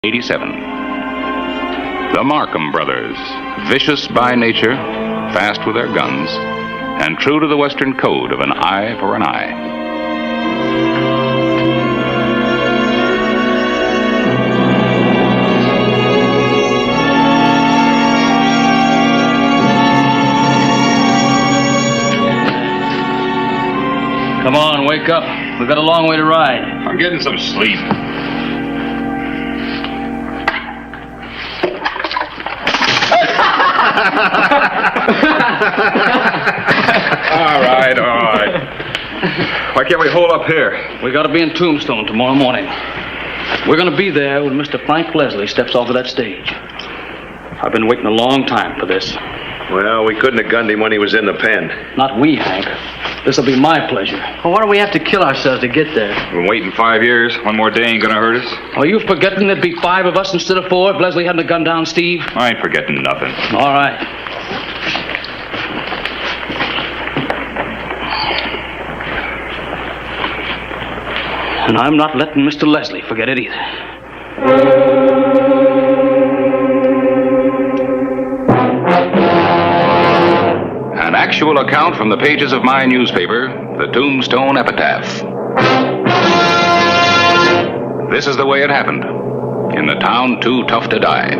87. The Markham brothers, vicious by nature, fast with their guns, and true to the Western code of an eye for an eye. Come on, wake up. We've got a long way to ride. I'm getting some sleep. All right. Why can't we hold up here? We got to be in Tombstone tomorrow morning. We're going to be there when Mr. Frank Leslie steps off of that stage. I've been waiting a long time for this. Well, we couldn't have gunned him when he was in the pen. Not we, Hank. This'll be my pleasure. Well, why do we have to kill ourselves to get there? We've been waiting 5 years. One more day ain't gonna hurt us. Are you forgetting there'd be 5 of us instead of 4 if Leslie hadn't gunned down Steve? I ain't forgetting nothing. All right. And I'm not letting Mr. Leslie forget it either. An actual account from the pages of my newspaper, the Tombstone Epitaph. This is the way it happened, in the town too tough to die.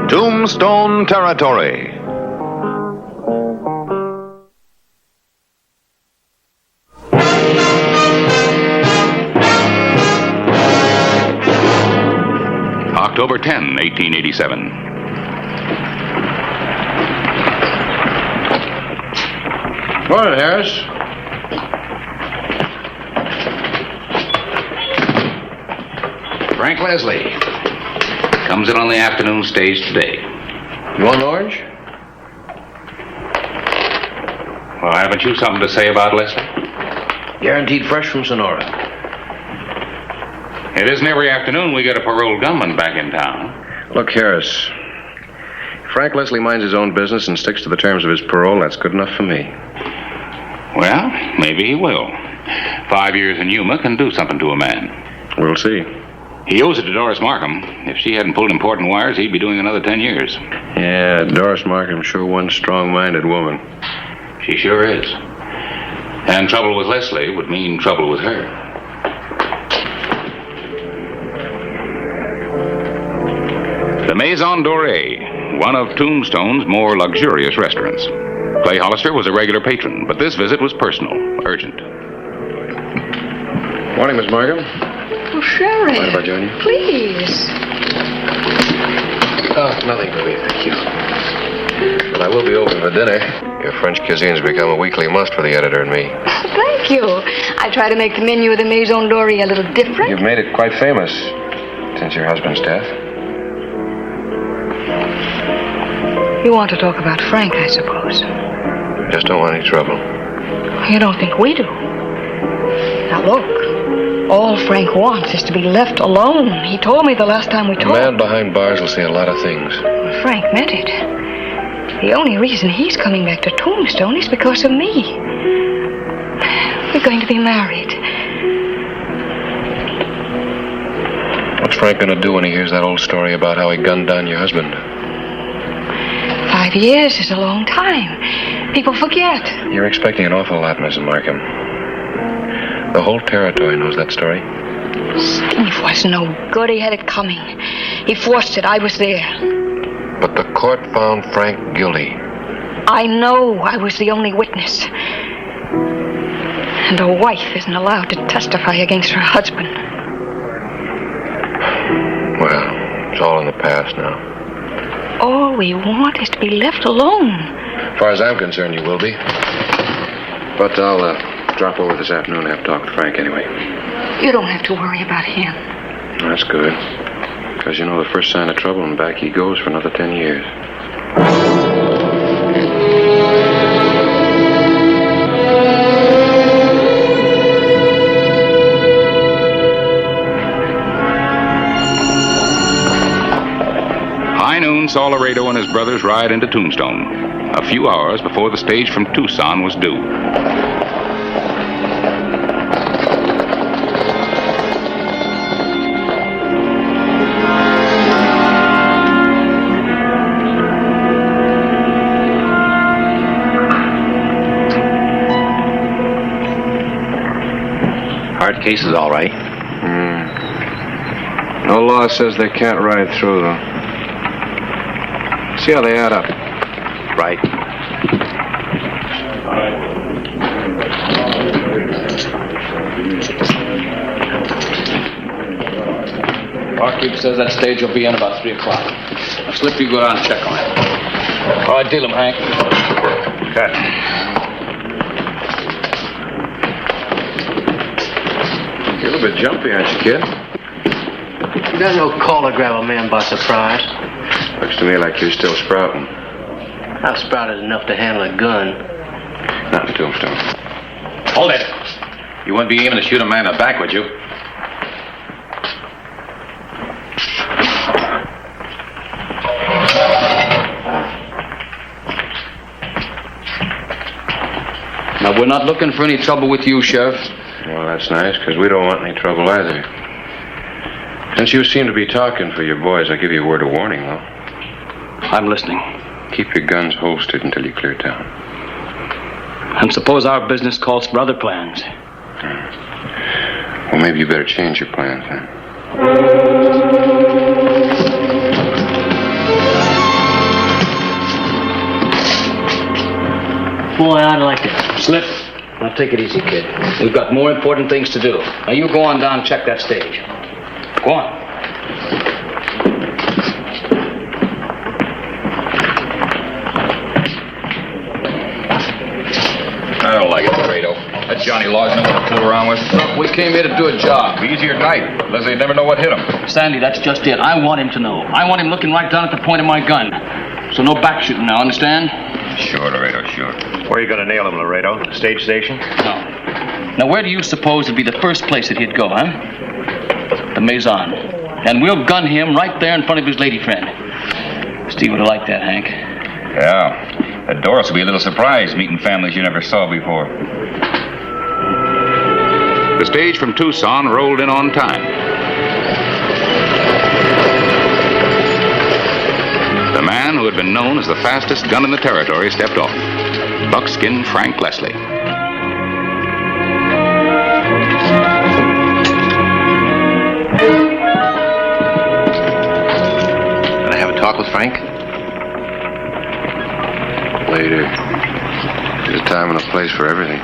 Tombstone Territory. October 10, 1887. Morning, Harris. Frank Leslie comes in on the afternoon stage today. You want an orange? Well, haven't you something to say about Leslie? Guaranteed fresh from Sonora. It isn't every afternoon we get a paroled gunman back in town. Look, Harris. Frank Leslie minds his own business and sticks to the terms of his parole. That's good enough for me. Well, maybe he will. 5 years in Yuma can do something to a man. We'll see. He owes it to Doris Markham. If she hadn't pulled important wires, he'd be doing another 10 years. Yeah, Doris Markham, sure one strong-minded woman. She sure is. And trouble with Leslie would mean trouble with her. The Maison Dorée, one of Tombstone's more luxurious restaurants. Clay Hollister was a regular patron, but this visit was personal, urgent. Morning, Miss Markham. Oh, Sherry. Mind if I join you? Please. Oh, nothing for me, thank you. But I will be open for dinner. Your French cuisine's become a weekly must for the editor and me. Thank you. I try to make the menu of the Maison Dorée a little different. You've made it quite famous since your husband's death. You want to talk about Frank, I suppose. Just don't want any trouble. You don't think we do? Now, look. All Frank wants is to be left alone. He told me the last time we A talked. man behind bars will say a lot of things. Frank meant it. The only reason he's coming back to Tombstone is because of me. We're going to be married. What's Frank going to do when he hears that old story about how he gunned down your husband? 5 years is a long time. People forget. You're expecting an awful lot, Mrs. Markham. The whole territory knows that story. Steve was no good. He had it coming. He forced it. I was there. But the court found Frank guilty. I know I was the only witness. And a wife isn't allowed to testify against her husband. Well, it's all in the past now. All we want is to be left alone. As far as I'm concerned, you will be. But I'll drop over this afternoon and have a talk with Frank anyway. You don't have to worry about him. That's good. Because you know the first sign of trouble and back he goes for another 10 years. saw Laredo and his brothers ride into Tombstone, a few hours before the stage from Tucson was due. Hard case is all right. No law says they can't ride through, though. See how they add up. Right. Barkeep says that stage will be in about 3 o'clock. Now, Slip, you go down and check on it. All right, deal him, Hank. Cut. You're a little bit jumpy, aren't you, kid? You got no call to grab a man by surprise. Looks to me like you're still sprouting. I've sprouted enough to handle a gun. Not in Tombstone. Hold it. You wouldn't be aiming to shoot a man in the back, would you? Now, we're not looking for any trouble with you, Sheriff. Well, that's nice, because we don't want any trouble either. Since you seem to be talking for your boys, I'll give you a word of warning, though. I'm listening. Keep your guns holstered until you clear town. And suppose our business calls for other plans. Well, maybe you better change your plans, then. Boy, I'd like to. Slip. Now, take it easy, kid. We've got more important things to do. Now, you go on down and check that stage. Go on. I don't like it, Laredo. That Johnny Law's no one to fool around with. Look, we came here to do a job. Be easier tonight. Leslie'd never know what hit him. Sandy, that's just it. I want him to know. I want him looking right down at the point of my gun. So no back shooting now, understand? Sure, Laredo, sure. Where are you going to nail him, Laredo? The stage station? No. Now, where do you suppose would be the first place that he'd go, huh? The Maison. And we'll gun him right there in front of his lady friend. Steve would have liked that, Hank. Yeah. That Doris will be a little surprised meeting families you never saw before. The stage from Tucson rolled in on time. The man who had been known as the fastest gun in the territory stepped off. Buckskin Frank Leslie. Gonna have a talk with Frank? Later. There's a time and a place for everything.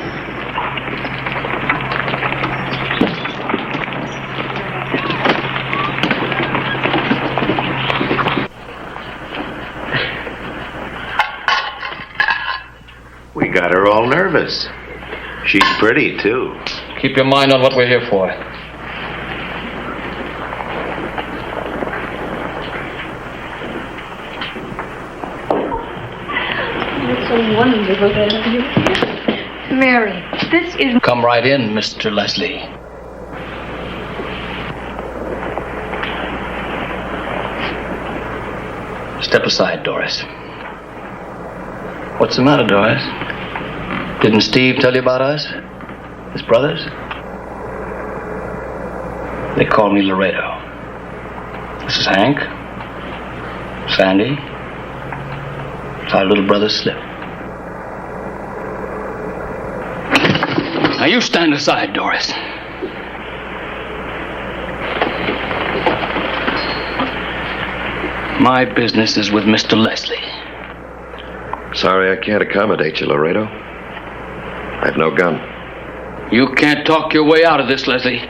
We got her all nervous. She's pretty, too. Keep your mind on what we're here for. It's so wonderful to have you here. Mary, this is... Come right in, Mr. Leslie. Step aside, Doris. What's the matter, Doris? Didn't Steve tell you about us? His brothers? They call me Laredo. This is Hank. Sandy. It's our little brother Slip. Now you stand aside, Doris. My business is with Mr. Leslie. Sorry I can't accommodate you, Laredo. I've no gun. You can't talk your way out of this, Leslie.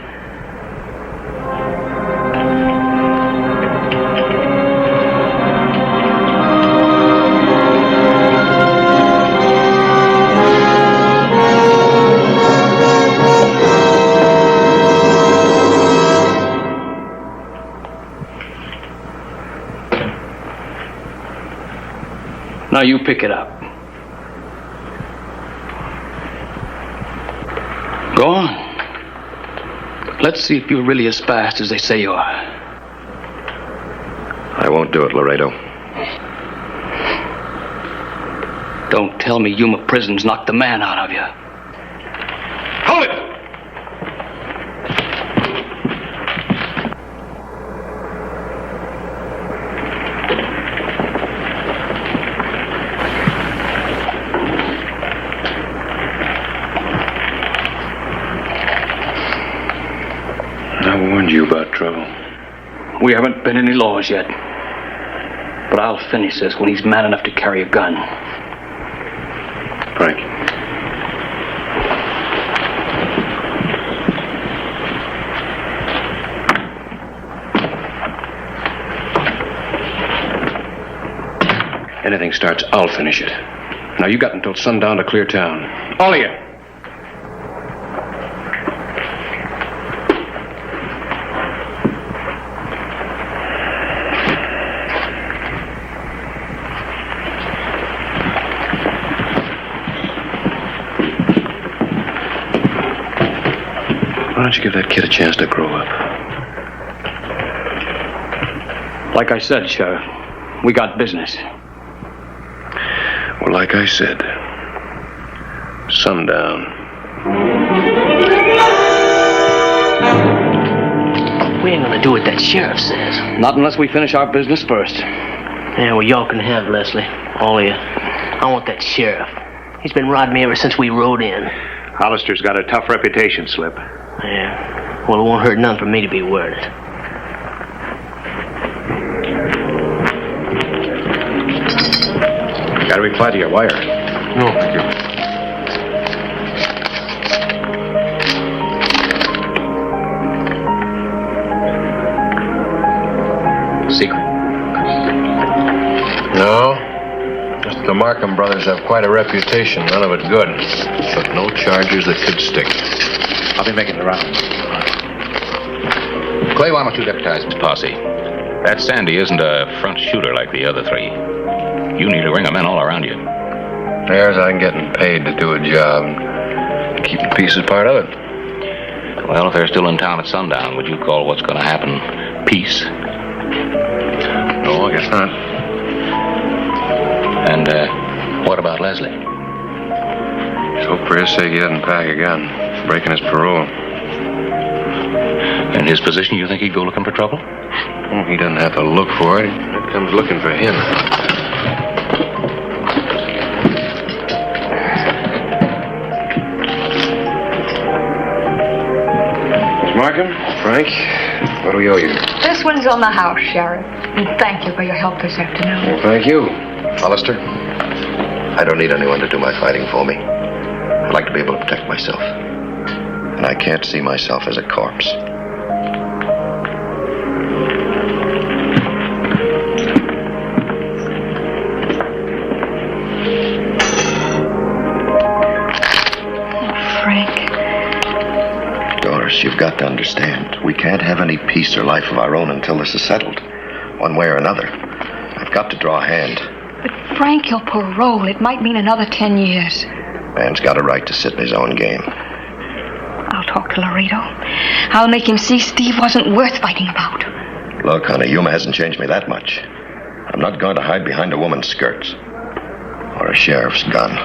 Now you pick it up. Go on. Let's see if you're really as fast as they say you are. I won't do it, Laredo. Don't tell me Yuma Prison's knocked the man out of you. Hold it! I warned you about trouble. We haven't been any laws yet. But I'll finish this when he's man enough to carry a gun. Frank. Anything starts, I'll finish it. Now, you got until sundown to clear town. All of you. Why don't you give that kid a chance to grow up? Like I said, Sheriff, we got business. Well, like I said, sundown. We ain't gonna do what that sheriff says. Not unless we finish our business first. Yeah, well, y'all can have Leslie. All of you. I want that sheriff. He's been riding me ever since we rode in. Hollister's got a tough reputation, Slip. Yeah. Well, it won't hurt none for me to be worded. Gotta reply to your wire. No, thank you. Secret. No. Just the Markham brothers have quite a reputation. None of it good. But no charges that could stick. I'll be making the rounds. Clay, why don't you deputize his posse? That Sandy isn't a front shooter like the other three. You need a ring of men all around you. There's I'm getting paid to do a job. Keeping peace is part of it. Well, if they're still in town at sundown, would you call what's going to happen peace? No, I guess not. And what about Leslie? So for his sake, he doesn't pack a gun. Breaking his parole. In his position, you think he'd go looking for trouble? Well, he doesn't have to look for it. It comes looking for him. Miss Markham, Frank, what do we owe you? This one's on the house, Sheriff. And thank you for your help this afternoon. Well, thank you. Hollister, I don't need anyone to do my fighting for me. I'd like to be able to protect myself. And I can't see myself as a corpse. You've got to understand, we can't have any peace or life of our own until this is settled, one way or another. I've got to draw a hand. But Frank, your parole, it might mean another 10 years. Man's got a right to sit in his own game. I'll talk to Laredo. I'll make him see Steve wasn't worth fighting about. Look, honey, Yuma hasn't changed me that much. I'm not going to hide behind a woman's skirts. Or a sheriff's gun.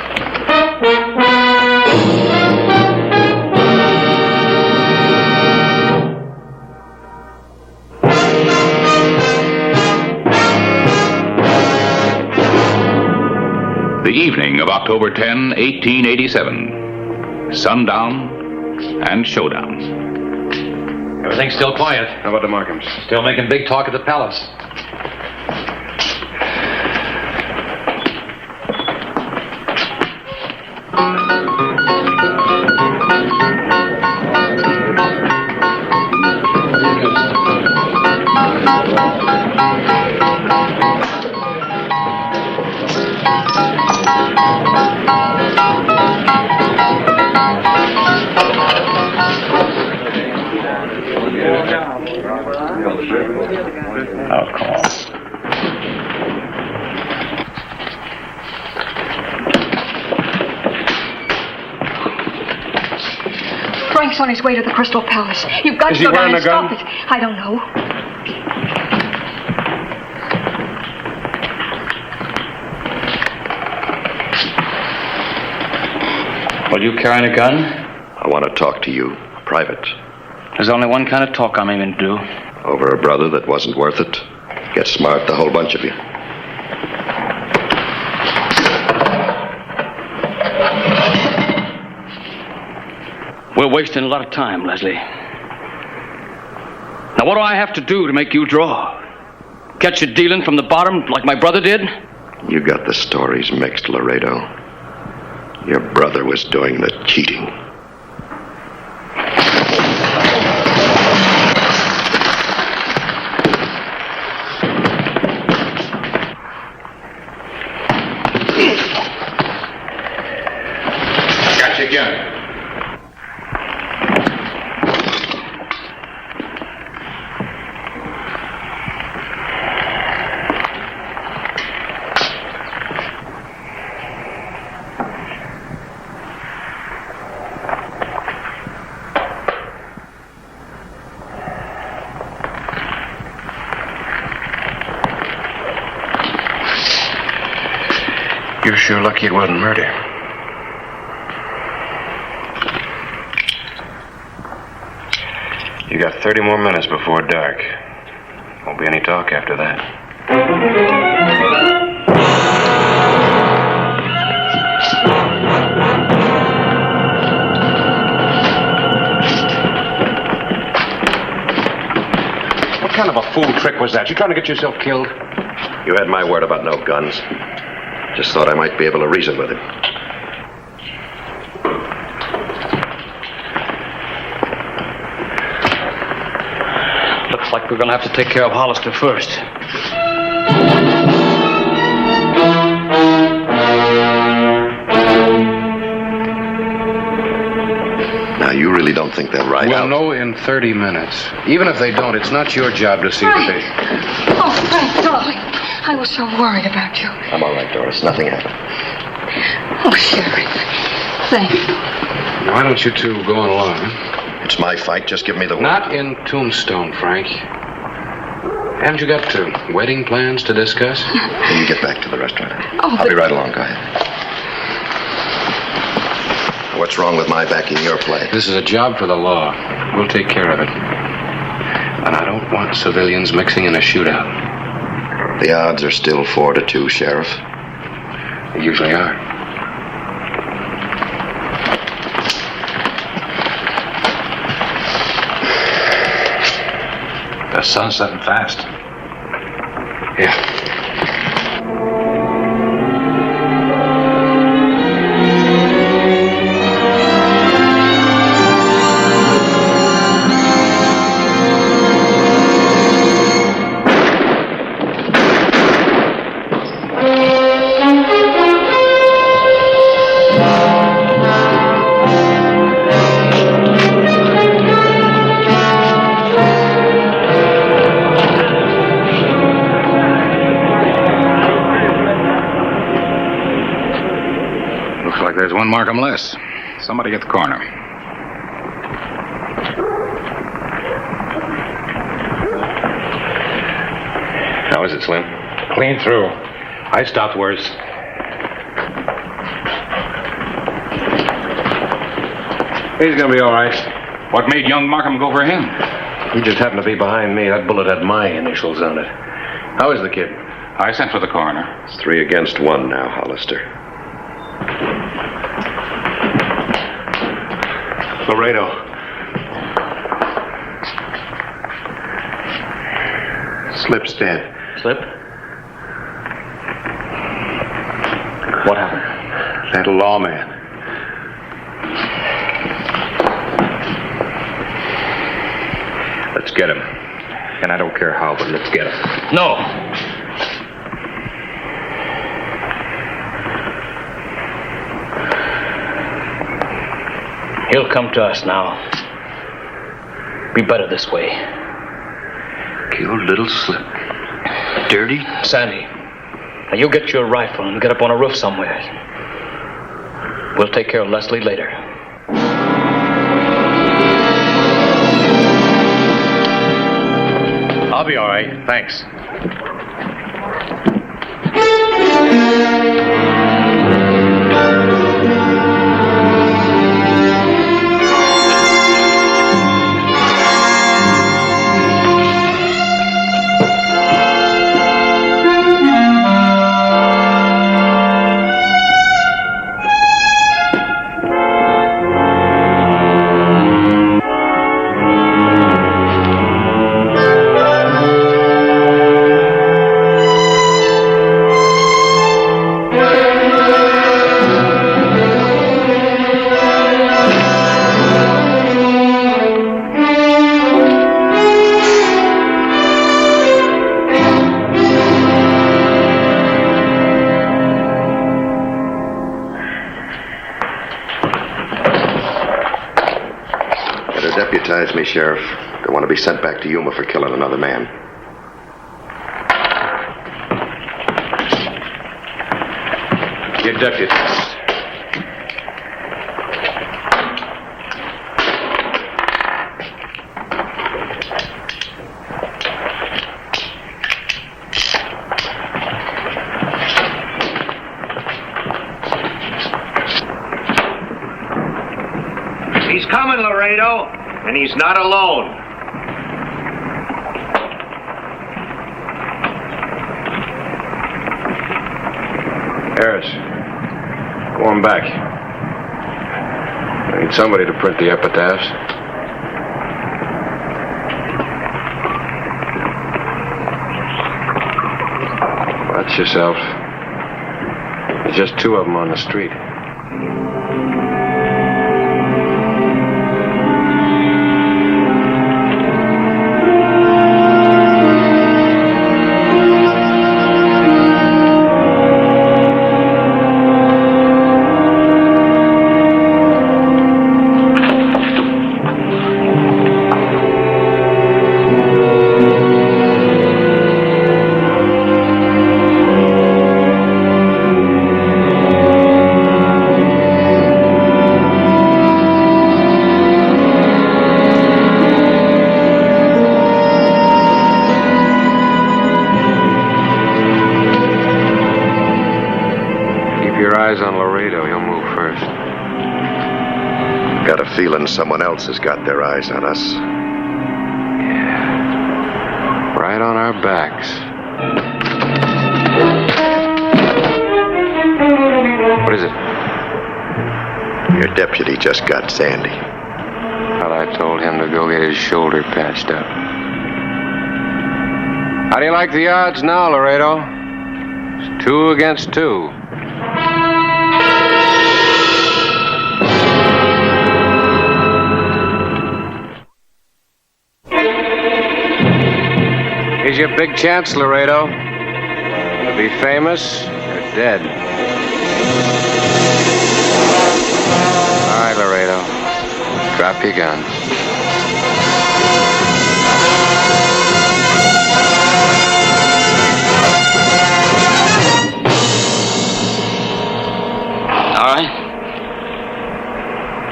The evening of October 10, 1887. Sundown and showdown. Everything's still quiet. How about the Markhams? Still making big talk at the palace. I'll call. Frank's on his way to the Crystal Palace. You've got Is to he go down wearing and a gun? stop it. I don't know. Well, you carrying a gun? I want to talk to you, private. There's only one kind of talk I'm aiming to do. Over a brother that wasn't worth it. Get smart, the whole bunch of you. We're wasting a lot of time, Leslie. Now, what do I have to do to make you draw? Catch you dealing from the bottom like my brother did? You got the stories mixed, Laredo. Your brother was doing the cheating. Got you again. You're sure lucky it wasn't murder. You got 30 more minutes before dark. Won't be any talk after that. What kind of a fool trick was that? You trying to get yourself killed? You had my word about no guns. Just thought I might be able to reason with him. Looks like we're gonna have to take care of Hollister first. Now, you really don't think they'll ride We'll out? know in 30 minutes. Even if they don't, it's not your job to see that they... Oh, Frank, darling. I was so worried about you. I'm all right, Doris. Nothing happened. Oh, Sheriff. Thank you. Why don't you two go on along, huh? It's my fight. Just give me the word. Not in Tombstone, Frank. Haven't you got wedding plans to discuss? Can you get back to the restaurant? Oh, I'll be right along. Go ahead. What's wrong with my backing your play? This is a job for the law. We'll take care of it. And I don't want civilians mixing in a shootout. The odds are still 4-2, Sheriff. They usually are. The sun's setting fast. Yeah. There's one Markham less. Somebody at the corner. How is it, Slim? Clean through. I stopped worse. He's gonna be all right. What made young Markham go for him? He just happened to be behind me. That bullet had my initials on it. How is the kid? I sent for the coroner. It's 3 against 1 now, Hollister. Laredo. Slip's dead. Slip? What happened? That lawman. Let's get him. And I don't care how, but let's get him. No. He'll come to us now. Be better this way. Killed little Slip. Dirty? Sandy, now you get your rifle and get up on a roof somewhere. We'll take care of Leslie later. I'll be all right. Thanks. to deputize me, Sheriff. They want to be sent back to Yuma for killing another man. You're deputized. He's coming, Laredo, and he's not alone. Harris, go on back. I need somebody to print the epitaphs. Watch yourself. There's just 2 of them on the street. On Laredo, he'll move first. Got a feeling someone else has got their eyes on us. Yeah. Right on our backs. What is it? Your deputy just got Sandy. Well, I told him to go get his shoulder patched up. How do you like the odds now, Laredo? It's 2 against 2. Here's your big chance, Laredo. To be famous or dead. All right, Laredo. Drop your guns. All right.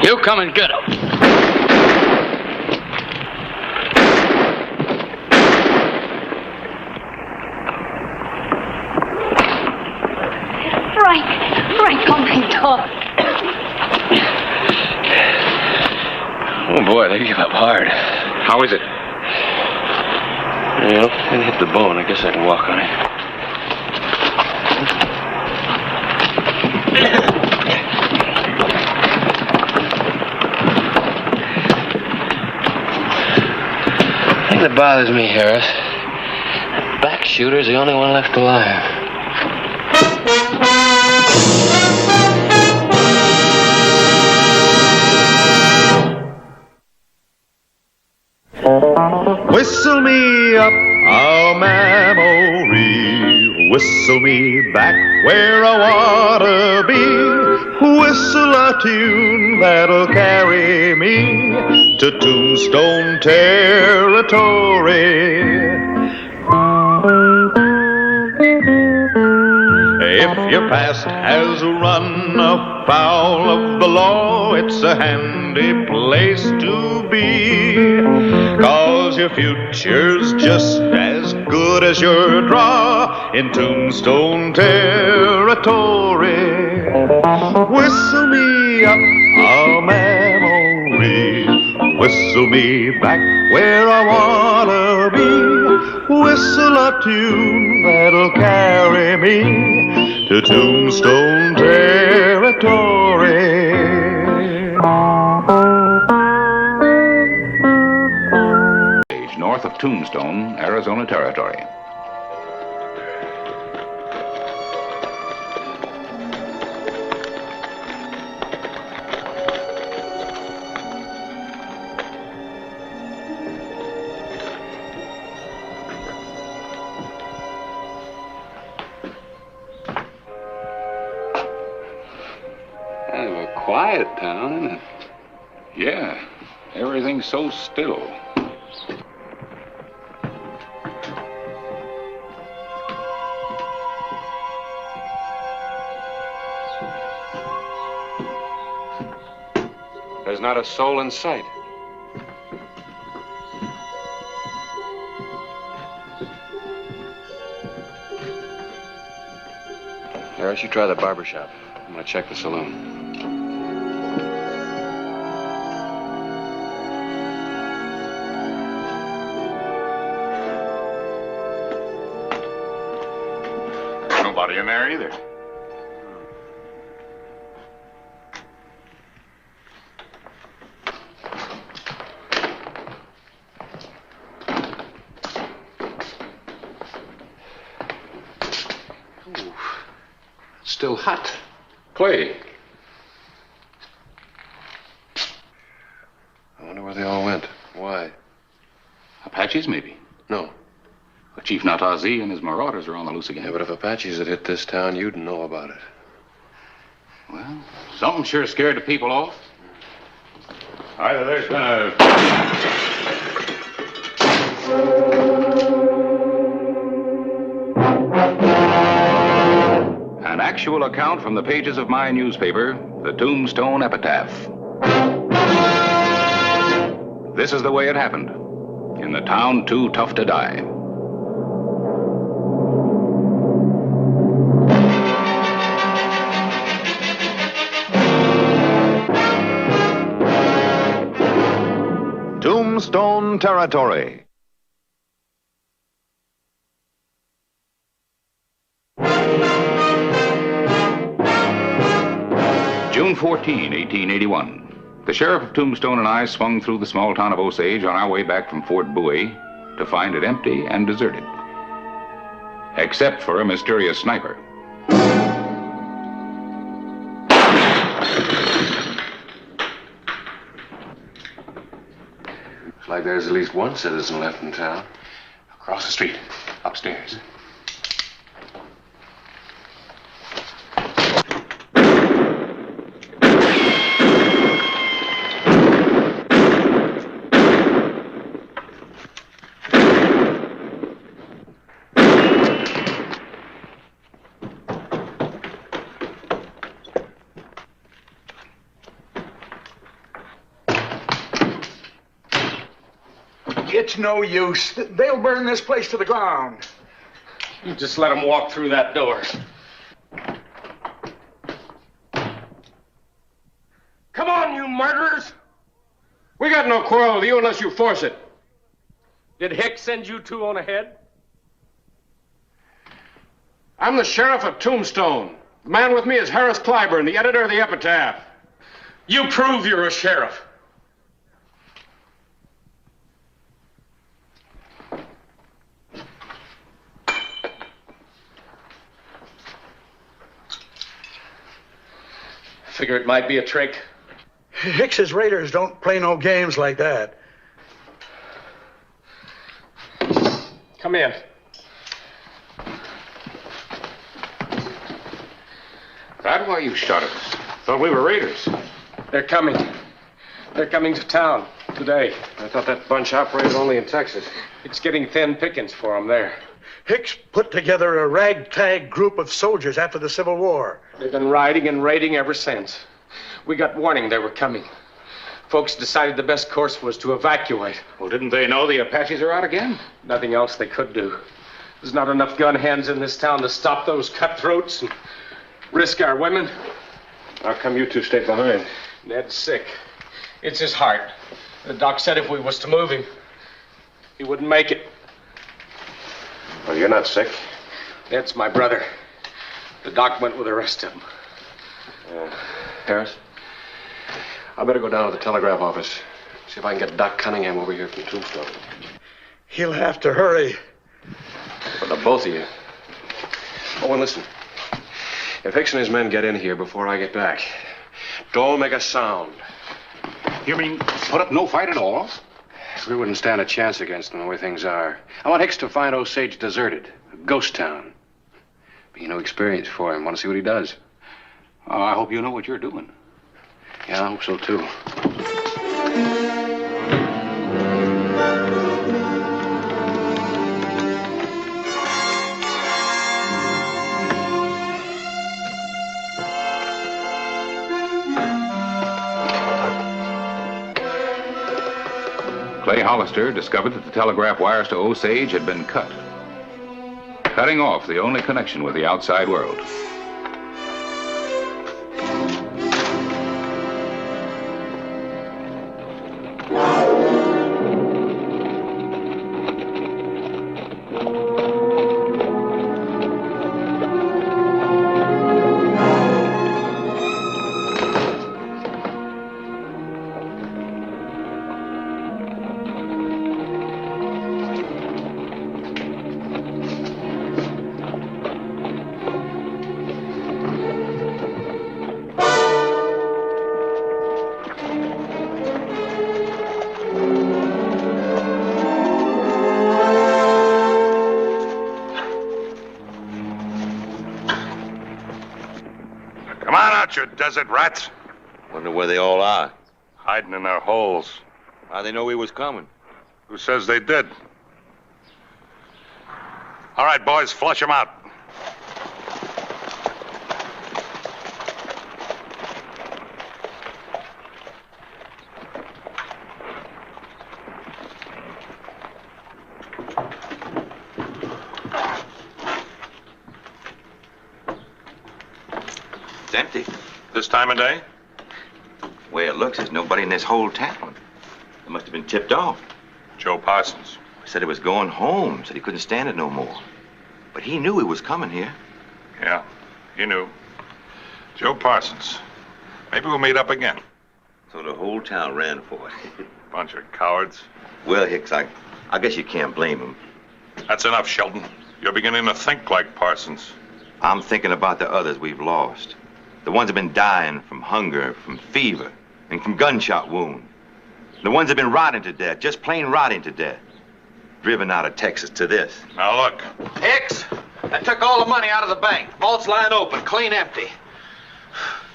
You come and get him. Frank, oh my God. Oh, boy, they give up hard. How is it? Well, didn't hit the bone. I guess I can walk on it. The thing that bothers me, Harris, that back shooter's the only one left alive. Whistle me up a memory, whistle me back where I wanna be, whistle a tune that'll carry me to Tombstone territory. If your past has run afoul of the law, it's a handy place to be, 'cause your future's just as good as your draw in Tombstone territory. Whistle me up a memory, whistle me back where I wanna be, whistle a tune that'll carry me to Tombstone territory. North of Tombstone, Arizona Territory. Kind of a quiet town, isn't it? Yeah. Everything's so still. There's not a soul in sight. Harris, you try the barber shop. I'm gonna check the saloon. Nobody in there either. Still hot. Clay. I wonder where they all went. Why? Apaches, maybe. No. But Chief Natazi and his marauders are on the loose again. Yeah, but if Apaches had hit this town, you'd know about it. Well, something sure scared the people off. Either there's been a... An actual account from the pages of my newspaper, the Tombstone Epitaph. This is the way it happened. In the town too tough to die. Tombstone Territory. June 14, 1881. The sheriff of Tombstone and I swung through the small town of Osage on our way back from Fort Bowie to find it empty and deserted. Except for a mysterious sniper. Looks like there's at least one citizen left in town. Across the street, upstairs. It's no use. They'll burn this place to the ground. You just let them walk through that door. Come on, you murderers! We got no quarrel with you unless you force it. Did Hicks send you two on ahead? I'm the sheriff of Tombstone. The man with me is Harris Clyburn, the editor of the Epitaph. You prove you're a sheriff. Figure it might be a trick. Hicks's raiders don't play no games like that. Come in. That why you shot at us? Thought we were raiders. They're coming. They're coming to town today. I thought that bunch operated only in Texas. It's getting thin pickings for them there. Hicks put together a ragtag group of soldiers after the Civil War. They've been riding and raiding ever since. We got warning they were coming. Folks decided the best course was to evacuate. Well, didn't they know the Apaches are out again? Nothing else they could do. There's not enough gun hands in this town to stop those cutthroats and risk our women. How come you two stayed behind? Ned's sick. It's his heart. The doc said if we was to move him, he wouldn't make it. Well, you're not sick. Ned's my brother. The doc went with the rest of them. Harris? I better go down to the telegraph office. See if I can get Doc Cunningham over here from Tombstone. He'll have to hurry. For the both of you. Oh, and listen. If Hicks and his men get in here before I get back, don't make a sound. You mean put up no fight at all? We wouldn't stand a chance against them the way things are. I want Hicks to find Osage deserted, a ghost town. Be no experience for him. Want to see what he does? I hope you know what you're doing. Yeah, I hope so, too. Clay Hollister discovered that the telegraph wires to Osage had been cut, cutting off the only connection with the outside world. You desert rats. Wonder where they all are. Hiding in their holes. How'd they know we was coming? Who says they did? All right, boys, flush them out. It's empty. This time of day? The way it looks, there's nobody in this whole town. It must have been tipped off. Joe Parsons. Said he was going home, said he couldn't stand it no more. But he knew he was coming here. Yeah, he knew. Joe Parsons. Maybe we'll meet up again. So the whole town ran for it. Bunch of cowards. Well, Hicks, I guess you can't blame him. That's enough, Sheldon. You're beginning to think like Parsons. I'm thinking about the others we've lost. The ones that have been dying from hunger, from fever, and from gunshot wound. The ones that have been rotting to death, just plain rotting to death. Driven out of Texas to this. Now look. Hicks, I took all the money out of the bank. Vault's lying open, clean empty.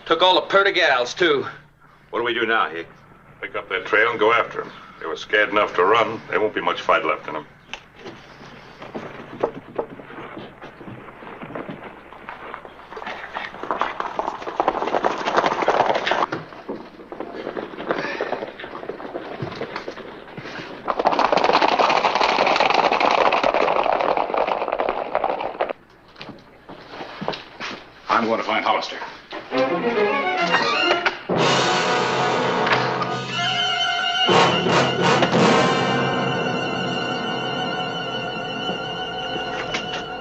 Took all the purty gals, too. What do we do now, Hicks? Pick up their trail and go after them. They were scared enough to run. There won't be much fight left in them. I'm going to find Hollister.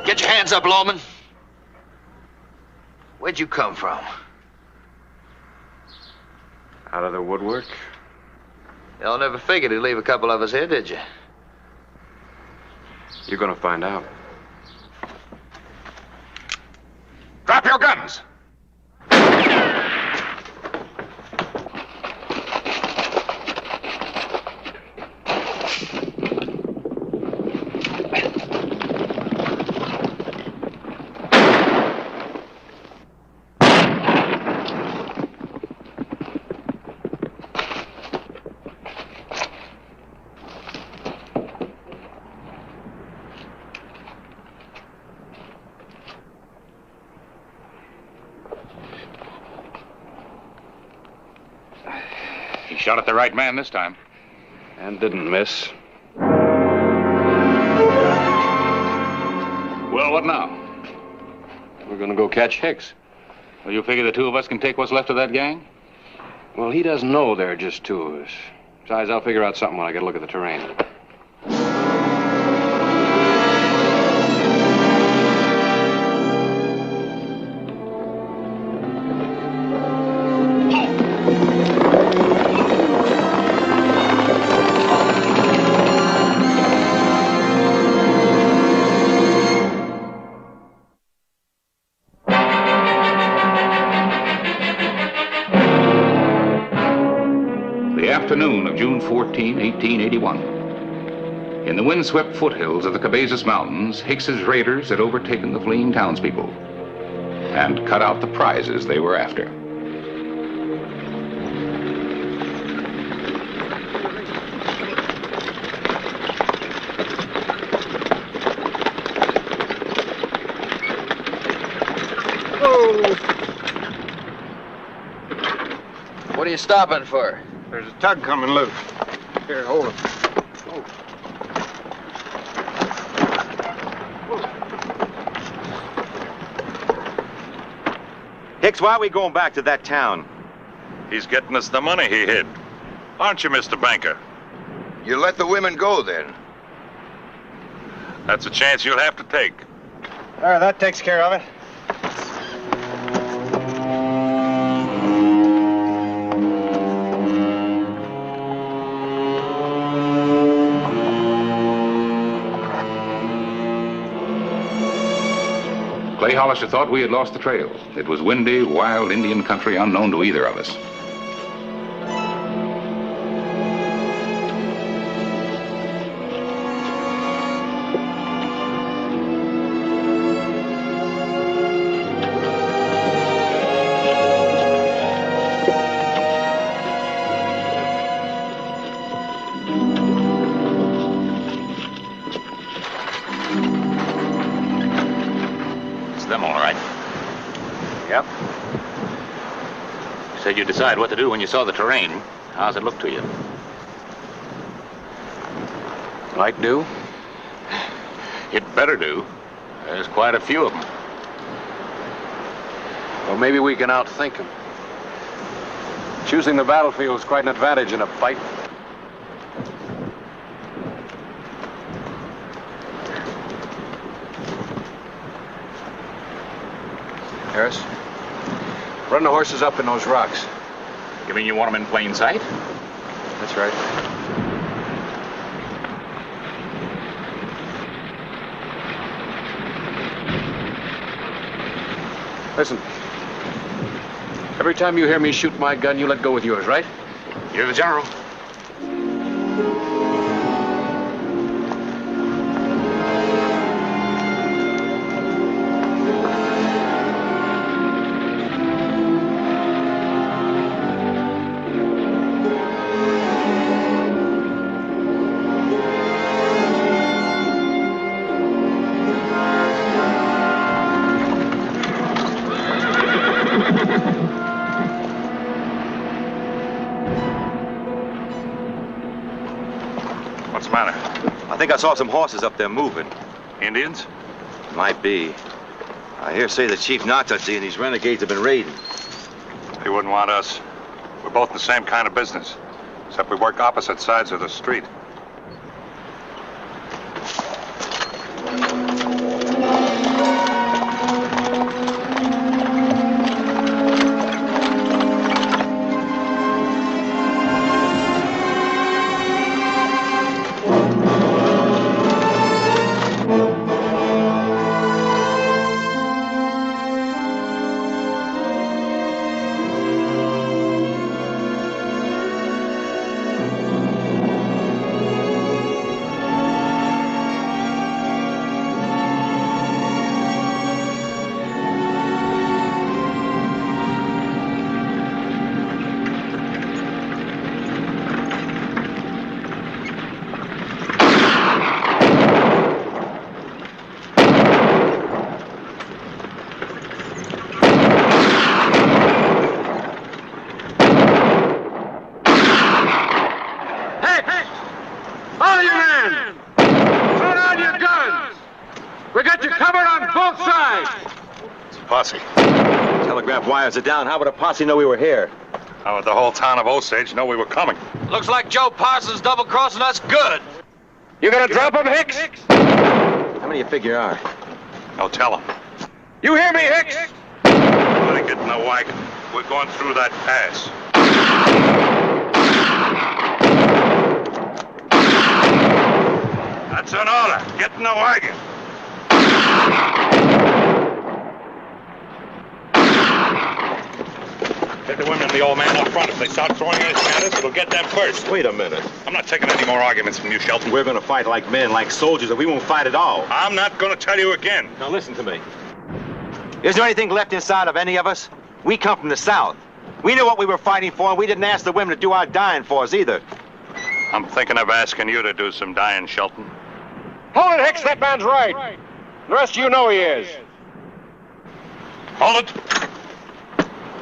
Get your hands up, Lawman. Where'd you come from? Out of the woodwork? Y'all never figured he'd leave a couple of us here, did you? You're gonna find out. Drop your guns! He shot at the right man this time. And didn't miss. Well, what now? We're gonna go catch Hicks. Well, you figure the two of us can take what's left of that gang? Well, he doesn't know there are just two of us. Besides, I'll figure out something when I get a look at the terrain. Afternoon of June 14, 1881. In the windswept foothills of the Cabezas Mountains, Hicks's raiders had overtaken the fleeing townspeople and cut out the prizes they were after. What are you stopping for? There's a tug coming loose. Here, hold it. Hicks, why are we going back to that town? He's getting us the money he hid. Aren't you, Mr. Banker? You let the women go, then? That's a chance you'll have to take. There, that takes care of it. Clay Hollister thought we had lost the trail. It was windy, wild Indian country unknown to either of us. Said you'd decide what to do when you saw the terrain. How's it look to you? Might do. It better do. There's quite a few of them. Well, maybe we can outthink them. Choosing the battlefield is quite an advantage in a fight. Harris, run the horses up in those rocks. You mean you want them in plain sight? That's right. Listen. Every time you hear me shoot my gun, you let go with yours, right? You're the general. I think I saw some horses up there moving. Indians? Might be. I hear say the Chief Natazi and these renegades have been raiding. He wouldn't want us. We're both in the same kind of business, except we work opposite sides of the street. Posse. Telegraph wires are down. How would a posse know we were here? How would the whole town of Osage know we were coming? Looks like Joe Parsons double-crossing us good. You gonna drop him, Hicks? How many you figure are? No, tell him. You hear me, Hicks? Let it get in the wagon. We're going through that pass. That's an order. Get in the wagon. Get the women and the old man up front. If they start throwing anything at us, it'll get them first. Wait a minute. I'm not taking any more arguments from you, Shelton. We're gonna fight like men, like soldiers, or we won't fight at all. I'm not gonna tell you again. Now listen to me. Is there anything left inside of any of us? We come from the South. We knew what we were fighting for, and we didn't ask the women to do our dying for us either. I'm thinking of asking you to do some dying, Shelton. Hold it, Hicks. That man's right. The rest of you know he is. Hold it.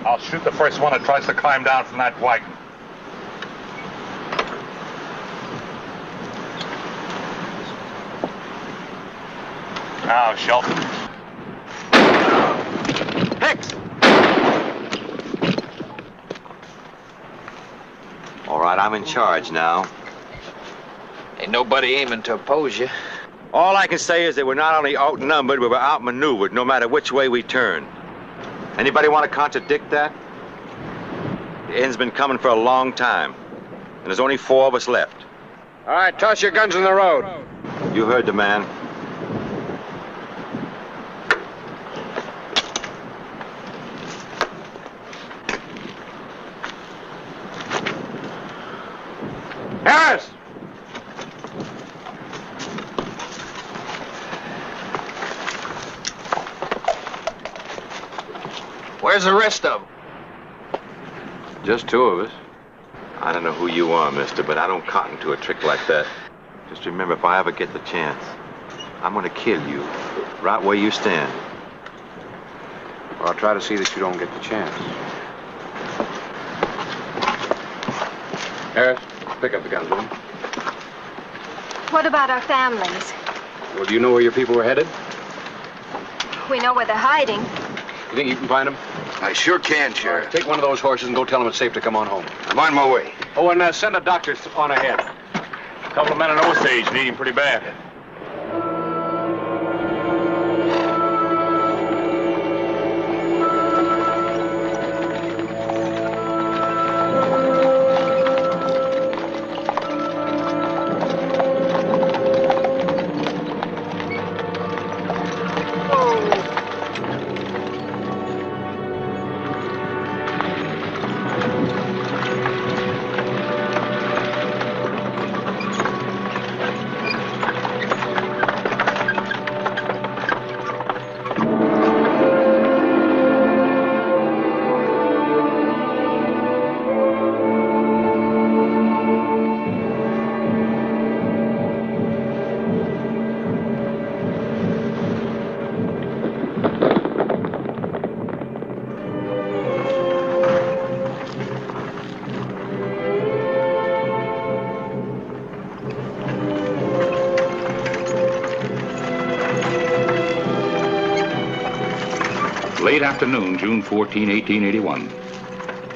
I'll shoot the first one that tries to climb down from that wagon. Now, Shelton. Hicks! All right, I'm in charge now. Ain't nobody aiming to oppose you. All I can say is that we're not only outnumbered, but we're outmaneuvered no matter which way we turn. Anybody want to contradict that? The end's been coming for a long time, and there's only 4 of us left. All right, toss your guns in the road. You heard the man. Harris! Where's the rest of them? Just 2 of us. I don't know who you are, mister, but I don't cotton to a trick like that. Just remember, if I ever get the chance, I'm gonna kill you right where you stand. Well, I'll try to see that you don't get the chance. Harris, pick up the guns, will you? What about our families? Well, do you know where your people were headed? We know where they're hiding. You think you can find them? I sure can, Sheriff. Take one of those horses and go tell them it's safe to come on home. I'm on my way. Oh, and send a doctor on ahead. A couple of men in Osage need him pretty bad. Late afternoon, June 14, 1881.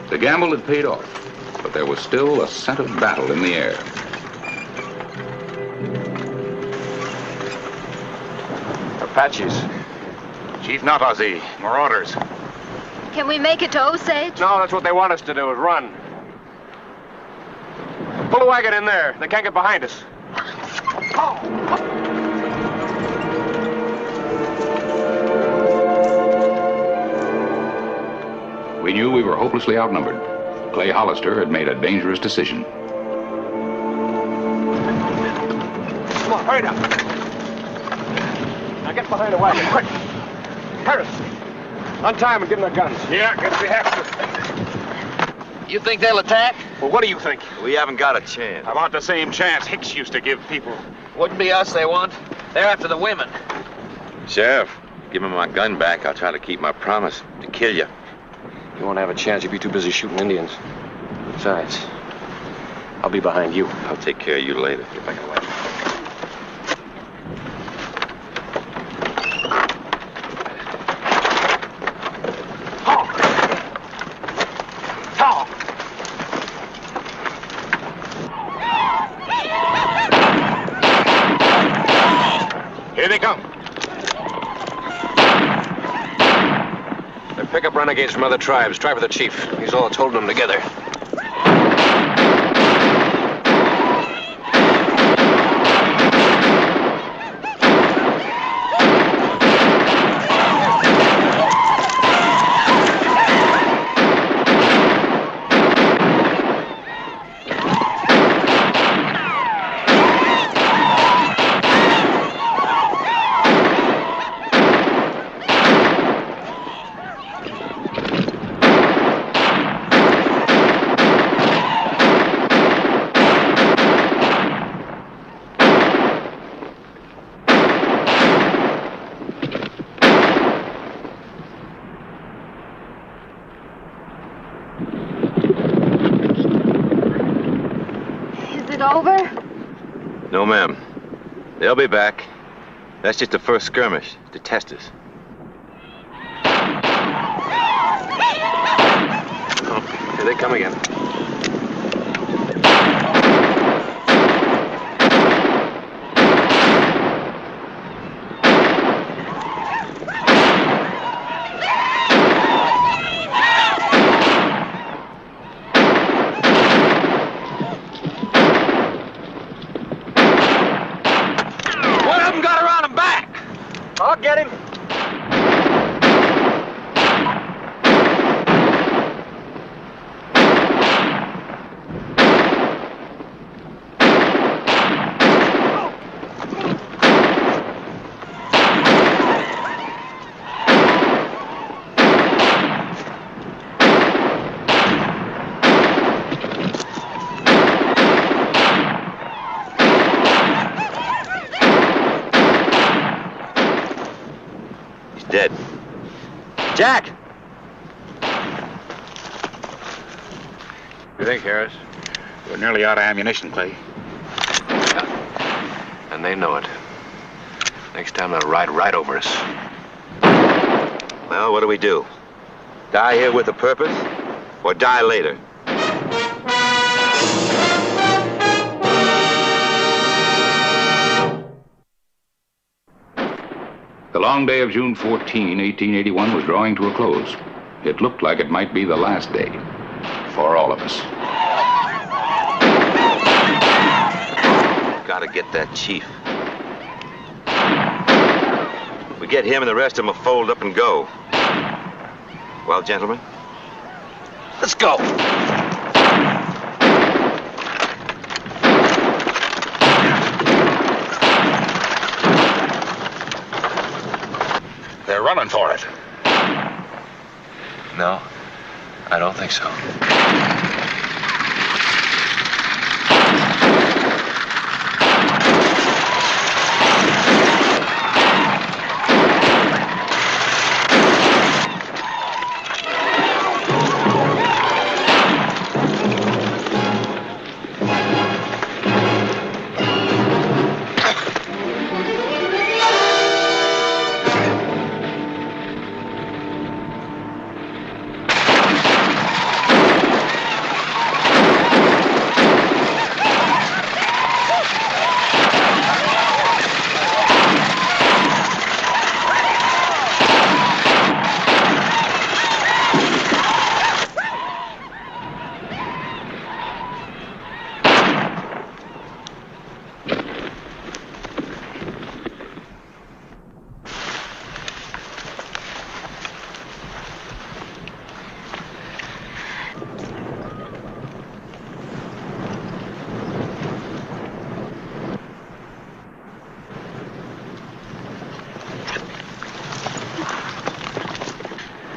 The gamble had paid off, but there was still a scent of battle in the air. Apaches. Chief Natazi, marauders. Can we make it to Osage? No, that's what they want us to do, is run. Pull the wagon in there. They can't get behind us. We knew we were hopelessly outnumbered. Clay Hollister had made a dangerous decision. Come on, hurry up. Now get behind the wagon, quick. Harris, untie them and give them their guns. Yeah, guess we have to. You think they'll attack? Well, what do you think? We haven't got a chance. About the same chance Hicks used to give people. Wouldn't be us they want. They're after the women. Sheriff, give me my gun back. I'll try to keep my promise to kill you. You won't have a chance. You'll be too busy shooting Indians. Besides, I'll be behind you. I'll take care of you later. Get back in the wagon. Here they come. They're pickup renegades from other tribes. Try for the chief. He's all that's holding them together. Is it over? No, ma'am. They'll be back. That's just the first skirmish to test us. Oh, here they come again. I'll get him. Dead. Jack! You think, Harris? We're nearly out of ammunition, Clay. And they know it. Next time they'll ride right over us. Well, what do we do? Die here with a purpose? Or die later? The long day of June 14, 1881 was drawing to a close. It looked like it might be the last day for all of us. Gotta get that chief. We get him and the rest of them will fold up and go. Well, gentlemen? Let's go. They're running for it. No, I don't think so.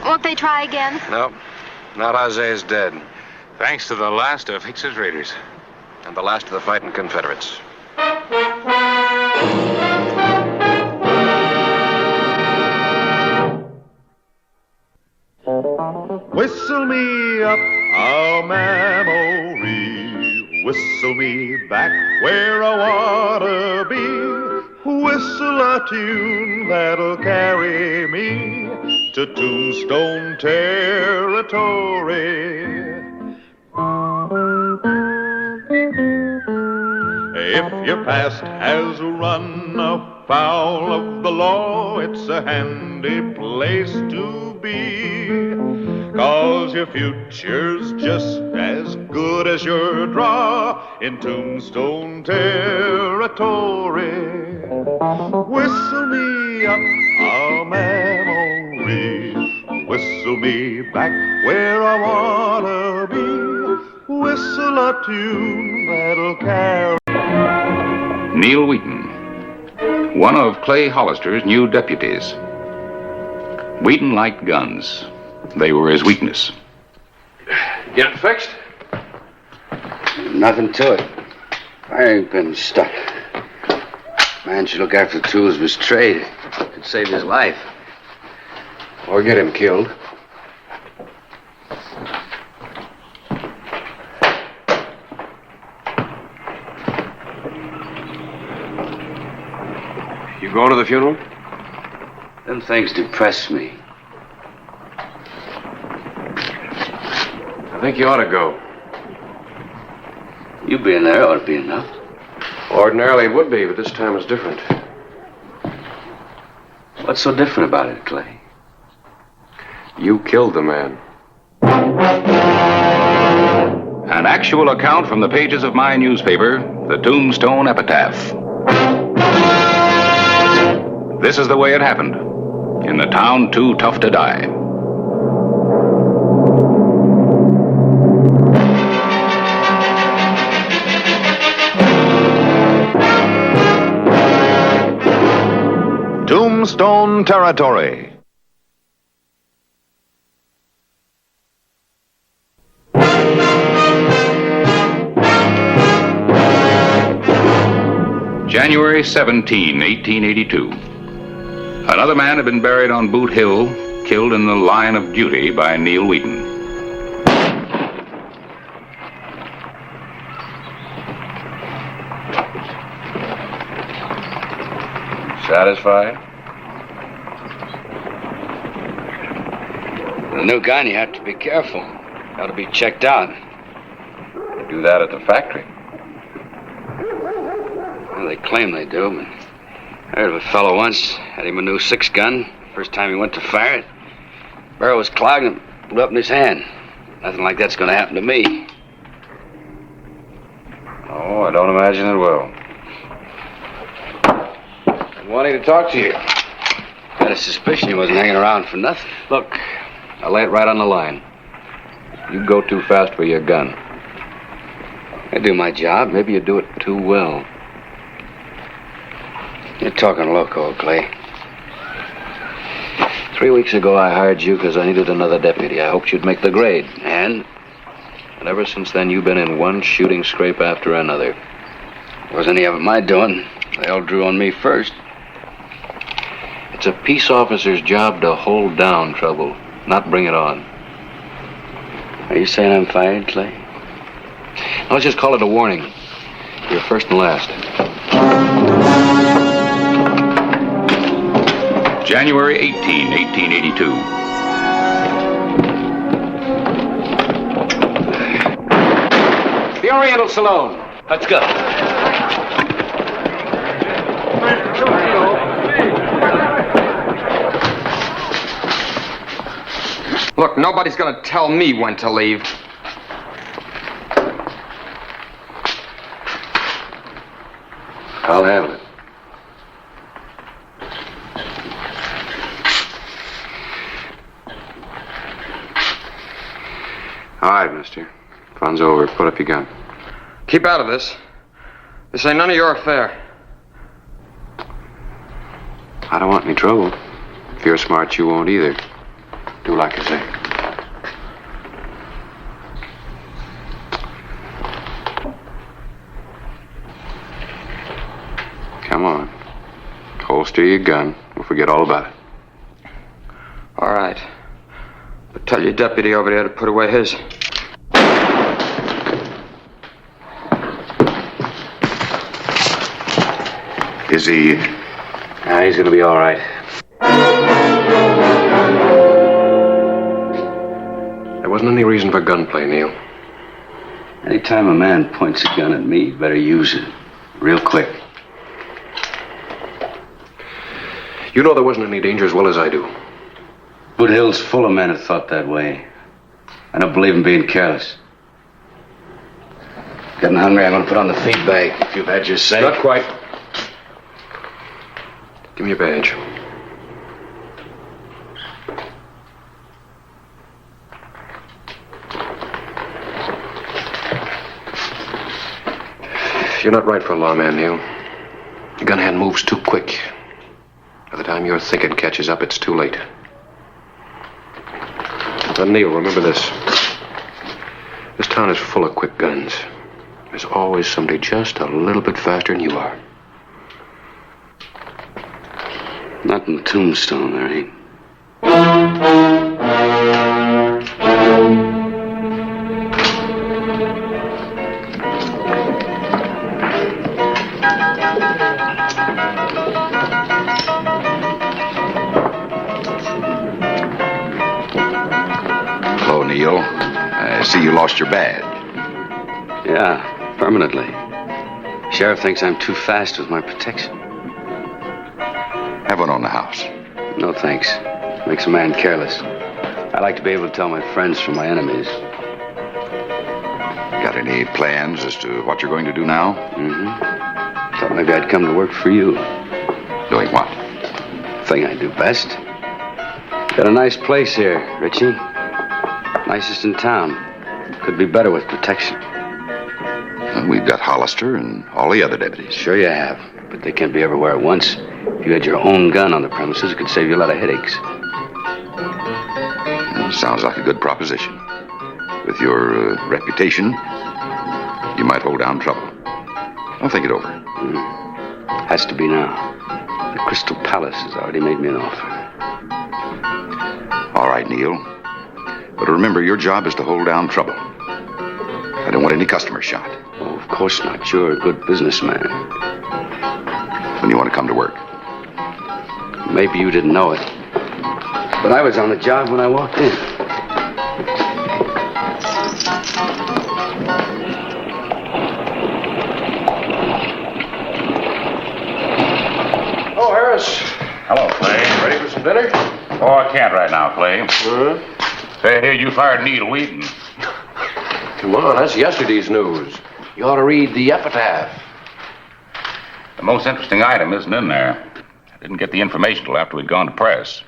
Won't they try again? No, not Isaiah's dead. Thanks to the last of Hicks's raiders. And the last of the fighting Confederates. Whistle me up a memory, whistle me back where I wanna be, whistle a tune that'll carry me to Tombstone territory. If your past has run afoul of the law, it's a handy place to be, 'cause your future's just as good as your draw in Tombstone territory. Whistle me up a memory, whistle me back where I wanna be, whistle a tune that'll carry. Neil Wheaton, one of Clay Hollister's new deputies. Wheaton liked guns. They were his weakness. Get it fixed? Nothing to it. I ain't been stuck. Man should look after the tools of his trade. Could save his life. Or get him killed. You You going to the funeral? Them things depress me. I think you ought to go. You being there ought to be enough. Ordinarily it would be, but this time is different. What's so different about it, Clay? You killed the man. An actual account from the pages of my newspaper, the Tombstone Epitaph. This is the way it happened, in the town too tough to die. Tombstone Territory. January 17, 1882. Another man had been buried on Boot Hill, killed in the line of duty by Neil Wheaton. Satisfied? With a new gun, you have to be careful. Got to be checked out. They do that at the factory. Well, they claim they do, but I heard of a fellow once, had him a new 6-gun. First time he went to fire it, barrel was clogged and blew up in his hand. Nothing like that's going to happen to me. Oh, I don't imagine it will. I'm wanting to talk to you. Had a suspicion he wasn't hanging around for nothing. Look, I'll lay it right on the line. You go too fast with your gun. I do my job. Maybe you do it too well. You're talking loco, Clay. 3 weeks ago, I hired you because I needed another deputy. I hoped you'd make the grade. And? And ever since then, you've been in one shooting scrape after another. Wasn't any of it my doing. They all drew on me first. It's a peace officer's job to hold down trouble, not bring it on. Are you saying I'm fired, Clay? Let's just call it a warning. You're first and last. January 18, 1882. The Oriental Saloon. Let's go. Look, nobody's gonna tell me when to leave. I'll handle it. All right, mister. Fun's over. Put up your gun. Keep out of this. This ain't none of your affair. I don't want any trouble. If you're smart, you won't either. Do like I say. Come on. Holster your gun. We'll forget all about it. All right. But tell your deputy over there to put away his. Is he... he's gonna be all right. There wasn't any reason for gunplay, Neil. Anytime a man points a gun at me, you better use it. Real quick. You know there wasn't any danger as well as I do. Boot Hill's full of men who thought that way. I don't believe in being careless. Getting hungry, I'm gonna put on the feed bag if you've had your say. Not quite. Give me your badge. You're not right for a lawman, Neil. Your gun hand moves too quick. By the time your thinking catches up, it's too late. But Neil, remember this. This town is full of quick guns. There's always somebody just a little bit faster than you are. Not in Tombstone, there ain't. I see you lost your badge. Yeah, permanently. Sheriff thinks I'm too fast with my protection. Have one on the house. No, thanks. Makes a man careless. I like to be able to tell my friends from my enemies. Got any plans as to what you're going to do now? Mm-hmm. Thought maybe I'd come to work for you. Doing what? Thing I do best. Got a nice place here, Richie. Nicest in town. Could be better with protection. Well, we've got Hollister and all the other deputies. Sure you have, but they can't be everywhere at once. If you had your own gun on the premises, it could save you a lot of headaches. Sounds like a good proposition. With your reputation, you might hold down trouble. I'll think it over. Has to be now. The Crystal Palace has already made me an offer. All right, Neil. But remember, your job is to hold down trouble. I don't want any customers shot. Oh, of course not. You're a good businessman. When you want to come to work? Maybe you didn't know it. But I was on the job when I walked in. Oh, Harris. Hello, Clay. Ready for some dinner? Oh, I can't right now, Clay. Say, I hear you fired Neil Wheaton. Come on, that's yesterday's news. You ought to read the epitaph. The most interesting item isn't in there. I didn't get the information till after we'd gone to press.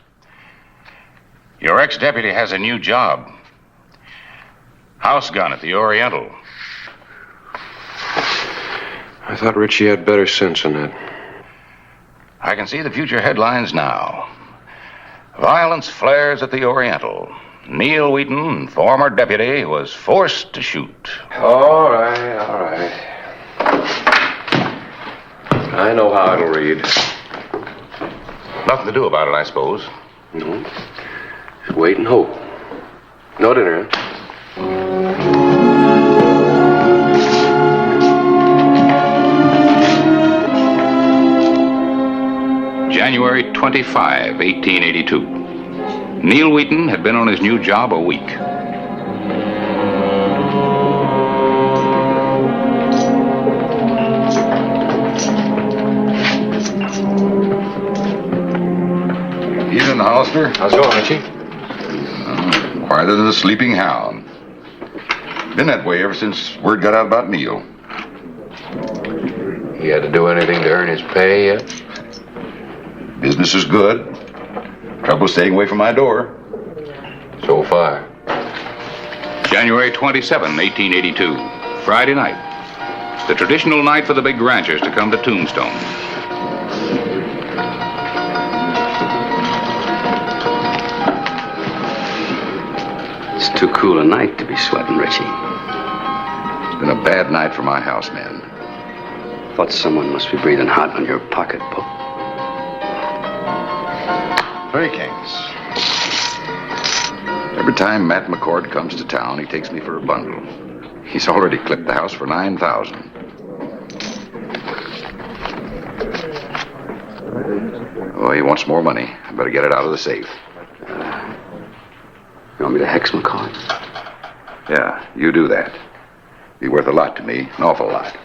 Your ex-deputy has a new job. House gun at the Oriental. I thought Richie had better sense than that. I can see the future headlines now. Violence flares at the Oriental. Neil Wheaton, former deputy, was forced to shoot. All right. I know how it'll read. Nothing to do about it, I suppose. No. Just wait and hope. No dinner, huh? January 25, 1882. Neil Wheaton had been on his new job a week. Evening, Hollister. How's it going, Richie? Quieter than a sleeping hound. Been that way ever since word got out about Neil. He had to do anything to earn his pay yet? Business is good. Trouble staying away from my door. So far. January 27, 1882. Friday night. The traditional night for the big ranchers to come to Tombstone. It's too cool a night to be sweating, Richie. It's been a bad night for my house men. Thought someone must be breathing hot on your pocketbook. 3 Kings. Every time Matt McCord comes to town, he takes me for a bundle. He's already clipped the house for $9,000. Oh, he wants more money. I better get it out of the safe. You want me to hex McCord? Yeah, you do that. Be worth a lot to me, an awful lot.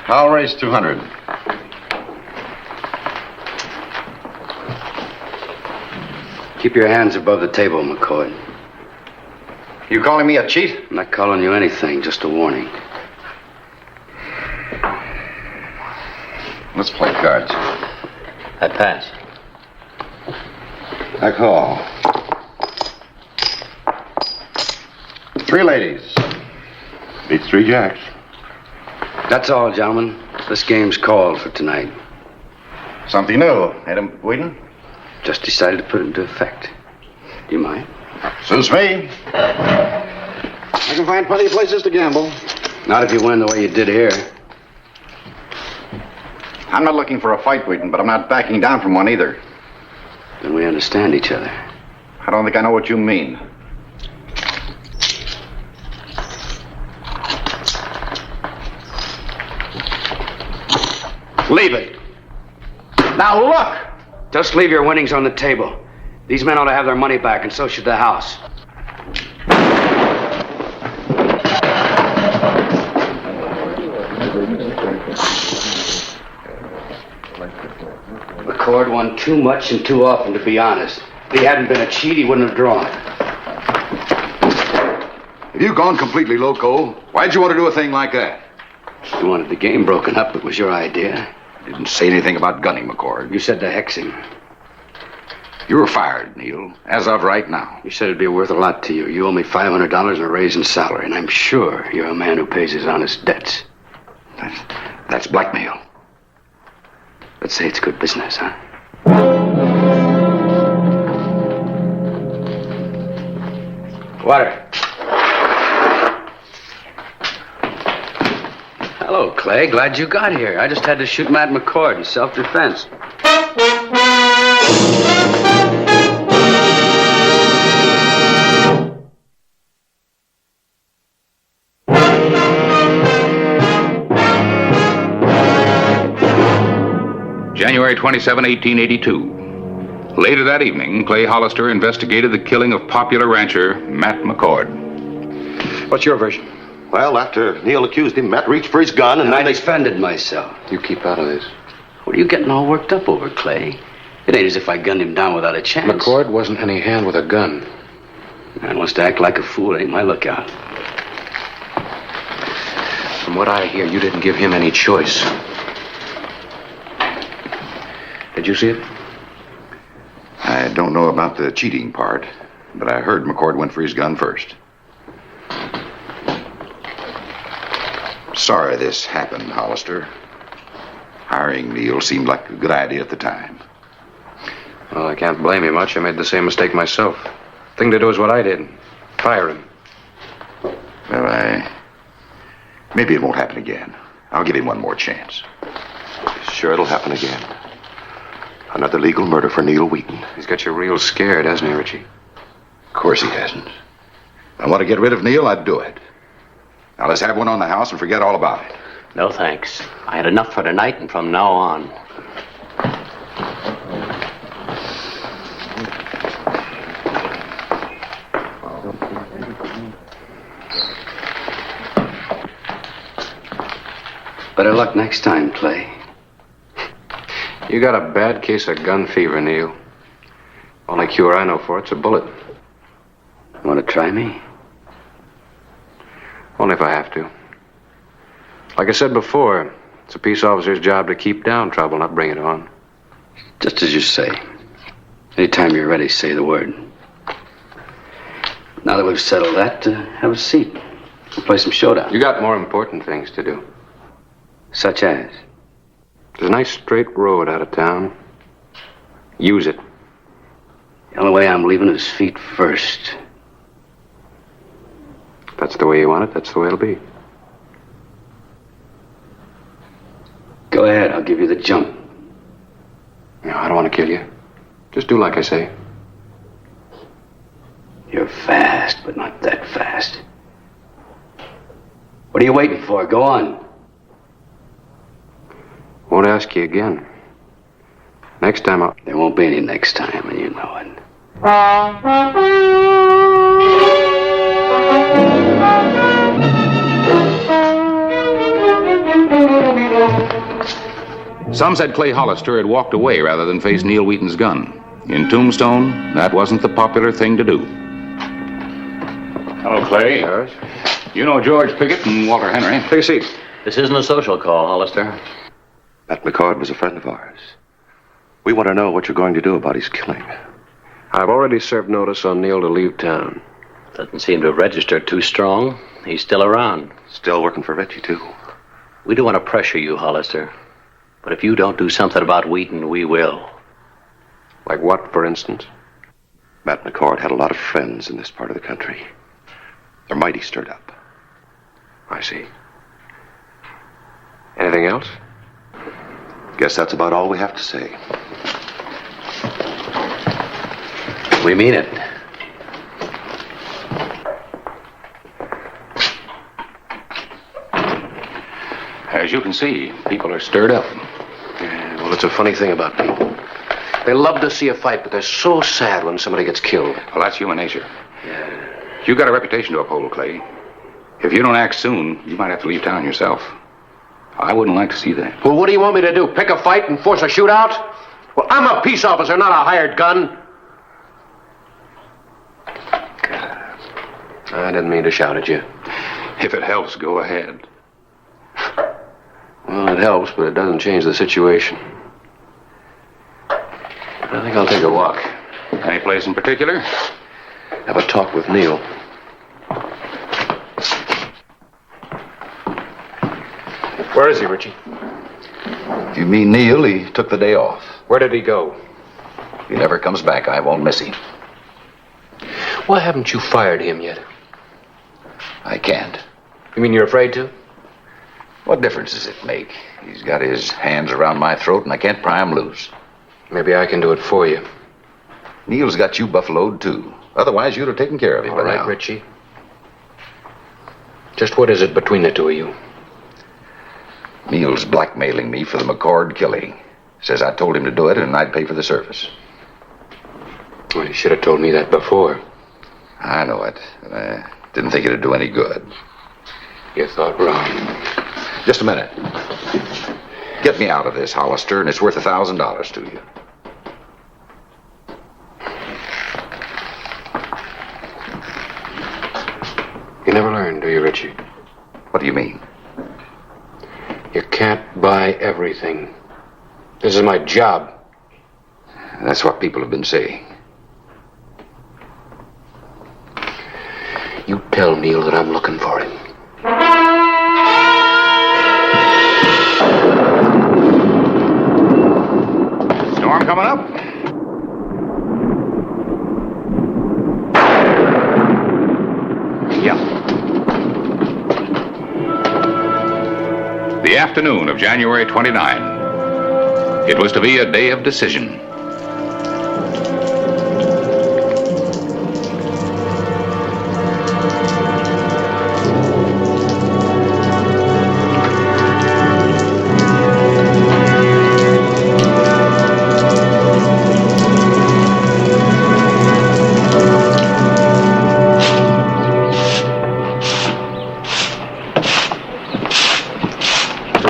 I'll raise 200. Keep your hands above the table, McCoy. You calling me a cheat? I'm not calling you anything, just a warning. Let's play cards. I pass. I call. 3 ladies. Beats 3 jacks. That's all, gentlemen. This game's called for tonight. Something new, ain't it, Wheaton? Just decided to put it into effect. Do you mind? Suits me. I can find plenty of places to gamble. Not if you win the way you did here. I'm not looking for a fight, Wheaton, but I'm not backing down from one either. Then we understand each other. I don't think I know what you mean. Leave it. Now look! Just leave your winnings on the table. These men ought to have their money back, and so should the house. McCord won too much and too often, to be honest. If he hadn't been a cheat, he wouldn't have drawn. Have you gone completely loco? Why'd you want to do a thing like that? You wanted the game broken up. It was your idea. I didn't say anything about gunning McCord. You said to hex him. You were fired, Neil, as of right now. You said it'd be worth a lot to you. You owe me $500 and a raise in salary, and I'm sure you're a man who pays his honest debts. That's blackmail. Let's say it's good business, huh? Water. Hello, Clay. Glad you got here. I just had to shoot Matt McCord in self-defense. January 27, 1882. Later that evening, Clay Hollister investigated the killing of popular rancher Matt McCord. What's your version? Well, after Neil accused him, Matt reached for his gun and I defended myself. You keep out of this. What are you getting all worked up over, Clay? It ain't as if I gunned him down without a chance. McCord wasn't any hand with a gun. Man wants to act like a fool. Ain't my lookout. From what I hear, you didn't give him any choice. Did you see it? I don't know about the cheating part, but I heard McCord went for his gun first. Sorry this happened, Hollister. Hiring Neil seemed like a good idea at the time. Well, I can't blame you much. I made the same mistake myself. Thing to do is what I did. Fire him. Well, maybe it won't happen again. I'll give him one more chance. Sure it'll happen again. Another legal murder for Neil Wheaton. He's got you real scared, hasn't he, Richie? Of course he hasn't. If I want to get rid of Neil, I'd do it. Now let's have one on the house and forget all about it. No, thanks. I had enough for tonight and from now on. Better luck next time, Clay. You got a bad case of gun fever, Neil. Only cure I know for it's a bullet. Want to try me? Only if I have to. Like I said before, it's a peace officer's job to keep down trouble, not bring it on. Just as you say. Anytime you're ready, say the word. Now that we've settled that, have a seat. We'll play some showdown. You got more important things to do. Such as? There's a nice straight road out of town. Use it. The only way I'm leaving is feet first. If that's the way you want it, that's the way it'll be. Go ahead, I'll give you the jump. No, I don't want to kill you. Just do like I say. You're fast, but not that fast. What are you waiting for? Go on. Won't ask you again. Next time I'll... There won't be any next time, and you know it. Some said Clay Hollister had walked away rather than face Neil Wheaton's gun. In Tombstone, that wasn't the popular thing to do. Hello, Clay. Yes? You know George Pickett and Walter Henry. Take a seat. This isn't a social call, Hollister. Matt McCord was a friend of ours. We want to know what you're going to do about his killing. I've already served notice on Neil to leave town. Doesn't seem to have registered too strong. He's still around. Still working for Reggie, too. We don't want to pressure you, Hollister. But if you don't do something about Wheaton, we will. Like what, for instance? Matt McCord had a lot of friends in this part of the country. They're mighty stirred up. I see. Anything else? Guess that's about all we have to say. We mean it. As you can see, people are stirred up. Yeah, well, it's That's a funny thing about people. They love to see a fight, but they're so sad when somebody gets killed. Well, that's human nature. You got a reputation to uphold, Clay. If you don't act soon, you might have to leave town yourself. I wouldn't like to see that. Well, what do you want me to do? Pick a fight and force a shootout? Well, I'm a peace officer, not a hired gun. I didn't mean to shout at you. If it helps, go ahead. Well, it helps, but it doesn't change the situation. I think I'll take a walk. Any place in particular? Have a talk with Neil. Where is he, Richie? If you mean Neil, he took the day off. Where did he go? If he never comes back, I won't miss him. Why haven't you fired him yet? I can't. You mean you're afraid to? What difference does it make? He's got his hands around my throat, and I can't pry him loose. Maybe I can do it for you. Neil's got you buffaloed, too. Otherwise, you'd have taken care of him by now. All right, Richie. Just what is it between the two of you? Neil's blackmailing me for the McCord killing. Says I told him to do it, and I'd pay for the service. Well, you should have told me that before. I know it. And I didn't think it'd do any good. You thought wrong. Just a minute. Get me out of this, Hollister, and it's worth $1,000 to you. You never learn, do you, Richie? What do you mean? You can't buy everything. This is my job. That's what people have been saying. You tell Neil that I'm looking for him. Storm coming up? Yeah. The afternoon of January 29. It was to be a day of decision.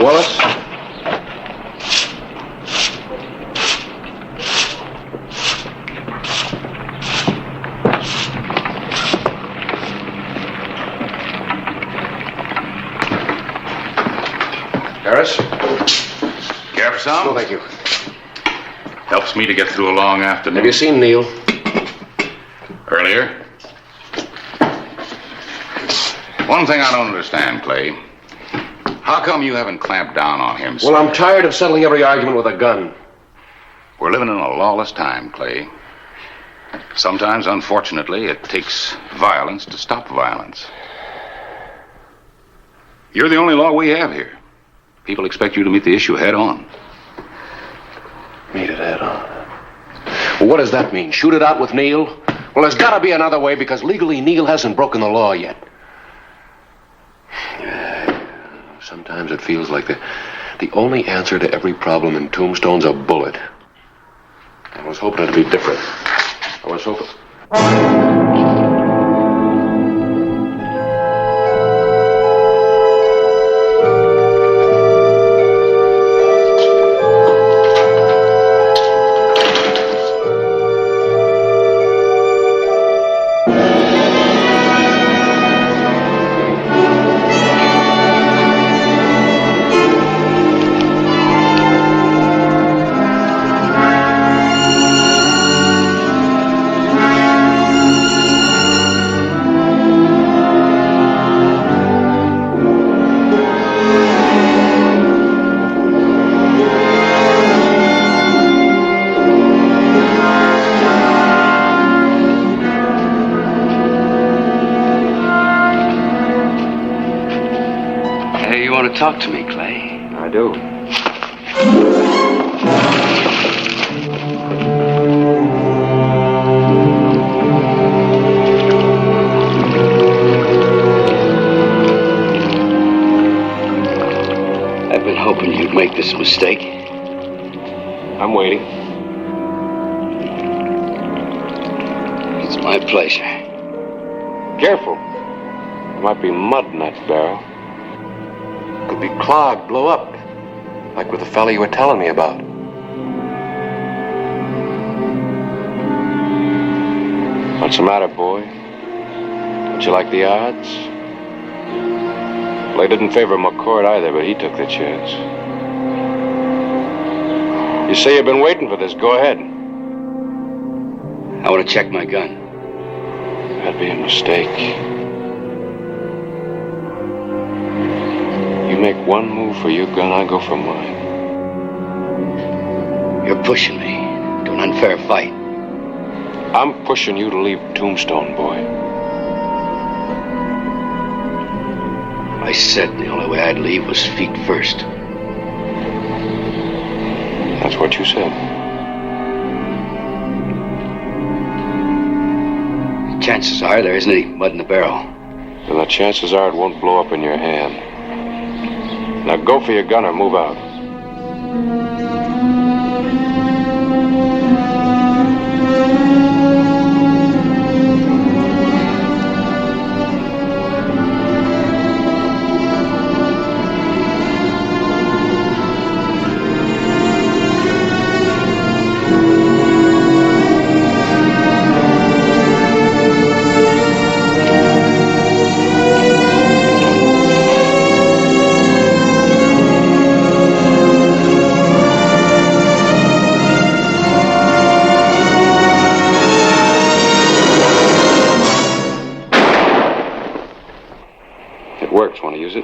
Wallace? Harris? Care for some? No, thank you. Helps me to get through a long afternoon. Have you seen Neil? Earlier. One thing I don't understand, Clay. How come you haven't clamped down on him? Well, I'm tired of settling every argument with a gun. We're living in a lawless time, Clay. Sometimes, unfortunately, it takes violence to stop violence. You're the only law we have here. People expect you to meet the issue head on. Meet it head on? Well, what does that mean? Shoot it out with Neil? Well, there's got to be another way because legally Neil hasn't broken the law yet. Sometimes it feels like the only answer to every problem in Tombstone's a bullet. I was hoping it'd be different. I was hoping... Talk to me, Clay. I do. I've been hoping you'd make this mistake. I'm waiting. It's my pleasure. Careful. There might be mud in that barrel. Could be clogged, blow up. Like with the fella you were telling me about. What's the matter, boy? Don't you like the odds? Well, they didn't favor McCord either, but he took the chance. You say you've been waiting for this. Go ahead. I want to check my gun. That'd be a mistake. You make one move for your gun, I go for mine. You're pushing me to an unfair fight. I'm pushing you to leave Tombstone, boy. I said the only way I'd leave was feet first. That's what you said. Chances are there isn't any mud in the barrel. Then the chances are it won't blow up in your hand. Now go for your gun or move out. Want to use it?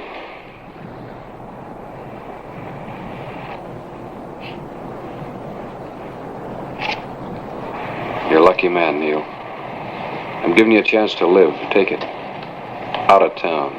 You're a lucky man, Neil. I'm giving you a chance to live. Take it. Out of town.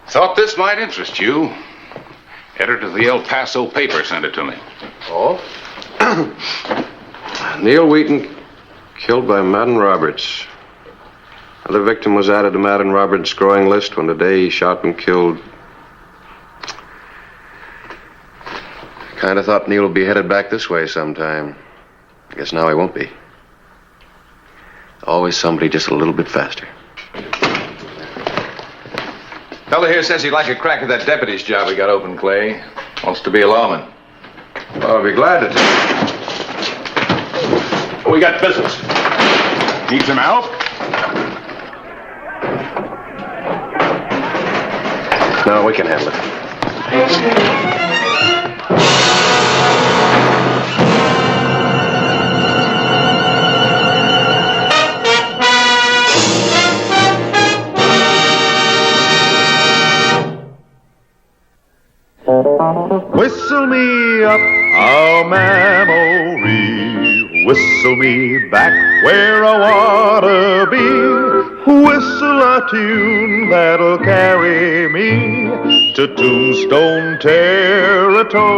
Thought this might interest you. Editor of the El Paso paper sent it to me. Oh? Neil Wheaton killed by Madden Roberts. Another victim was added to Madden Roberts' growing list when today he shot and killed. Kind of thought Neil would be headed back this way sometime. I guess now he won't be. Always somebody just a little bit faster. Fella here says he'd like a crack at that deputy's job we got open, Clay. Wants to be a lawman. Well, I'll be glad to. We got business. Need some help? No, we can handle it. Whistle me up a memory, whistle me back where I wanna be, whistle a tune that'll carry me to Tombstone territory.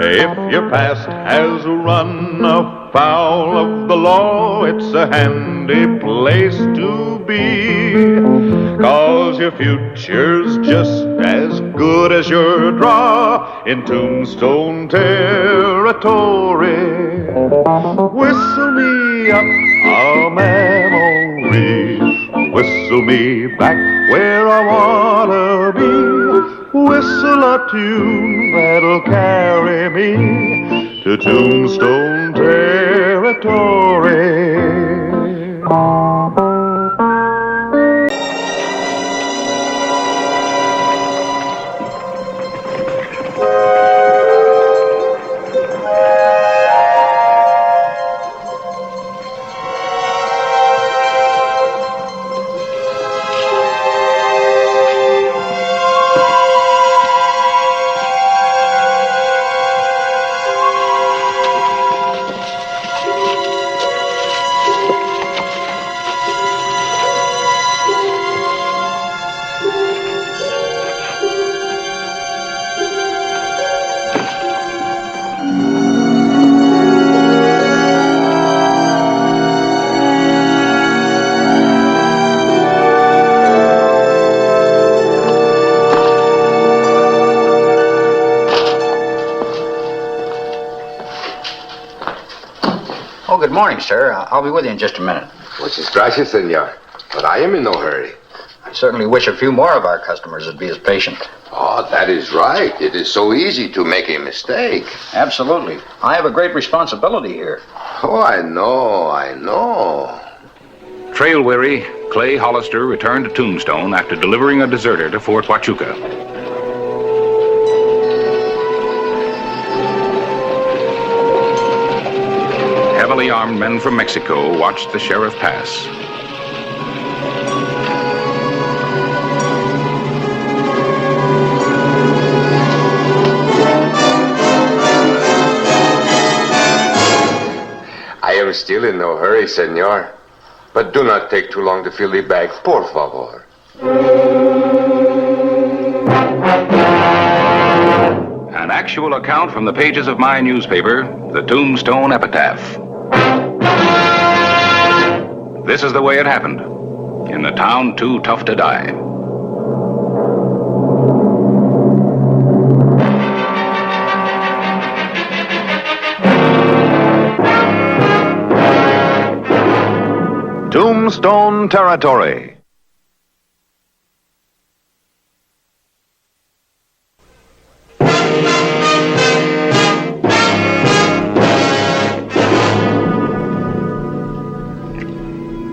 If your past has run afoul of the law, it's a handy place to be, 'cause your future's just as good as your draw in Tombstone territory. Whistle me up a memory, whistle me back where I wanna be, whistle a tune that'll carry me to Tombstone territory. morning, sir. I'll be with you in just a minute. Muchas gracias, senor. But I am in no hurry. I certainly wish a few more of our customers would be as patient. Oh, that is right. It is so easy to make a mistake. Absolutely. I have a great responsibility here. Oh, I know. Trail-weary, Clay Hollister returned to Tombstone after delivering a deserter to Fort Huachuca. Heavily armed men from Mexico watched the sheriff pass. I am still in no hurry, senor. But do not take too long to fill the bag, por favor. An actual account from the pages of my newspaper, the Tombstone Epitaph. This is the way it happened, in the town too tough to die. Tombstone Territory.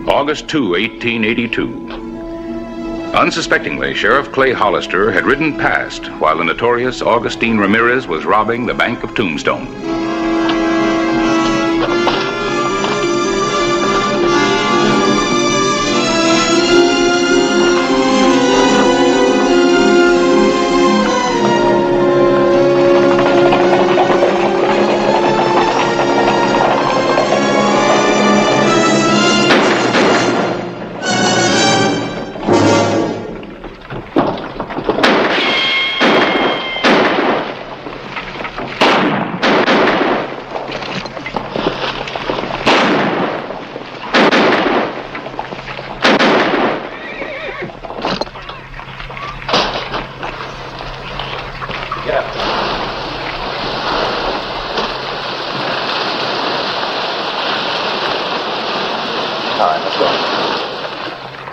August 2, 1882. Unsuspectingly, Sheriff Clay Hollister had ridden past while the notorious Augustine Ramirez was robbing the Bank of Tombstone.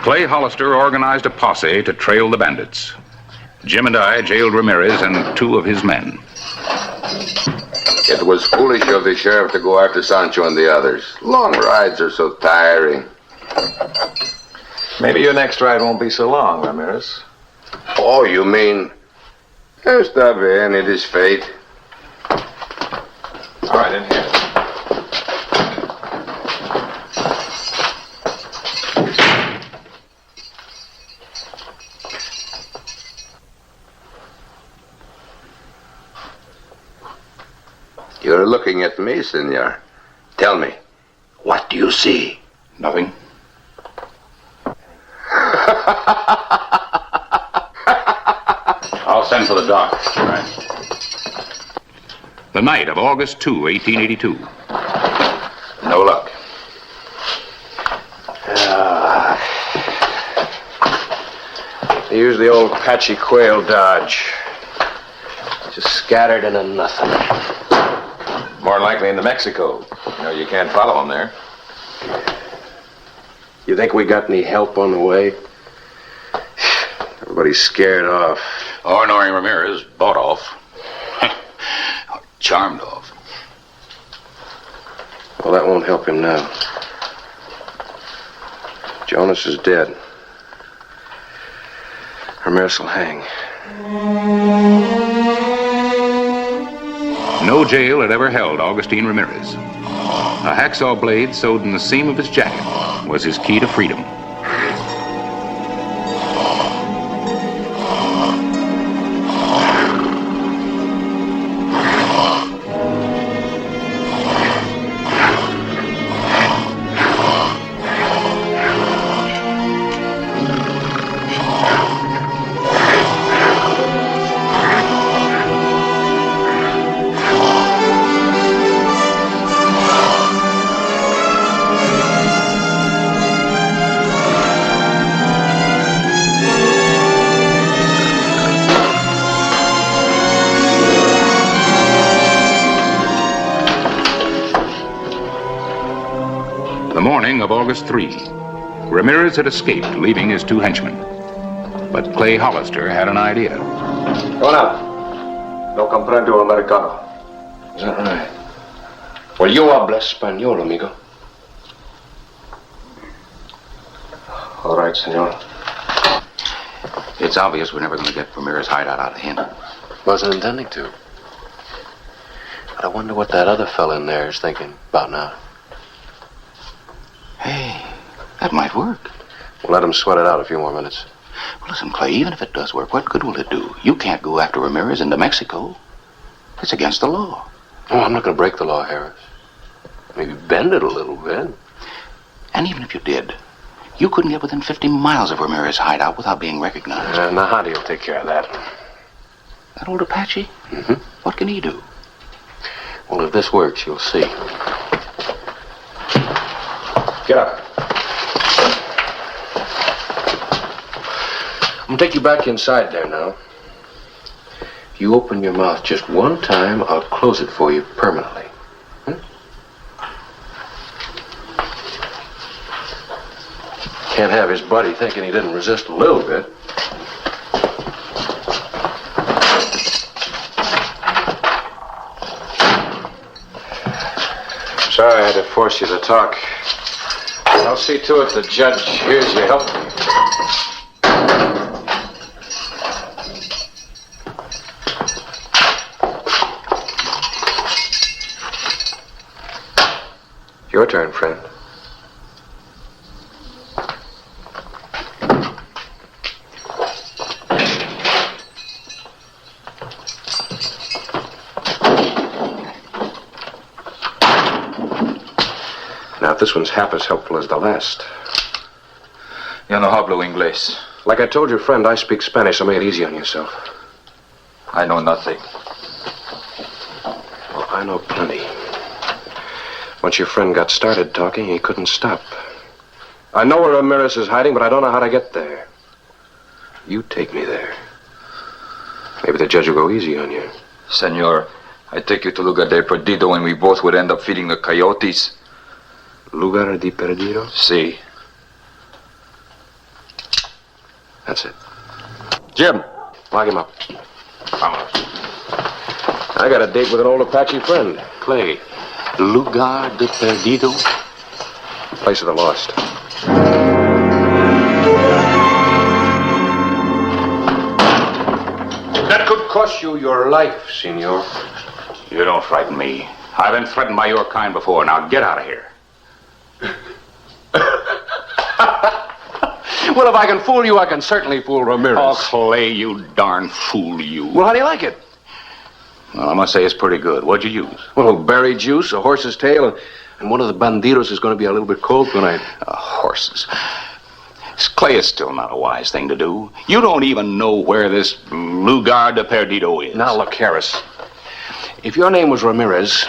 Clay Hollister organized a posse to trail the bandits. Jim and I jailed Ramirez and two of his men. It was foolish of the sheriff to go after Sancho and the others. Long rides are so tiring. Maybe your next ride won't be so long, Ramirez. Oh, you mean... Está bien, it is fate. All right, in here. You're looking at me, senor. Tell me, what do you see? Nothing. I'll send for the doc. Right. The night of August 2, 1882. No luck. They use the old patchy quail dodge. Just scattered into nothing. More likely into Mexico. You know, you can't follow them there. You think we got any help on the way? Everybody's scared off. Ornery Ramirez bought off. Charmed off. Well, that won't help him now. Jonas is dead. Ramirez will hang. No jail had ever held Augustine Ramirez. A hacksaw blade sewed in the seam of his jacket was his key to freedom. morning of August 3, Ramirez had escaped, leaving his two henchmen. But Clay Hollister had an idea. Hola. No comprendo americano. Is that right? Well, you habla español, amigo. All right, senor. It's obvious we're never going to get Ramirez's hideout out of him. Wasn't intending to. But I wonder what that other fella in there is thinking about now. Hey, that might work. We'll let him sweat it out a few more minutes. Well, listen, Clay, even if it does work, what good will it do? You can't go after Ramirez into Mexico. It's against the law. Oh, I'm not going to break the law, Harris. Maybe bend it a little bit. And even if you did, you couldn't get within 50 miles of Ramirez's hideout without being recognized. Now, how do you take care of that? That old Apache? Mm-hmm. What can he do? Well, if this works, you'll see. Get up. I'm going to take you back inside there now. If you open your mouth just one time, I'll close it for you permanently. Can't have his buddy thinking he didn't resist a little bit. Sorry I had to force you to talk. I'll see to it the judge hears you help me. Your turn, friend. Now, if this one's half as helpful as the last. Yo no hablo inglés. Like I told your friend, I speak Spanish, so make it easy on yourself. I know nothing. Well, I know plenty. Once your friend got started talking, he couldn't stop. I know where Ramirez is hiding, but I don't know how to get there. You take me there. Maybe the judge will go easy on you. Senor, I take you to Lugar de Perdido and we both would end up feeding the coyotes. Lugar de Perdido? Si. That's it. Jim. Lock him up. Vamos. I got a date with an old Apache friend, Clay. Lugar de Perdido? Place of the lost. That could cost you your life, senor. You don't frighten me. I've been threatened by your kind before. Now get out of here. Well, if I can fool you, I can certainly fool Ramirez. Oh, Clay, you darn fool, you. Well, how do you like it? Well, I must say it's pretty good. What'd you use? Well, berry juice, a horse's tail, and one of the bandidos is going to be a little bit cold tonight. Horses. Clay is still not a wise thing to do. You don't even know where this Lugar de Perdido is. Now, look, Harris. If your name was Ramirez,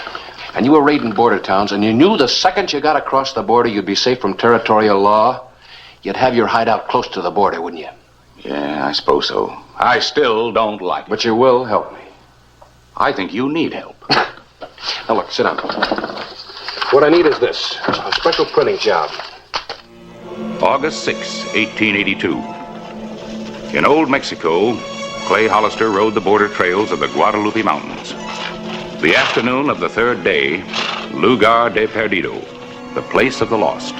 and you were raiding border towns, and you knew the second you got across the border you'd be safe from territorial law, you'd have your hideout close to the border, wouldn't you? Yeah, I suppose so. I still don't like it. But you will help me. I think you need help. Now, look, sit down. What I need is this, a special printing job. August 6, 1882. In Old Mexico, Clay Hollister rode the border trails of the Guadalupe Mountains. The afternoon of the third day, Lugar de Perdido, the place of the lost.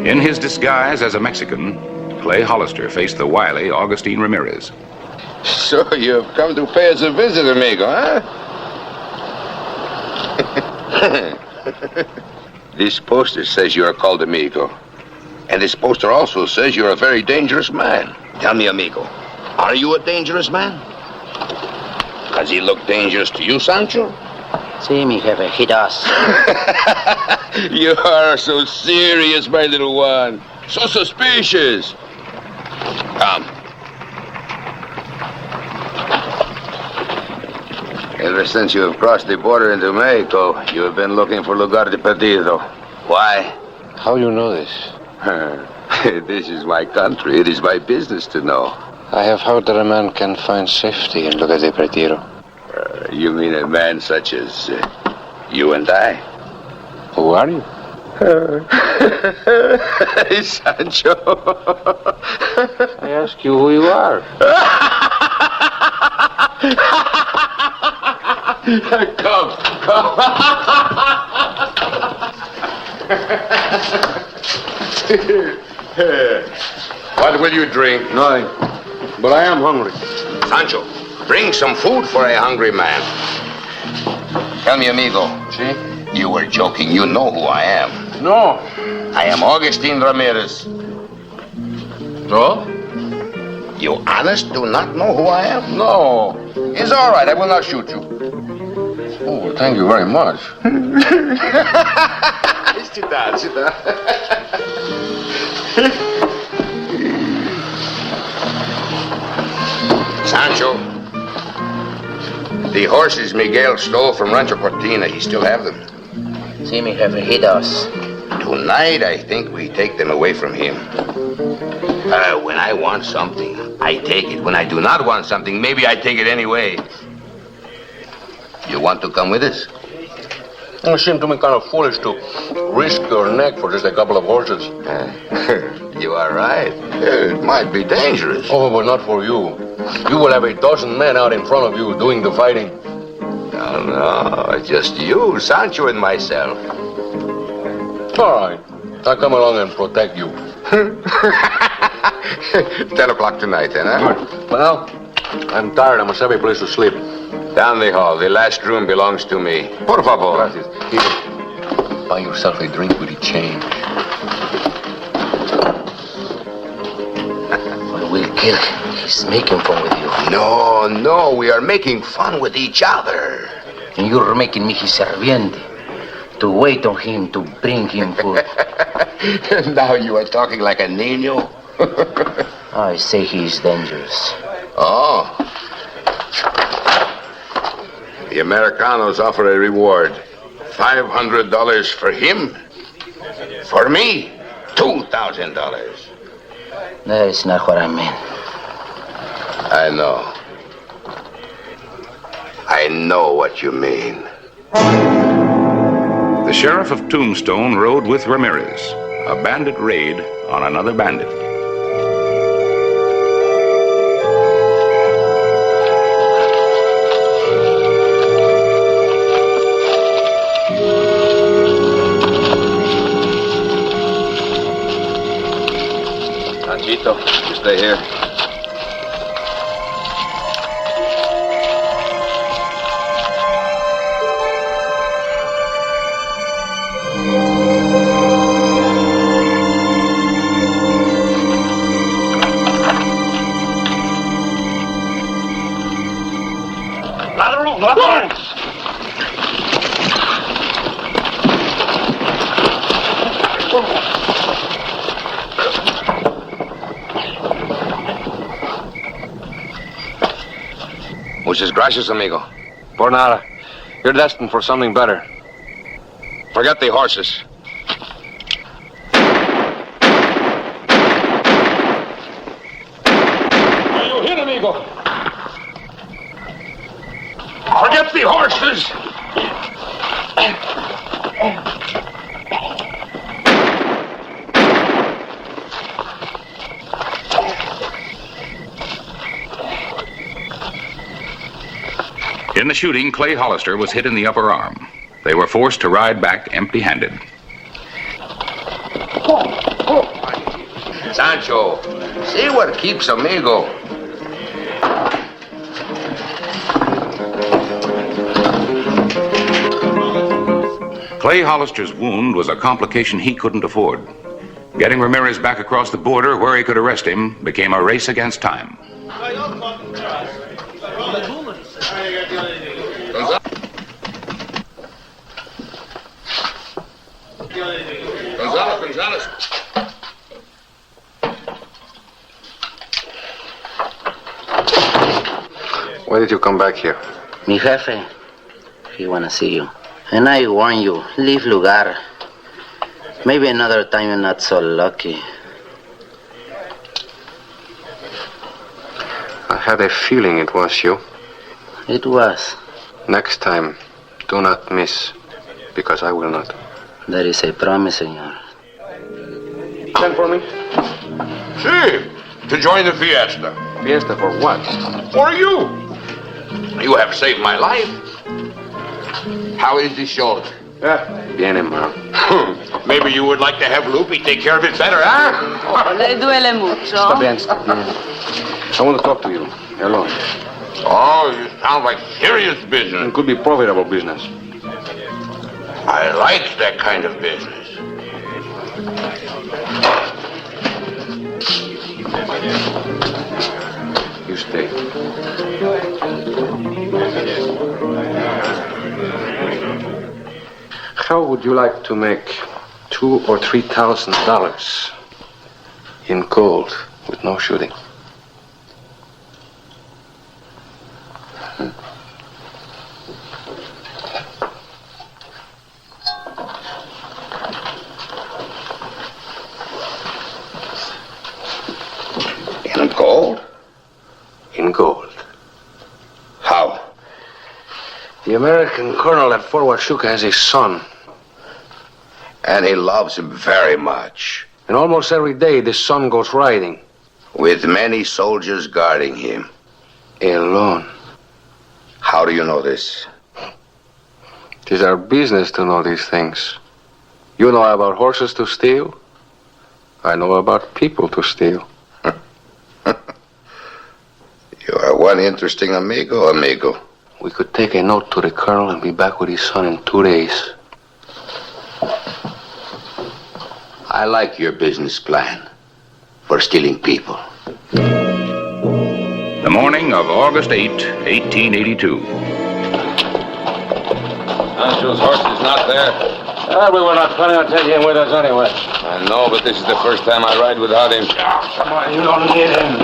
In his disguise as a Mexican, Clay Hollister faced the wily Augustine Ramirez. So you've come to pay us a visit, amigo, huh? This poster says you are called amigo. And this poster also says you're a very dangerous man. Tell me, amigo, are you a dangerous man? Does he look dangerous to you, Sancho? See, mi jefe, he does. You are so serious, my little one. So suspicious. Come. Ever since you have crossed the border into Mexico, you have been looking for lugar de perdido. Why? How do you know this? This is my country. It is my business to know. I have heard that a man can find safety in lugar de perdido. You mean a man such as you and I? Who are you? Sancho. I ask you who you are. Come. What will you drink? Nothing. But I am hungry. Sancho, bring some food for a hungry man. Tell me, amigo. See? You were joking. You know who I am. No. I am Augustine Ramirez. No? You honest do not know who I am? No. It's all right. I will not shoot you. Oh, well, thank you very much. Sit down, sit down. Sancho, the horses Miguel stole from Rancho Cortina, he still have them? See, mi jefe, he does. Tonight, I think we take them away from him. When I want something, I take it. When I do not want something, maybe I take it anyway. You want to come with us? It seemed to me kind of foolish to risk your neck for just a couple of horses. You are right. It might be dangerous. Oh, but not for you. You will have a dozen men out in front of you doing the fighting. No, just you, Sancho, and myself. All right. I'll come along and protect you. 10 o'clock tonight, then, huh? Well, I'm tired. I must have a place to sleep. Down the hall. The last room belongs to me. Por favor. Gracias. Here. Buy yourself a drink with the change. Well, we'll kill him. He's making fun with you. No. We are making fun with each other. And you're making me his serviente. To wait on him, to bring him food. Now you are talking like a niño. I say he's dangerous. Oh. The Americanos offer a reward. $500 for him. For me, $2,000. That is not what I meant. I know. I know what you mean. The sheriff of Tombstone rode with Ramirez, a bandit raid on another bandit. Nachito, you stay here. Muchas gracias, amigo. Por nada. You're destined for something better. Forget the horses. You hit, amigo. Forget the horses. In the shooting, Clay Hollister was hit in the upper arm. They were forced to ride back empty-handed. Sancho, see what keeps amigo. Clay Hollister's wound was a complication he couldn't afford. Getting Ramirez back across the border where he could arrest him became a race against time. Gonzalez. Why did you come back here? Mi jefe, he wanna see you. And I warn you, leave lugar. Maybe another time you're not so lucky. I had a feeling it was you. It was. Next time, do not miss, because I will not. That is a promise, senor. Send for me. See, to join the fiesta. Fiesta for what? For you. You have saved my life. How is the shoulder? Bien, hermano. Maybe you would like to have Lupe take care of it better, huh? Le duele mucho. Está bien, está bien. I want to talk to you. Alone. Oh, you sound like serious business. It could be profitable business. I like that kind of business. You stay. How would you like to make $2,000 or $3,000 in gold with no shooting? In gold? In gold. How? The American colonel at Fort Huachuca has a son. And he loves him very much. And almost every day the son goes riding. With many soldiers guarding him. Alone. How do you know this? It is our business to know these things. You know about horses to steal. I know about people to steal. You are one interesting amigo. We could take a note to the colonel and be back with his son in 2 days. I like your business plan for stealing people. The morning of August 8, 1882. Sancho's horse is not there. We were not planning on taking him with us anyway. I know, but this is the first time I ride without him. Come on, you don't need him.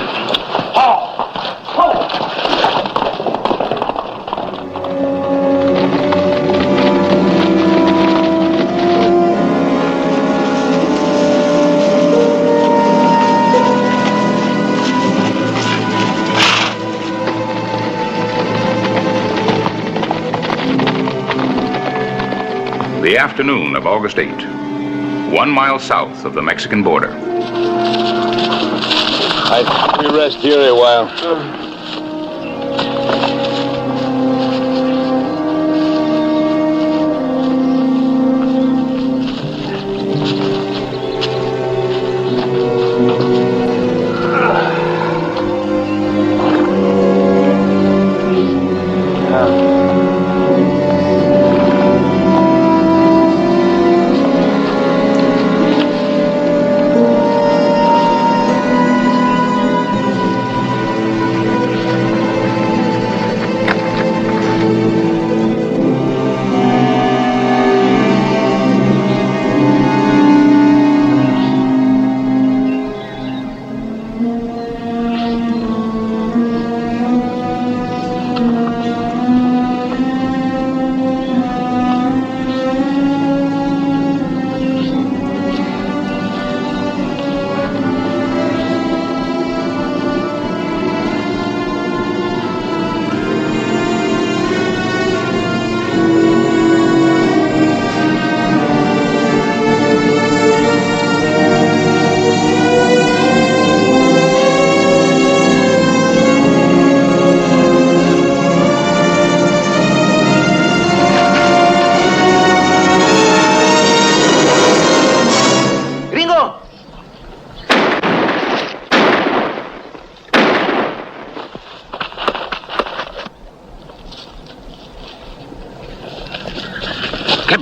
The afternoon of August 8, 1 mile south of the Mexican border. I think we rest here a while.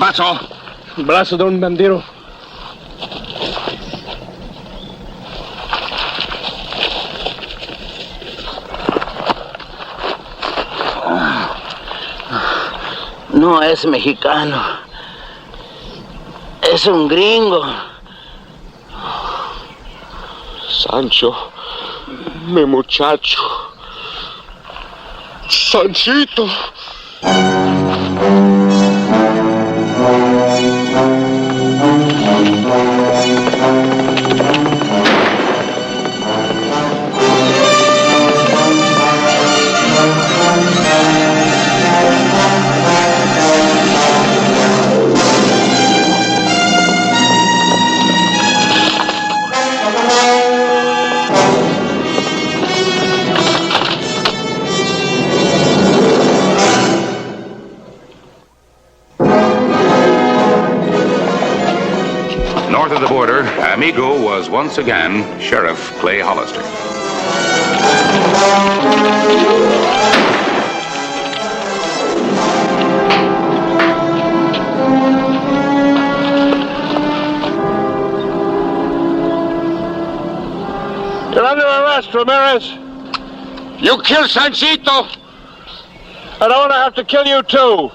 pasó? Brazo de un bandido. No es mexicano. Es un gringo. Sancho, mi muchacho. Sanchito. North of the border, Amigo was once again Sheriff Clay Hollister. You're under arrest, Ramirez. You killed Sanchito. I don't want to have to kill you, too.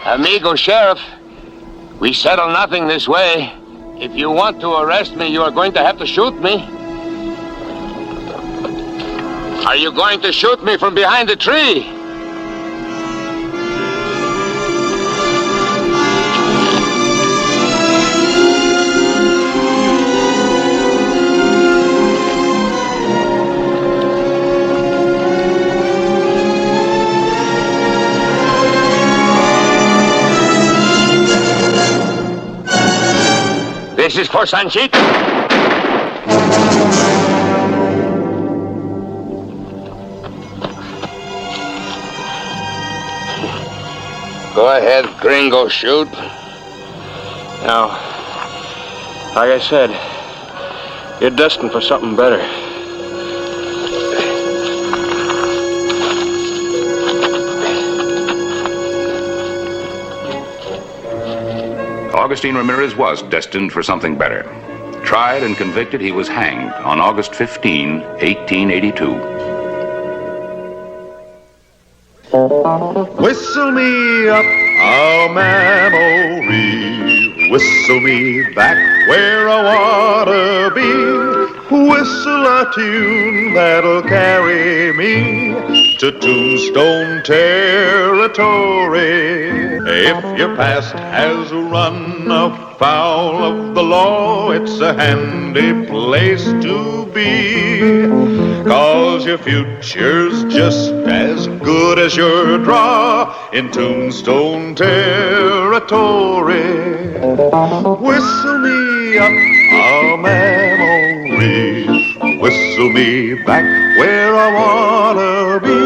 Amigo Sheriff, we settle nothing this way. If you want to arrest me, you are going to have to shoot me. Are you going to shoot me from behind the tree? This is for Sanchito. Go ahead, gringo, shoot. Now, like I said, you're destined for something better. Augustine Ramirez was destined for something better. Tried and convicted, he was hanged on August 15, 1882. Whistle me up a memory, whistle me back where I wanna be. Whistle a tune that'll carry me to Tombstone territory. If your past has run afoul of the law, it's a handy place to be. 'Cause your future's just as good as your draw in Tombstone territory. Whistle me up a memory, whistle me back where I wanna be.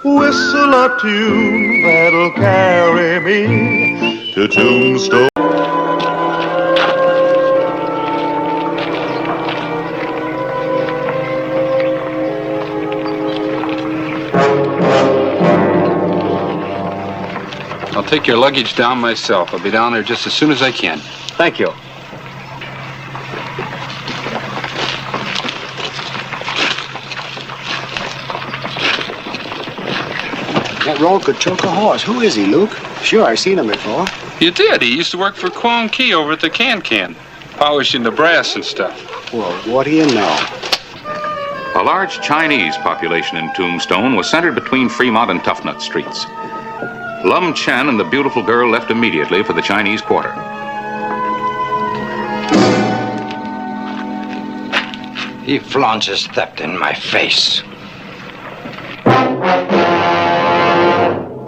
Whistle a tune that'll carry me to Tombstone. I'll take your luggage down myself. I'll be down there just as soon as I can. Thank you. That road could choke a horse. Who is he, Luke? Sure, I've seen him before. You did. He used to work for Quan Key over at the Can-Can, polishing the brass and stuff. Well, what do you know? A large Chinese population in Tombstone was centered between Fremont and Toughnut Streets. Lum Chen and the beautiful girl left immediately for the Chinese Quarter. He flaunts his theft in my face.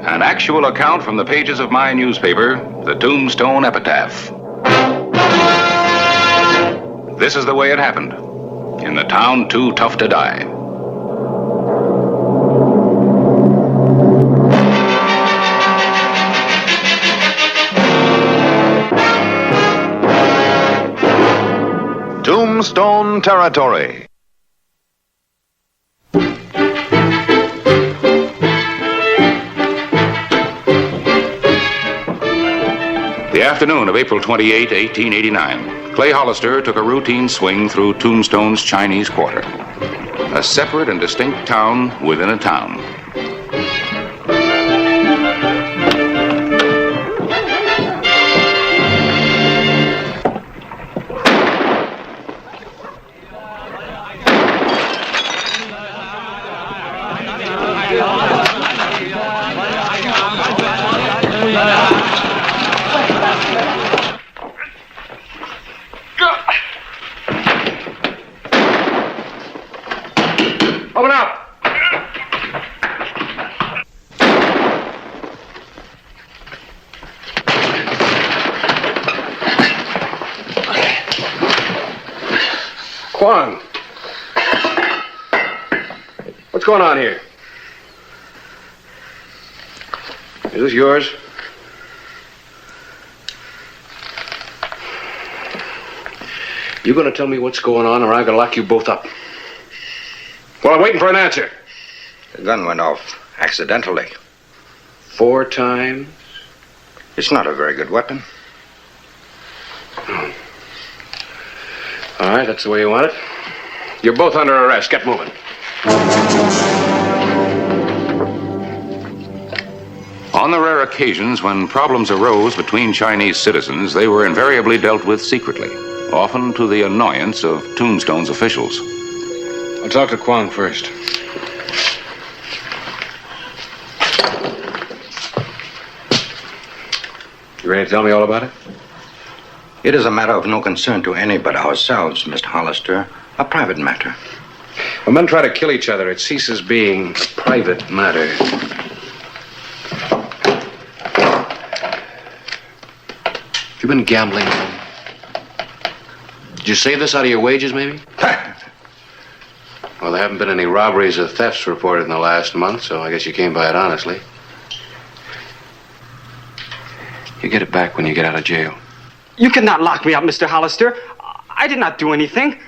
An actual account from the pages of my newspaper, the Tombstone Epitaph. This is the way it happened, in the town too tough to die. Tombstone Territory. afternoon of April 28, 1889, Clay Hollister took a routine swing through Tombstone's Chinese Quarter, a separate and distinct town within a town. Open up! Kwong. What's going on here? Is this yours? You gonna tell me what's going on, or I'm gonna lock you both up? Well, I'm waiting for an answer. The gun went off accidentally. 4 times? It's not a very good weapon. Oh. All right, that's the way you want it. You're both under arrest. Get moving. On the rare occasions when problems arose between Chinese citizens, they were invariably dealt with secretly, often to the annoyance of Tombstone's officials. I'll talk to Kwong first. You ready to tell me all about it? It is a matter of no concern to any but ourselves, Mr. Hollister. A private matter. When men try to kill each other, it ceases being a private matter. Have you been gambling? Did you save this out of your wages, maybe? Well, there haven't been any robberies or thefts reported in the last month, so I guess you came by it honestly. You get it back when you get out of jail. You cannot lock me up, Mr. Hollister. I did not do anything.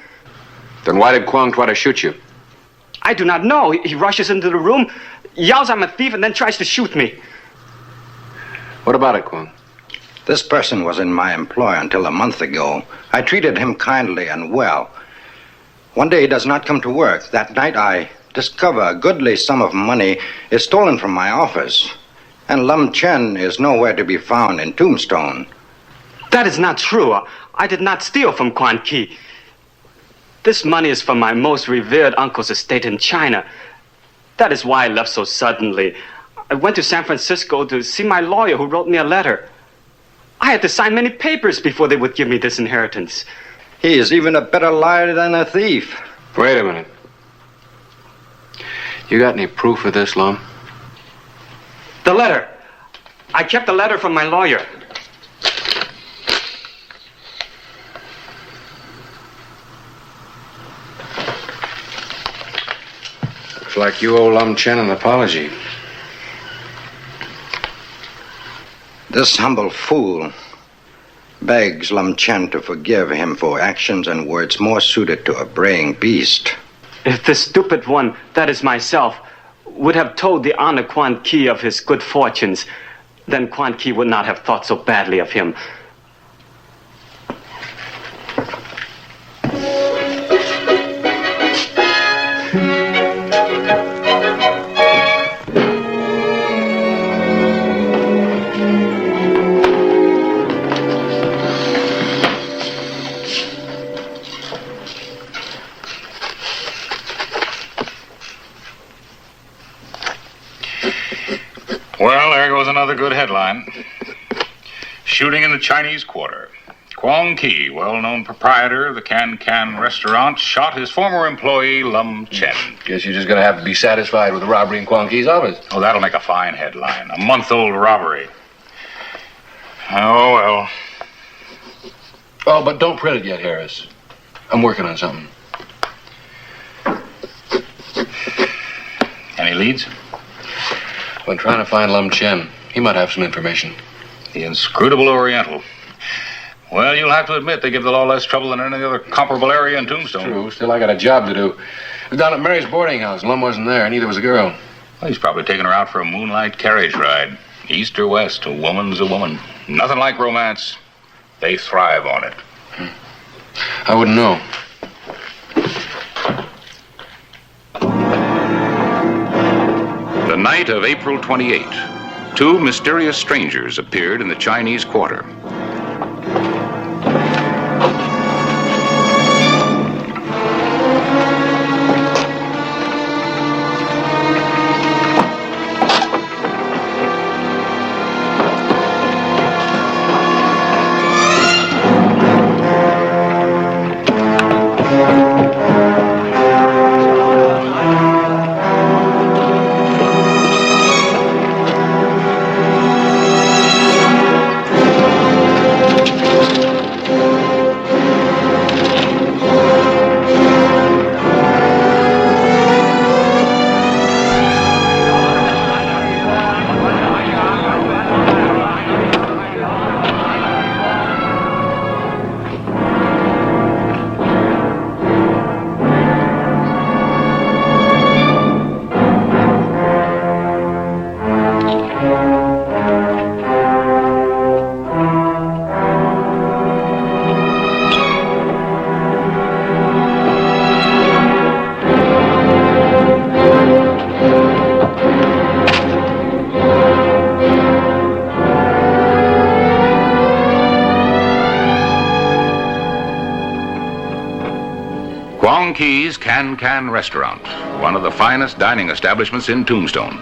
Then why did Kwong try to shoot you? I do not know. He rushes into the room, yells I'm a thief, and then tries to shoot me. What about it, Kwong? This person was in my employ until a month ago. I treated him kindly and well. One day he does not come to work. That night I discover a goodly sum of money is stolen from my office. And Lum Chen is nowhere to be found in Tombstone. That is not true. I did not steal from Quan Ki. This money is from my most revered uncle's estate in China. That is why I left so suddenly. I went to San Francisco to see my lawyer who wrote me a letter. I had to sign many papers before they would give me this inheritance. He is even a better liar than a thief. Wait a minute. You got any proof of this, Lum? The letter. I kept the letter from my lawyer. Looks like you owe Lum Chen an apology. This humble fool begs Lum Chen to forgive him for actions and words more suited to a braying beast. If this stupid one, that is myself, would have told the honor Quan Ki of his good fortunes, then Quan Ki would not have thought so badly of him. Well, there goes another good headline. Shooting in the Chinese Quarter. Kwong Ki, well-known proprietor of the Can restaurant, shot his former employee, Lum Chen. Guess you're just gonna have to be satisfied with the robbery in Kwong Ki's office. Oh, that'll make a fine headline. A month-old robbery. Oh, well. Oh, but don't print it yet, Harris. I'm working on something. Any leads? I've been trying to find Lum Chen. He might have some information. The inscrutable Oriental. Well, you'll have to admit they give the law less trouble than any other comparable area in Tombstone. True. Still, I got a job to do. I was down at Mary's boarding house. Lum wasn't there, neither was a girl. Well, he's probably taking her out for a moonlight carriage ride. East or west, a woman's a woman. Nothing like romance. They thrive on it. I wouldn't know. The night of April 28, two mysterious strangers appeared in the Chinese Quarter. Quang Ki's Can Restaurant, one of the finest dining establishments in Tombstone.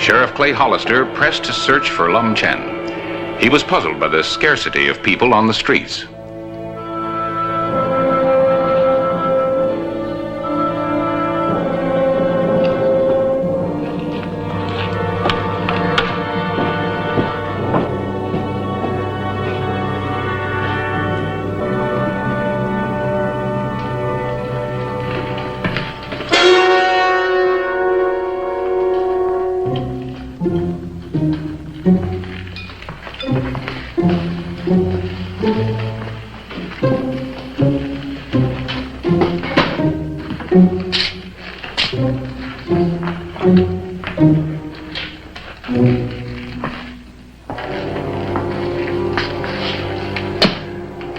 Sheriff Clay Hollister pressed his search for Lum Chen. He was puzzled by the scarcity of people on the streets.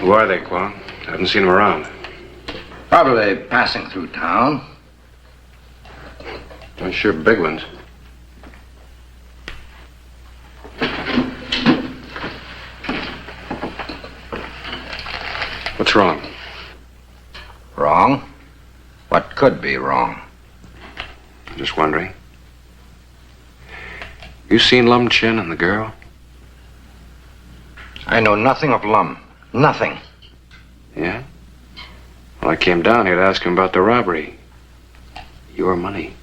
Who are they, Quang? I haven't seen them around. Probably passing through town. They're sure big ones. What's wrong? Wrong? What could be wrong? I'm just wondering. You seen Lum Chen and the girl? I know nothing of Lum. Nothing. Yeah? Well, I came down here to ask him about the robbery. Your money.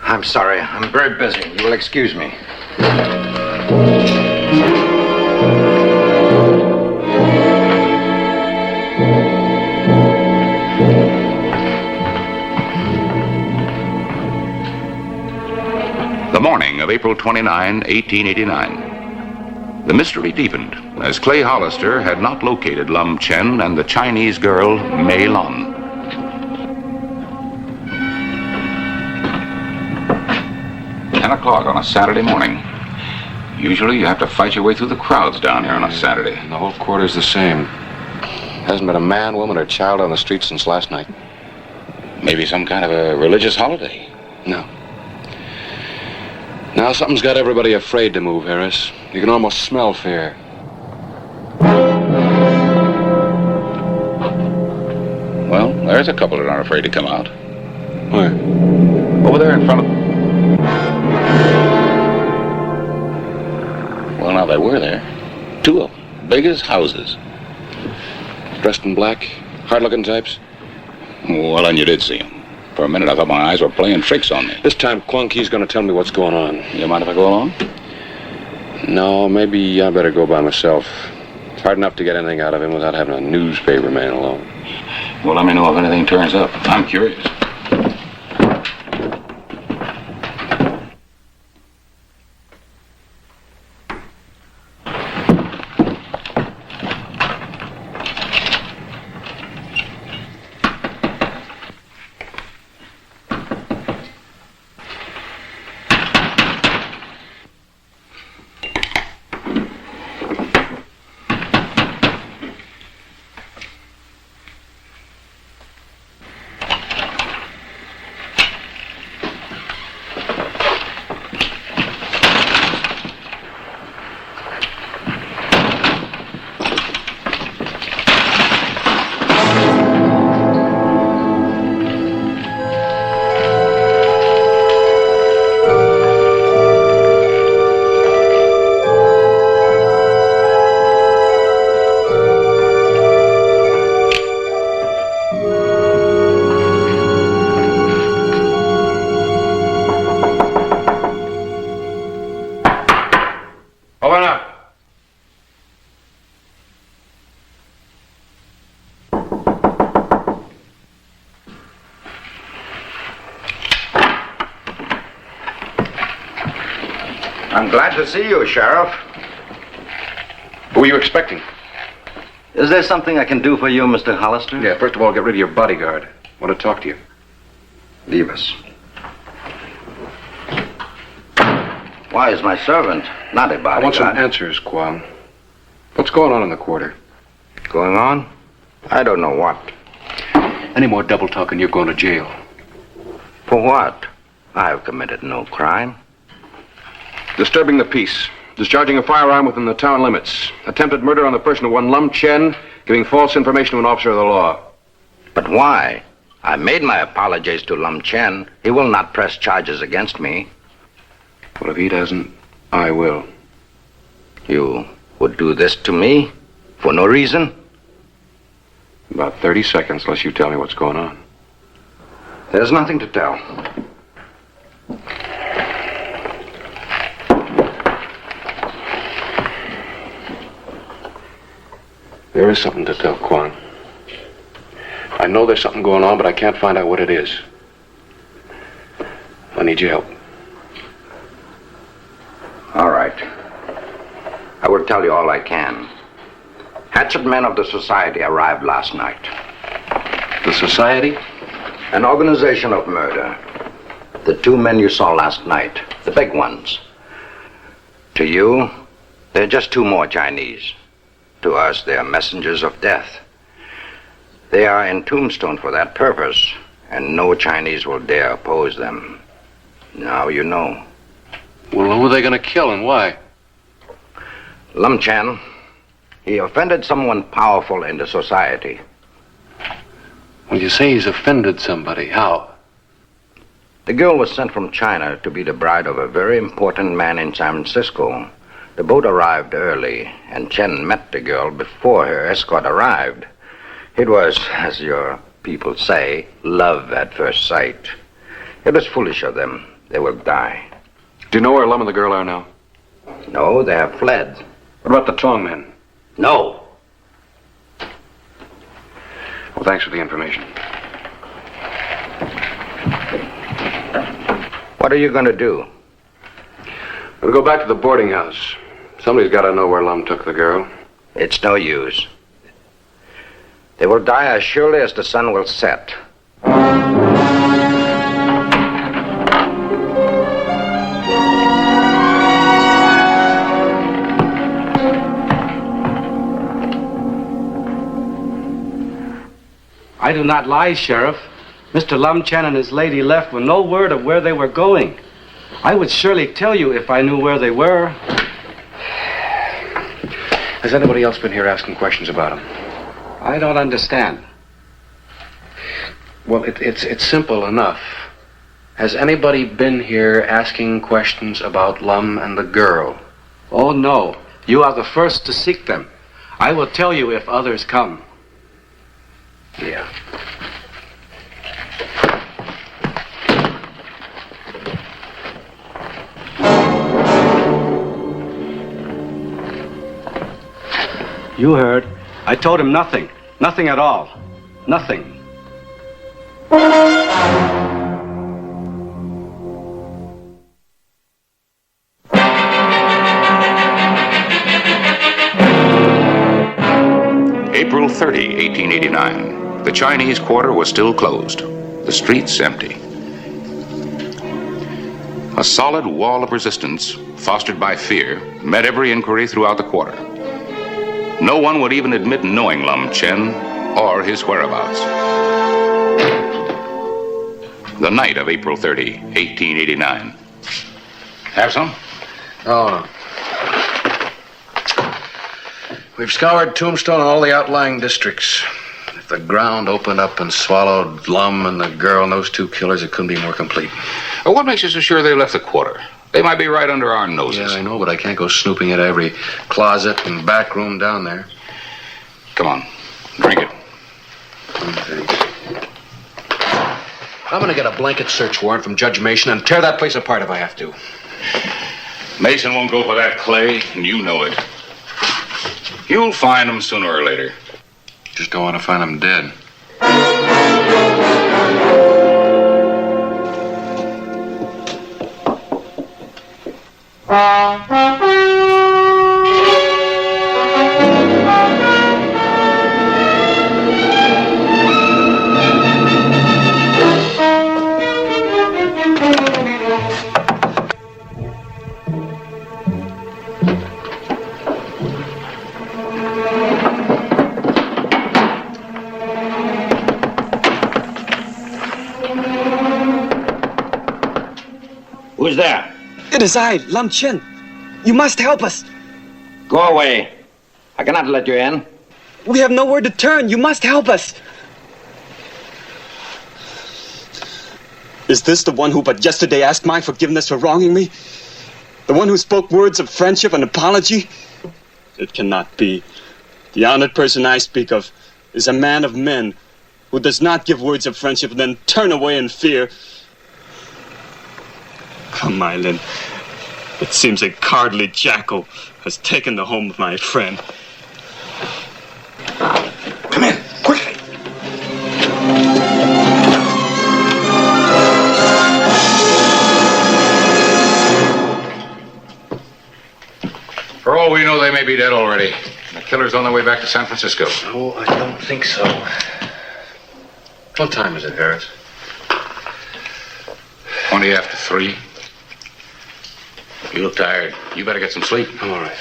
I'm sorry. I'm very busy. You will excuse me. The morning of April 29, 1889. The mystery deepened as Clay Hollister had not located Lum Chen and the Chinese girl Mei Lun. $10 on a Saturday morning. Usually you have to fight your way through the crowds down here on a Saturday. And the whole quarter's the same. Hasn't been a man, woman, or child on the street since last night. Maybe some kind of a religious holiday. No. Now something's got everybody afraid to move, Harris. You can almost smell fear. Well, there's a couple that aren't afraid to come out. Where? Over there in front of... Well, now they were there. Two of them. Big as houses. Dressed in black? Hard-looking types? Well, and you did see them. For a minute, I thought my eyes were playing tricks on me. This time, Quang Ki's going to tell me what's going on. You mind if I go along? No, maybe I better go by myself. hard enough to get anything out of him without having a newspaper man along. Well, let me know if anything turns up. I'm curious. Open up. I'm glad to see you, Sheriff. Who are you expecting? Is there something I can do for you, Mr. Hollister? Yeah, first of all, get rid of your bodyguard. I want to talk to you. Leave us. Why is my servant not a bodyguard? I want some answers, Kwong. What's going on in the quarter? Going on? I don't know what. Any more double talk and you're going to jail. For what? I have committed no crime. Disturbing the peace. Discharging a firearm within the town limits. Attempted murder on the person of one Lum Chen. Giving false information to an officer of the law. But why? I made my apologies to Lum Chen. He will not press charges against me. Well, if he doesn't, I will. You would do this to me? For no reason? About 30 seconds, unless you tell me what's going on. There's nothing to tell. There is something to tell, Kwong. I know there's something going on, but I can't find out what it is. I need your help. All right. I will tell you all I can. Hatchet men of the Society arrived last night. The Society? An organization of murder. The two men you saw last night, the big ones. To you, they're just two more Chinese. To us, they are messengers of death. They are in Tombstone for that purpose, and no Chinese will dare oppose them. Now you know. Well, who are they going to kill and why? Lum Chen. He offended someone powerful in the society. When you say he's offended somebody, how? The girl was sent from China to be the bride of a very important man in San Francisco. The boat arrived early, and Chen met the girl before her escort arrived. It was, as your people say, love at first sight. It was foolish of them. They will die. Do you know where Lum and the girl are now? No, they have fled. What about the Tong men? No. Well, thanks for the information. What are you going to do? We'll go back to the boarding house. Somebody's got to know where Lum took the girl. It's no use. They will die as surely as the sun will set. I do not lie, Sheriff. Mr. Lum Chen and his lady left with no word of where they were going. I would surely tell you if I knew where they were. Has anybody else been here asking questions about him? I don't understand. Well, it's simple enough. Has anybody been here asking questions about Lum and the girl? Oh, no. You are the first to seek them. I will tell you if others come. Yeah. You heard. I told him nothing. Nothing at all. Nothing. April 30, 1889. The Chinese quarter was still closed. The streets empty. A solid wall of resistance, fostered by fear, met every inquiry throughout the quarter. No one would even admit knowing Lum Chen or his whereabouts. The night of April 30, 1889. Have some? Oh, no. We've scoured Tombstone and all the outlying districts. If the ground opened up and swallowed Lum and the girl and those two killers, it couldn't be more complete. Well, what makes you so sure they left the quarter? They might be right under our noses. Yeah, I know, but I can't go snooping into every closet and back room down there. Come on, drink it. I'm gonna get a blanket search warrant from Judge Mason and tear that place apart if I have to. Mason won't go for that, Clay, and you know it. You'll find them sooner or later. Just don't want to find them dead. Who's there? It is I, Lum Chen. You must help us. Go away. I cannot let you in. We have nowhere to turn. You must help us. Is this the one who but yesterday asked my forgiveness for wronging me? The one who spoke words of friendship and apology? It cannot be. The honored person I speak of is a man of men who does not give words of friendship and then turn away in fear. Come, Mylin. It seems a cowardly jackal has taken the home of my friend. Come in, quickly. For all we know, they may be dead already. The killer's on their way back to San Francisco. Oh, I don't think so. What time is it, Harris? 20 after 3. You look tired. You better get some sleep. I'm all right.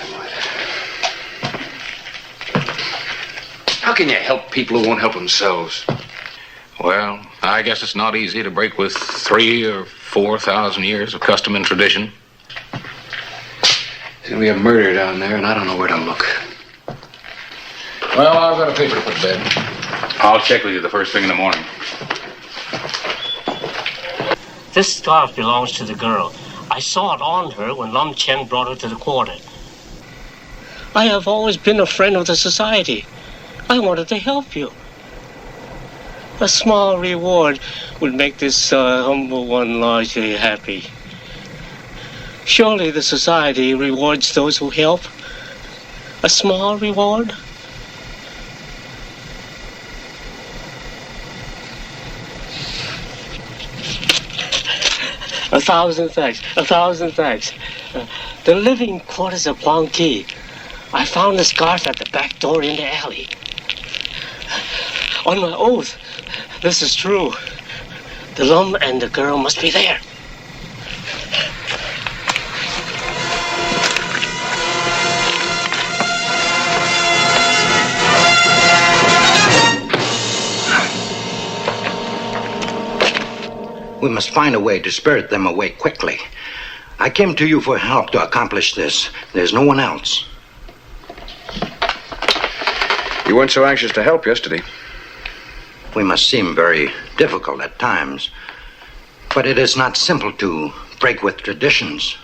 How can you help people who won't help themselves? Well, I guess it's not easy to break with 3,000 or 4,000 years of custom and tradition. There's gonna be a murder down there, and I don't know where to look. Well, I've got a paper to put to bed. I'll check with you the first thing in the morning. This scarf belongs to the girl. I saw it on her when Lum Chen brought her to the quarter. I have always been a friend of the society. I wanted to help you. A small reward would make this humble one largely happy. Surely the society rewards those who help. A small reward? A thousand thanks. The living quarters of Huang Qi. I found the scarf at the back door in the alley. On my oath, this is true. The Lum and the girl must be there. We must find a way to spirit them away quickly. I came to you for help to accomplish this. There's no one else. You weren't so anxious to help yesterday. We must seem very difficult at times. But it is not simple to break with traditions.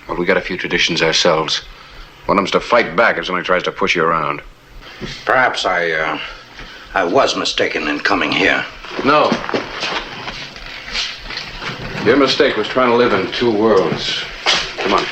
Well, we got a few traditions ourselves. One of them's to fight back if somebody tries to push you around. Perhaps I was mistaken in coming here. No. Your mistake was trying to live in two worlds. Come on.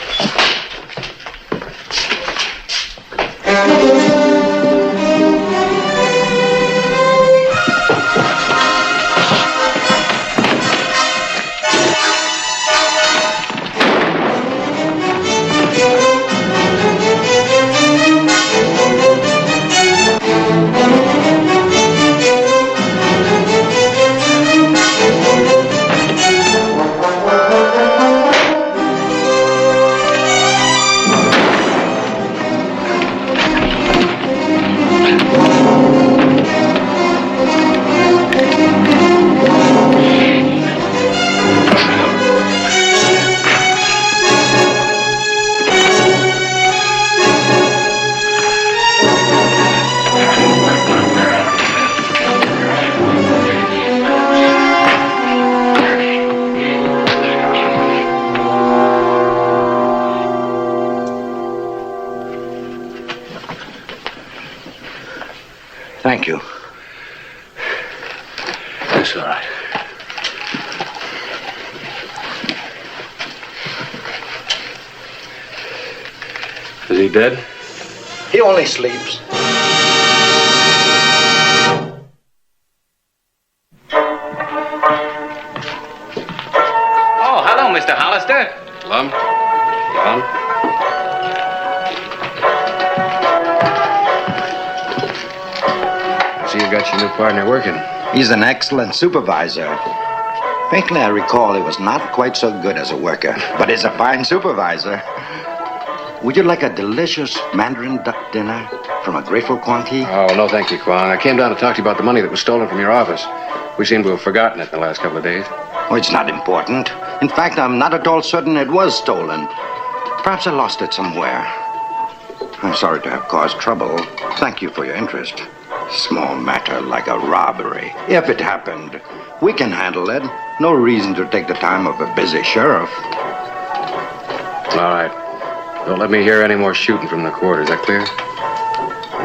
Thank you. That's all right. Is he dead? He only sleeps. Oh, hello, Mr. Hollister. Lum? Lum? See, you got your new partner working. He's an excellent supervisor. Faintly, I recall he was not quite so good as a worker, but he's a fine supervisor. Would you like a delicious Mandarin duck dinner from a grateful Quan Ki? Oh, no, thank you, Quan. I came down to talk to you about the money that was stolen from your office. We seem to have forgotten it in the last couple of days. Oh, it's not important. In fact, I'm not at all certain it was stolen. Perhaps I lost it somewhere. I'm sorry to have caused trouble. Thank you for your interest. Small matter like a robbery. If it happened, we can handle it. No reason to take the time of a busy sheriff. All right. Don't let me hear any more shooting from the court. Is that clear?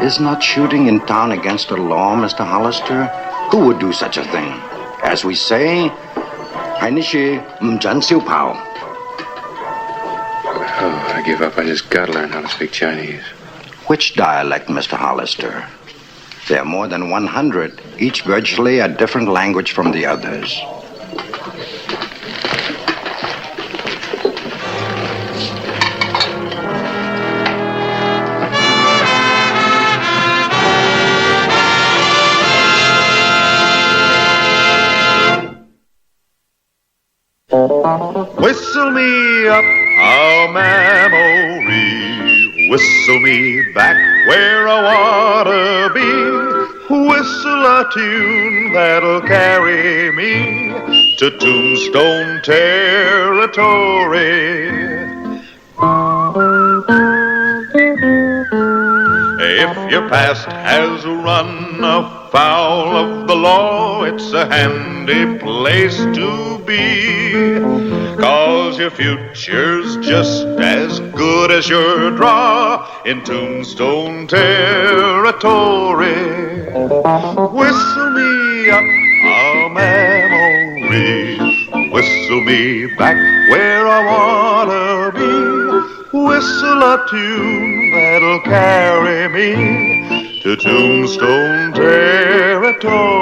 Is not shooting in town against the law, Mr. Hollister? Who would do such a thing? As we say, Hainishi Mjan Siu Pao. Oh, I give up. I just gotta learn how to speak Chinese. Which dialect, Mr. Hollister? There are more than 100, each virtually a different language from the others. Whistle me up a memory, whistle me back where I wanna be, whistle a tune that'll carry me to Tombstone territory. If your past has run afoul of the law, it's a handy place to be, 'cause your future's just as good as your draw in Tombstone territory. Whistle me up a memory, whistle me back where I wanna be, whistle a tune that'll carry me to Tombstone territory.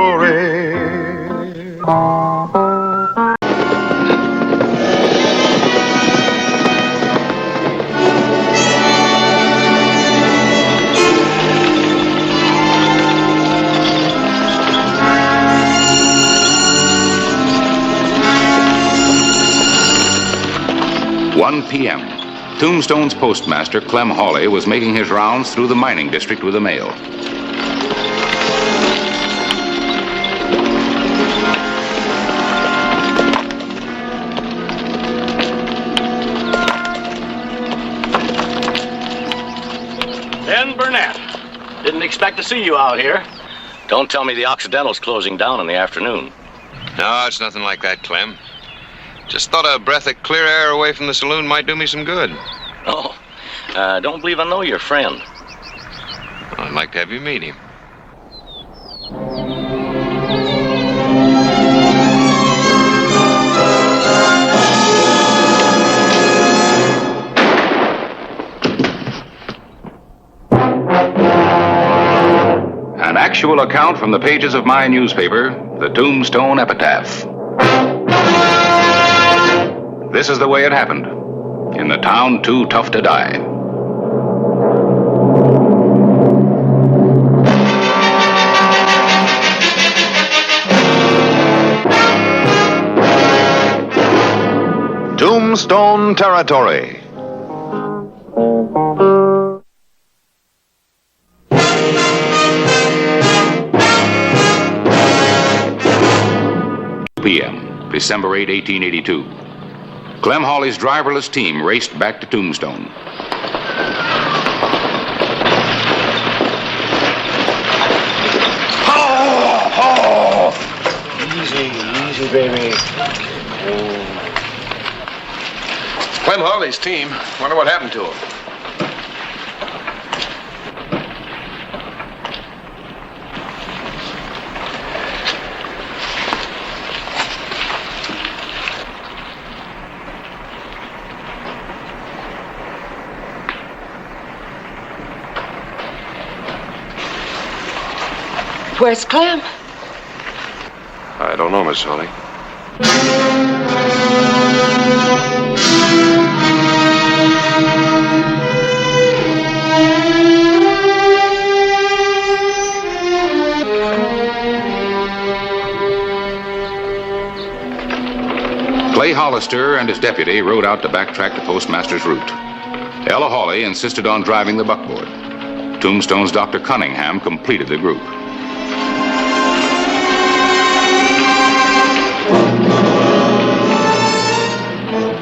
"1 p.m. Tombstone's postmaster, Clem Hawley, was making his rounds through the mining district with the mail. Ben Burnett. Didn't expect to see you out here. Don't tell me the Occidental's closing down in the afternoon. No, it's nothing like that, Clem. Just thought a breath of clear air away from the saloon might do me some good. Oh, don't believe I know your friend. Well, I'd like to have you meet him. An actual account from the pages of my newspaper, the Tombstone Epitaph. This is the way it happened, in the town too tough to die. Tombstone Territory. p.m., December 8, 1882. Clem Hawley's driverless team raced back to Tombstone. Easy, baby. Clem Hawley's team. Wonder what happened to him. Where's Clem? I don't know, Miss Holly. Clay Hollister and his deputy rode out to backtrack the postmaster's route. Ella Hawley insisted on driving the buckboard. Tombstone's Dr. Cunningham completed the group.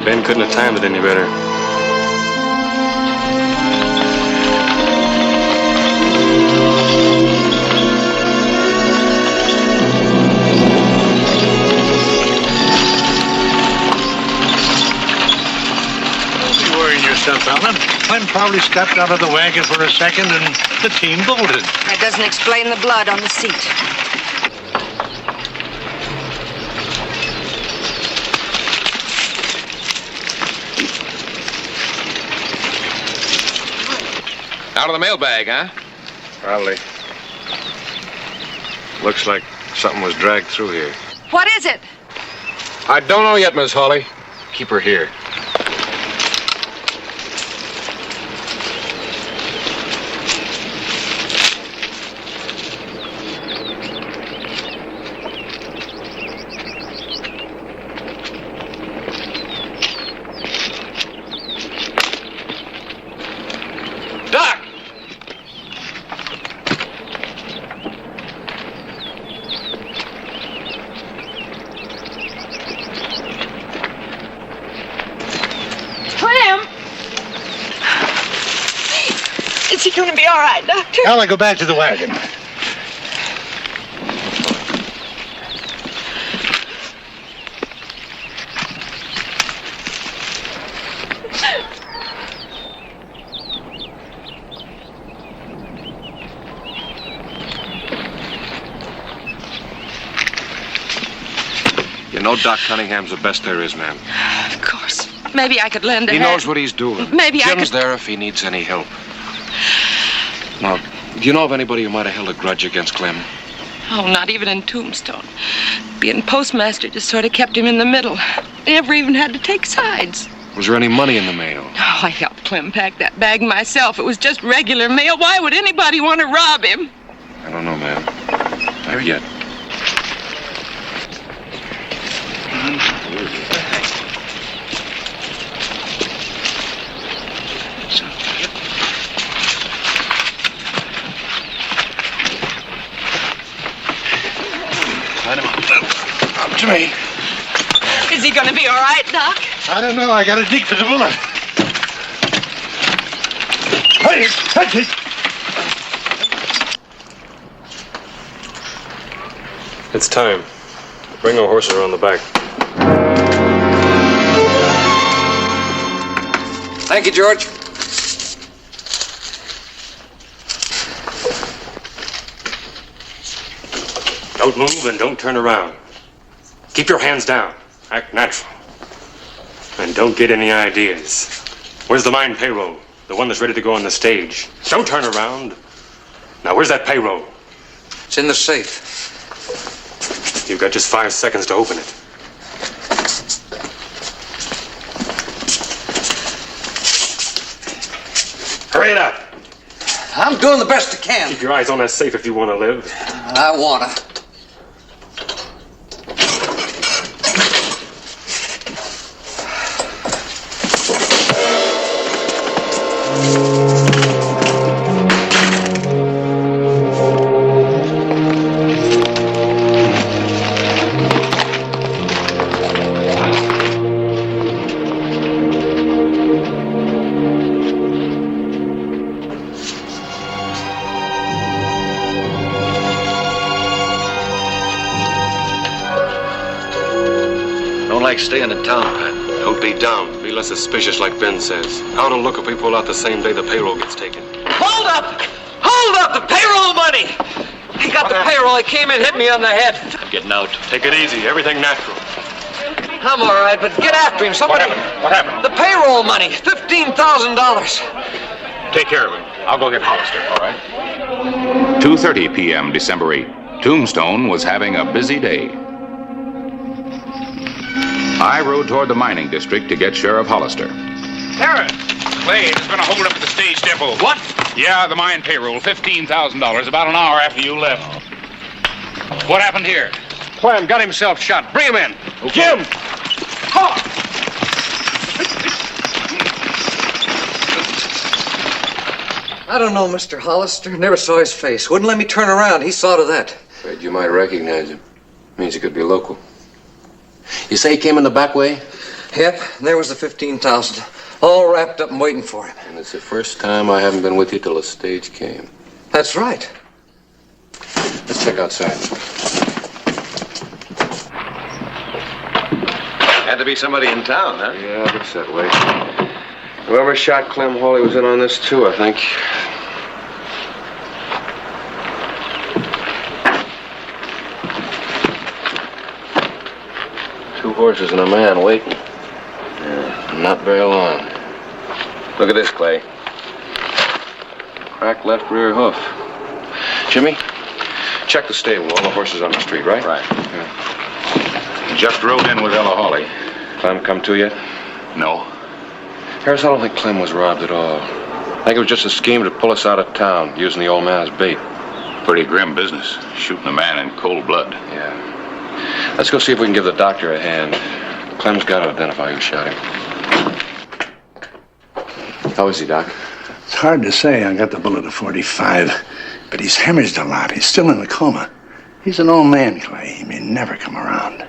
Ben couldn't have timed it any better. Yourself, Alan. Clem probably stepped out of the wagon for a second and the team bolted. That doesn't explain the blood on the seat. Out of the mailbag, huh? Probably. Looks like something was dragged through here. What is it? I don't know yet, Miss Hawley. Keep her here. Is he going to be all right, Doctor? Ella, go back to the wagon. You know Doc Cunningham's the best there is, ma'am. Of course. Maybe I could lend a He hand. knows what he's doing. Maybe I Jim's could... there if he needs any help. Now, do you know of anybody who might have held a grudge against Clem? Oh, not even in Tombstone. Being postmaster just sort of kept him in the middle. Never even had to take sides. Was there any money in the mail? Oh, I helped Clem pack that bag myself. It was just regular mail. Why would anybody want to rob him? I don't know, ma'am. Not yet. Up to me. Is he going to be all right, Doc? I don't know. I got a dig for the bullet. Hey, touch it. It's time. Bring our horse around the back. Thank you, George. Don't move and don't turn around. Keep your hands down. Act natural. And don't get any ideas. Where's the mine payroll? The one that's ready to go on the stage. Don't turn around. Now, where's that payroll? It's in the safe. You've got just 5 seconds to open it. Hurry it up. I'm doing the best I can. Keep your eyes on that safe if you want to live. I wanna. Staying in town, Pat. Don't be down. Be less suspicious like Ben says. Out and look if we pull out the same day the payroll gets taken. Hold up! Hold up! The payroll money! He got the payroll. He came and hit me on the head. I'm getting out. Take it easy. Everything natural. I'm all right, but get after him. Somebody... What happened? The payroll money. $15,000. Take care of him. I'll go get Hollister, all right? 2:30 p.m., December 8th. Tombstone was having a busy day. I rode toward the mining district to get Sheriff Hollister. Sheriff! Clay, there's been a holdup at the stage depot. What? Yeah, the mine payroll, $15,000, about an hour after you left. What happened here? Clem got himself shot. Bring him in. Okay. Jim! I don't know, Mr. Hollister. Never saw his face. Wouldn't let me turn around. He saw to that. Afraid you might recognize him. Means he could be local. You say he came in the back way? Yep, and there was the 15,000. All wrapped up and waiting for him. And it's the first time I haven't been with you till the stage came. That's right. Let's check outside. Had to be somebody in town, huh? Yeah, it looks that way. Whoever shot Clem Hawley was in on this too, I think. Two horses and a man waiting. Yeah, not very long. Look at this, Clay. Cracked left rear hoof. Jimmy, check the stable. All the horses on the street, right? Right. Yeah. Just rode in with Ella Hawley. Clem come to yet? No. Harris, I don't think Clem was robbed at all. I think it was just a scheme to pull us out of town, using the old man as bait. Pretty grim business, shooting a man in cold blood. Yeah. Let's go see if we can give the doctor a hand. Clem's got to identify who shot him. How is he, Doc? It's hard to say. I got the bullet at 45. But he's hemorrhaged a lot. He's still in a coma. He's an old man, Clay. He may never come around.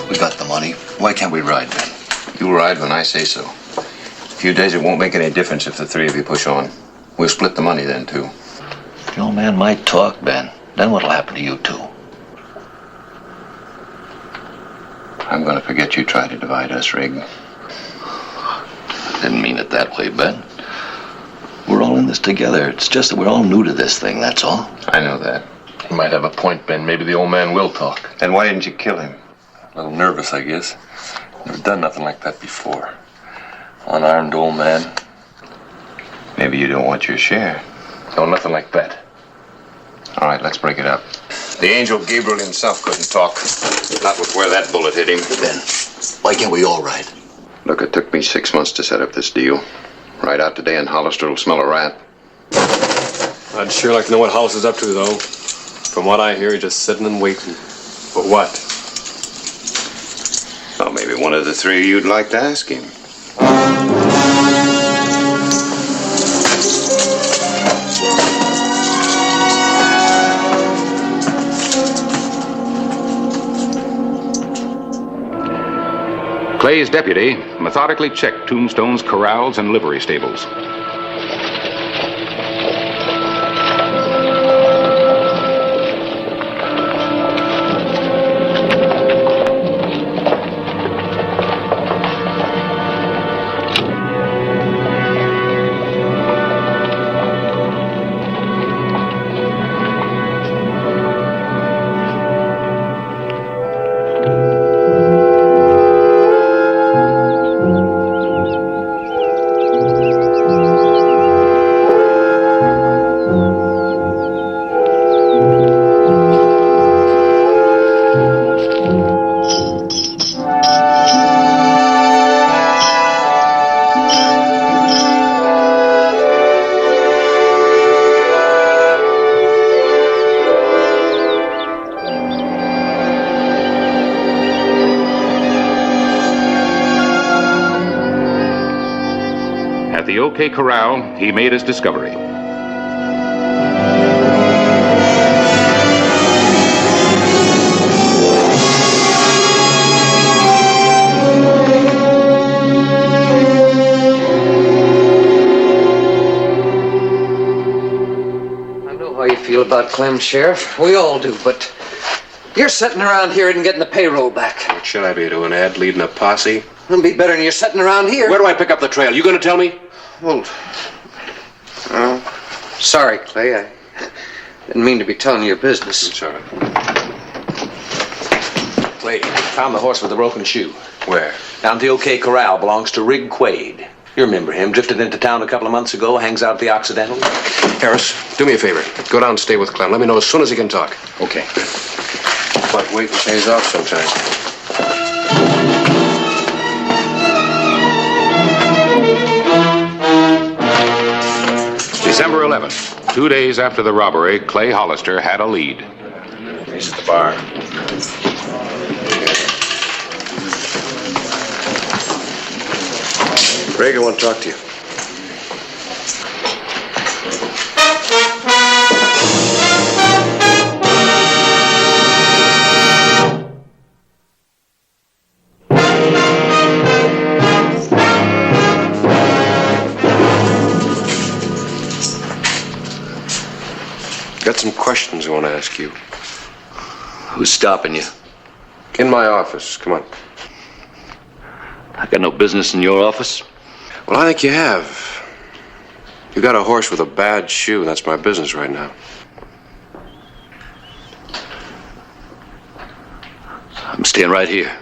We got the money. Why can't we ride, Ben? You'll ride when I say so. A few days, it won't make any difference if the three of you push on. We'll split the money then, too. The old man might talk, Ben. Then what'll happen to you two? I'm going to forget you tried to divide us, Rig. Didn't mean it that way, Ben. We're all in this together. It's just that we're all new to this thing, that's all. I know that. You might have a point, Ben. Maybe the old man will talk. Then why didn't you kill him? A little nervous, I guess. Never done nothing like that before. Unarmed old man. Maybe you don't want your share. No, nothing like that. All right, let's break it up. The angel Gabriel himself couldn't talk. Not with where that bullet hit him. Ben, why can't we all ride? Look, it took me 6 months to set up this deal. Right out today and Hollister will smell a rat. I'd sure like to know what Hollis is up to, though. From what I hear, he's just sitting and waiting. For what? Well, maybe one of the three you'd like to ask him. Clay's deputy methodically checked Tombstone's corrals and livery stables. At the OK Corral, he made his discovery. I know how you feel about Clem, Sheriff. We all do, but you're sitting around here and getting the payroll back. What should I be doing, Ed? Leading a posse? It'll be better than you're sitting around here. Where do I pick up the trail? You gonna tell me? Well, sorry, Clay. I didn't mean to be telling you your business. It's all right. Clay, found the horse with the broken shoe. Where? Down at the OK Corral. Belongs to Rig Quaid. You remember him. Drifted into town a couple of months ago. Hangs out at the Occidental. Harris, do me a favor. Go down and stay with Clem. Let me know as soon as he can talk. Okay. But waiting pays off sometimes. December 11th, 2 days after the robbery, Clay Hollister had a lead. He's at the bar. Greg, I want to talk to you. Got some questions I want to ask you. Who's stopping you? In my office. Come on. I got no business in your office. Well, I think you have. You got a horse with a bad shoe. That's my business right now. I'm staying right here.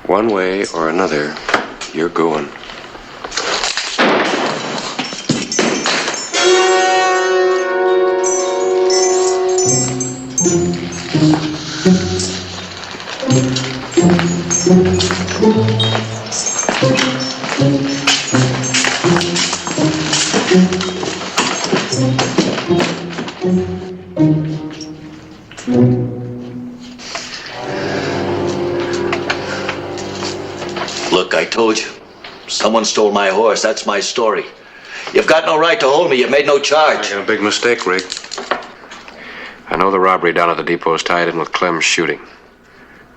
One way or another, you're going. Look, I told you. Someone stole my horse. That's my story. You've got no right to hold me. You've made no charge. Making a big mistake, Rick. I know the robbery down at the depot is tied in with Clem's shooting.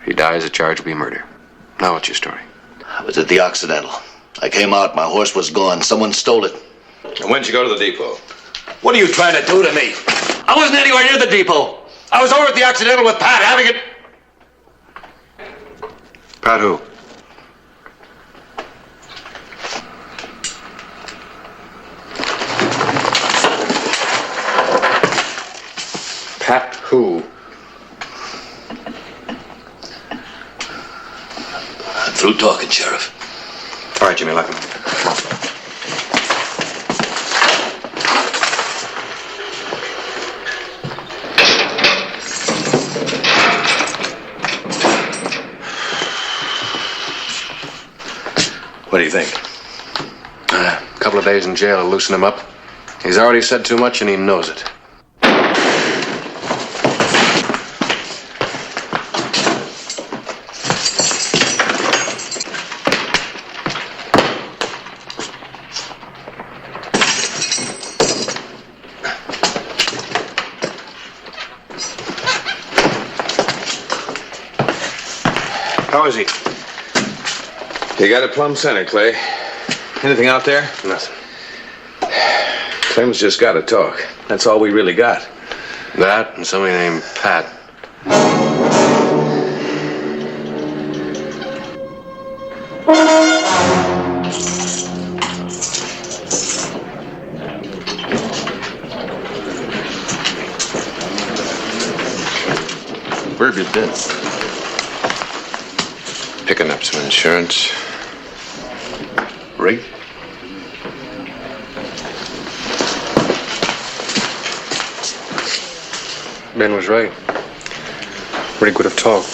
If he dies, the charge will be murder. Now what's your story? I was at the Occidental. I came out. My horse was gone. Someone stole it. And when'd you go to the depot? What are you trying to do to me? I wasn't anywhere near the depot. I was over at the Occidental with Pat having it. Pat who? Pat who? I'm through talking, Sheriff. All right, Jimmy, let him. What do you think? A couple of days in jail will loosen him up. He's already said too much and he knows it. How is he? You got a plumb center, Clay. Anything out there? Nothing. Clem's just got to talk. That's all we really got. That and somebody named Pat. Where have you been? Picking up some insurance. Rig? Ben was right. Rig would have talked.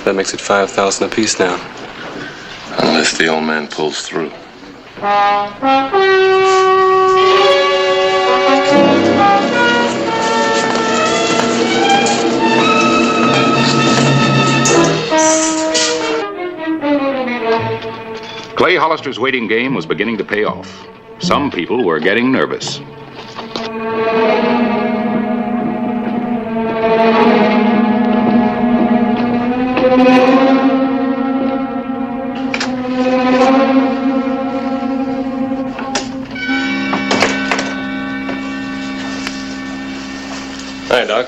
That makes it 5,000 apiece now. Unless the old man pulls through. Clay Hollister's waiting game was beginning to pay off. Some people were getting nervous. Hi, Doc.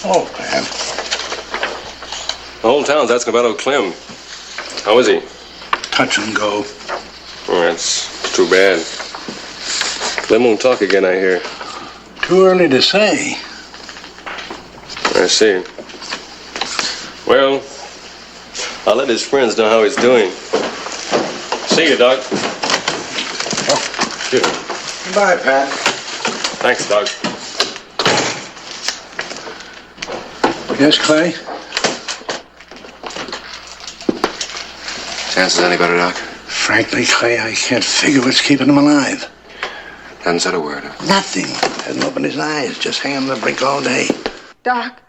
Oh, Clem. The whole town's asking about old Clem. How is he? Touch and go. Oh, that's too bad. Clem won't talk again, I hear. Too early to say. I see. Well, I'll let his friends know how he's doing. See you, Doc. Sure. Bye, Pat. Thanks, Doc. Yes, Clay? Chances any better, Doc? Frankly, Clay, I can't figure what's keeping him alive. Hasn't said a word. Nothing. Hasn't opened his eyes. Just hanging on the brink all day. Doc.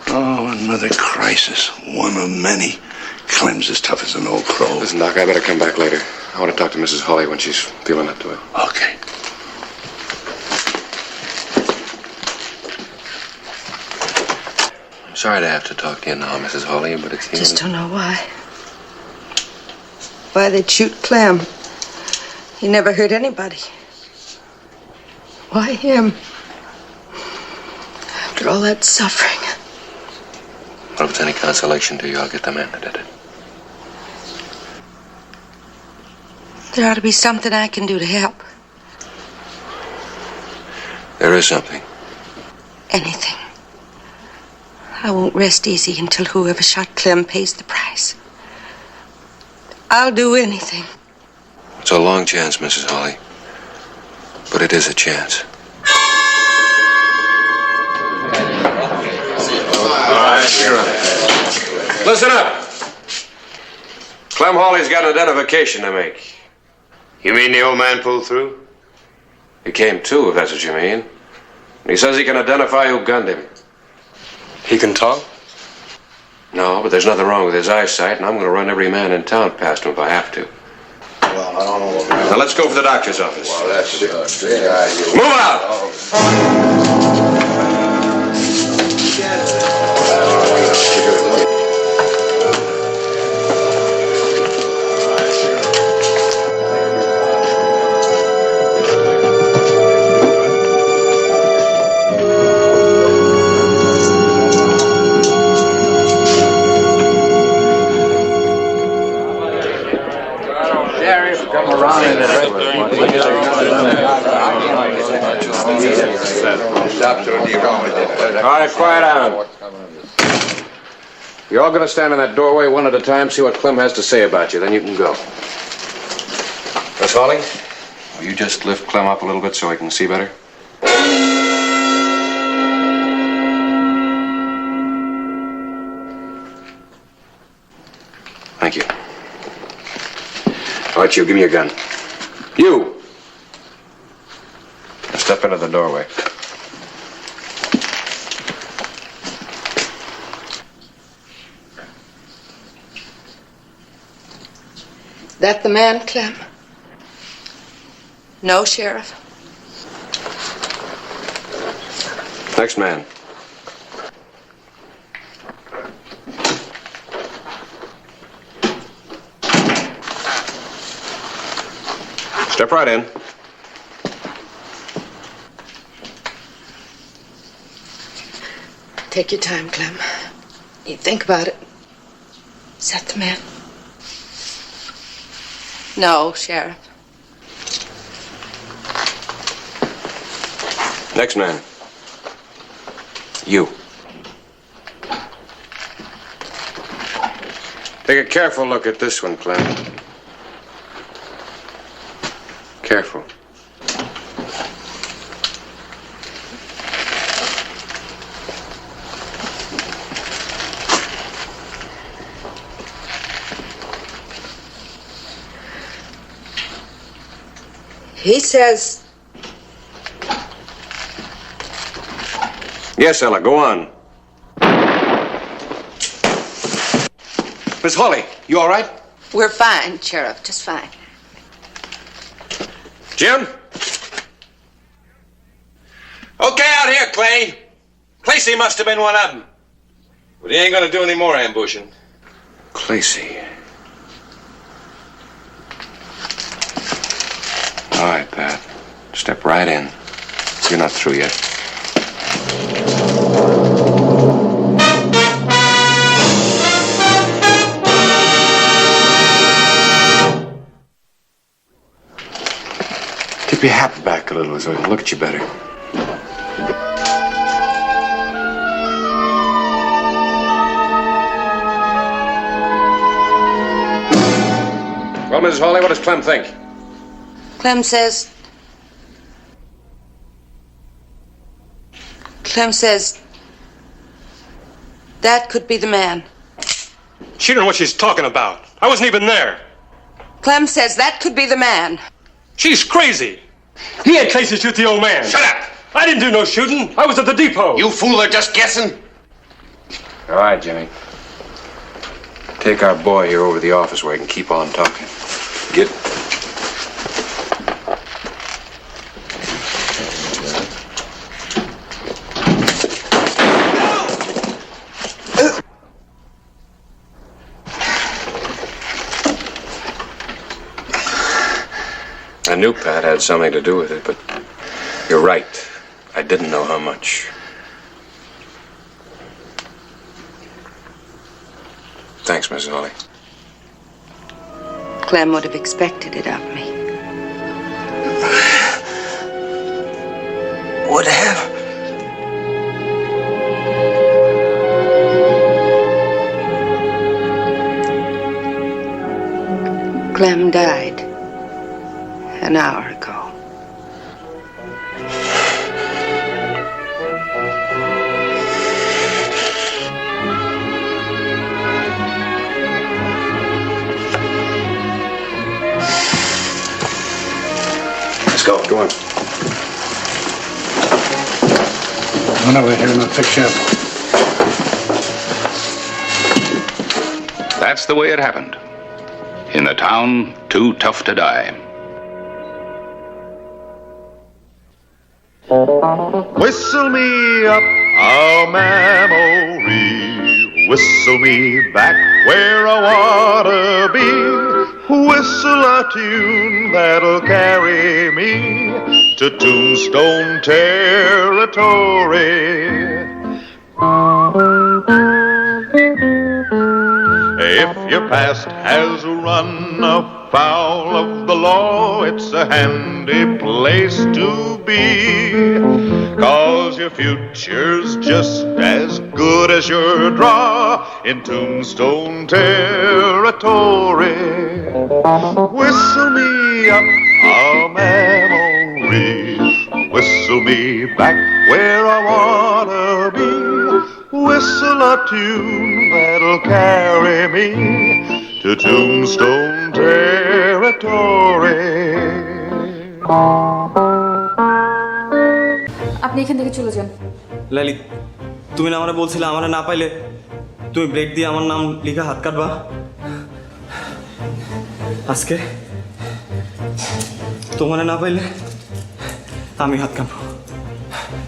Oh, another crisis. One of many. Clem's as tough as an old crow. Listen, Doc, I better come back later. I want to talk to Mrs. Hawley when she's feeling up to it. Okay. I'm sorry to have to talk to you now, Mrs. Hawley, but it's the Just don't know why. Why they'd shoot Clem. He never hurt anybody. Why him? After all that suffering. Well, if it's any consolation to you, I'll get the man that did it. There ought to be something I can do to help. There is something. Anything. I won't rest easy until whoever shot Clem pays the price. I'll do anything. It's a long chance, Mrs. Hawley. But it is a chance. All right, you're up. Listen up. Clem Hawley's got an identification to make. You mean the old man pulled through? He came to, if that's what you mean. He says he can identify who gunned him. He can talk? No, but there's nothing wrong with his eyesight, and I'm going to run every man in town past him if I have to. Well, I don't know. Now let's go for the doctor's office. Well, that's a big idea. Move out! All right, quiet down. You're all going to stand in that doorway one at a time, see what Clem has to say about you. Then you can go. Miss Hawley, will you just lift Clem up a little bit so he can see better? Thank you. All right, you, give me your gun. You! Now step into the doorway. That the man, Clem? No, Sheriff. Next man. Step right in. Take your time, Clem. You think about it. Is that the man? No, Sheriff. Next man. You. Take a careful look at this one, Clem. Careful. He says... Yes, Ella, go on. Miss Hawley, you all right? We're fine, Sheriff, just fine. Jim? Okay, out here, Clay. Clacy must have been one of them. But he ain't gonna do any more ambushing. Clacy. All right, Pat. Step right in. You're not through yet. Tip your hat back a little so I can look at you better. Well, Mrs. Hawley, what does Clem think? Clem says that could be the man. She don't know what she's talking about. I wasn't even there. Clem says that could be the man. She's crazy. He had case to shoot the old man. Shut up! I didn't do no shooting. I was at the depot. You fool are just guessing. All right, Jimmy. Take our boy here over to the office where he can keep on talking. Get... I knew Pat had something to do with it, but you're right. I didn't know how much. Thanks, Mrs. Hawley. Clem would have expected it of me. Would have. Clem died an hour ago. Let's go. Go on. Run over here and I'll fix you up. That's the way it happened. In the town, too tough to die. Whistle me up a memory, whistle me back where I wanna be, whistle a tune that'll carry me to Tombstone territory. If your past has run afoul of the law, it's a handy place to be, 'cause your future's just as good as your draw in Tombstone territory. Whistle me up a memory, whistle me back where I wanna be, whistle a tune that'll carry me to Tombstone territory. আপনি এখান থেকে চলে যান। লালি, তুমি না আমারে বলছিলে আমারে না পাইলে তুমি ব্রেক দিয়ে আমার নাম লিখে হাত কাটবা। আজকে তোমারে না পাইলে আমি হাত কাটবো,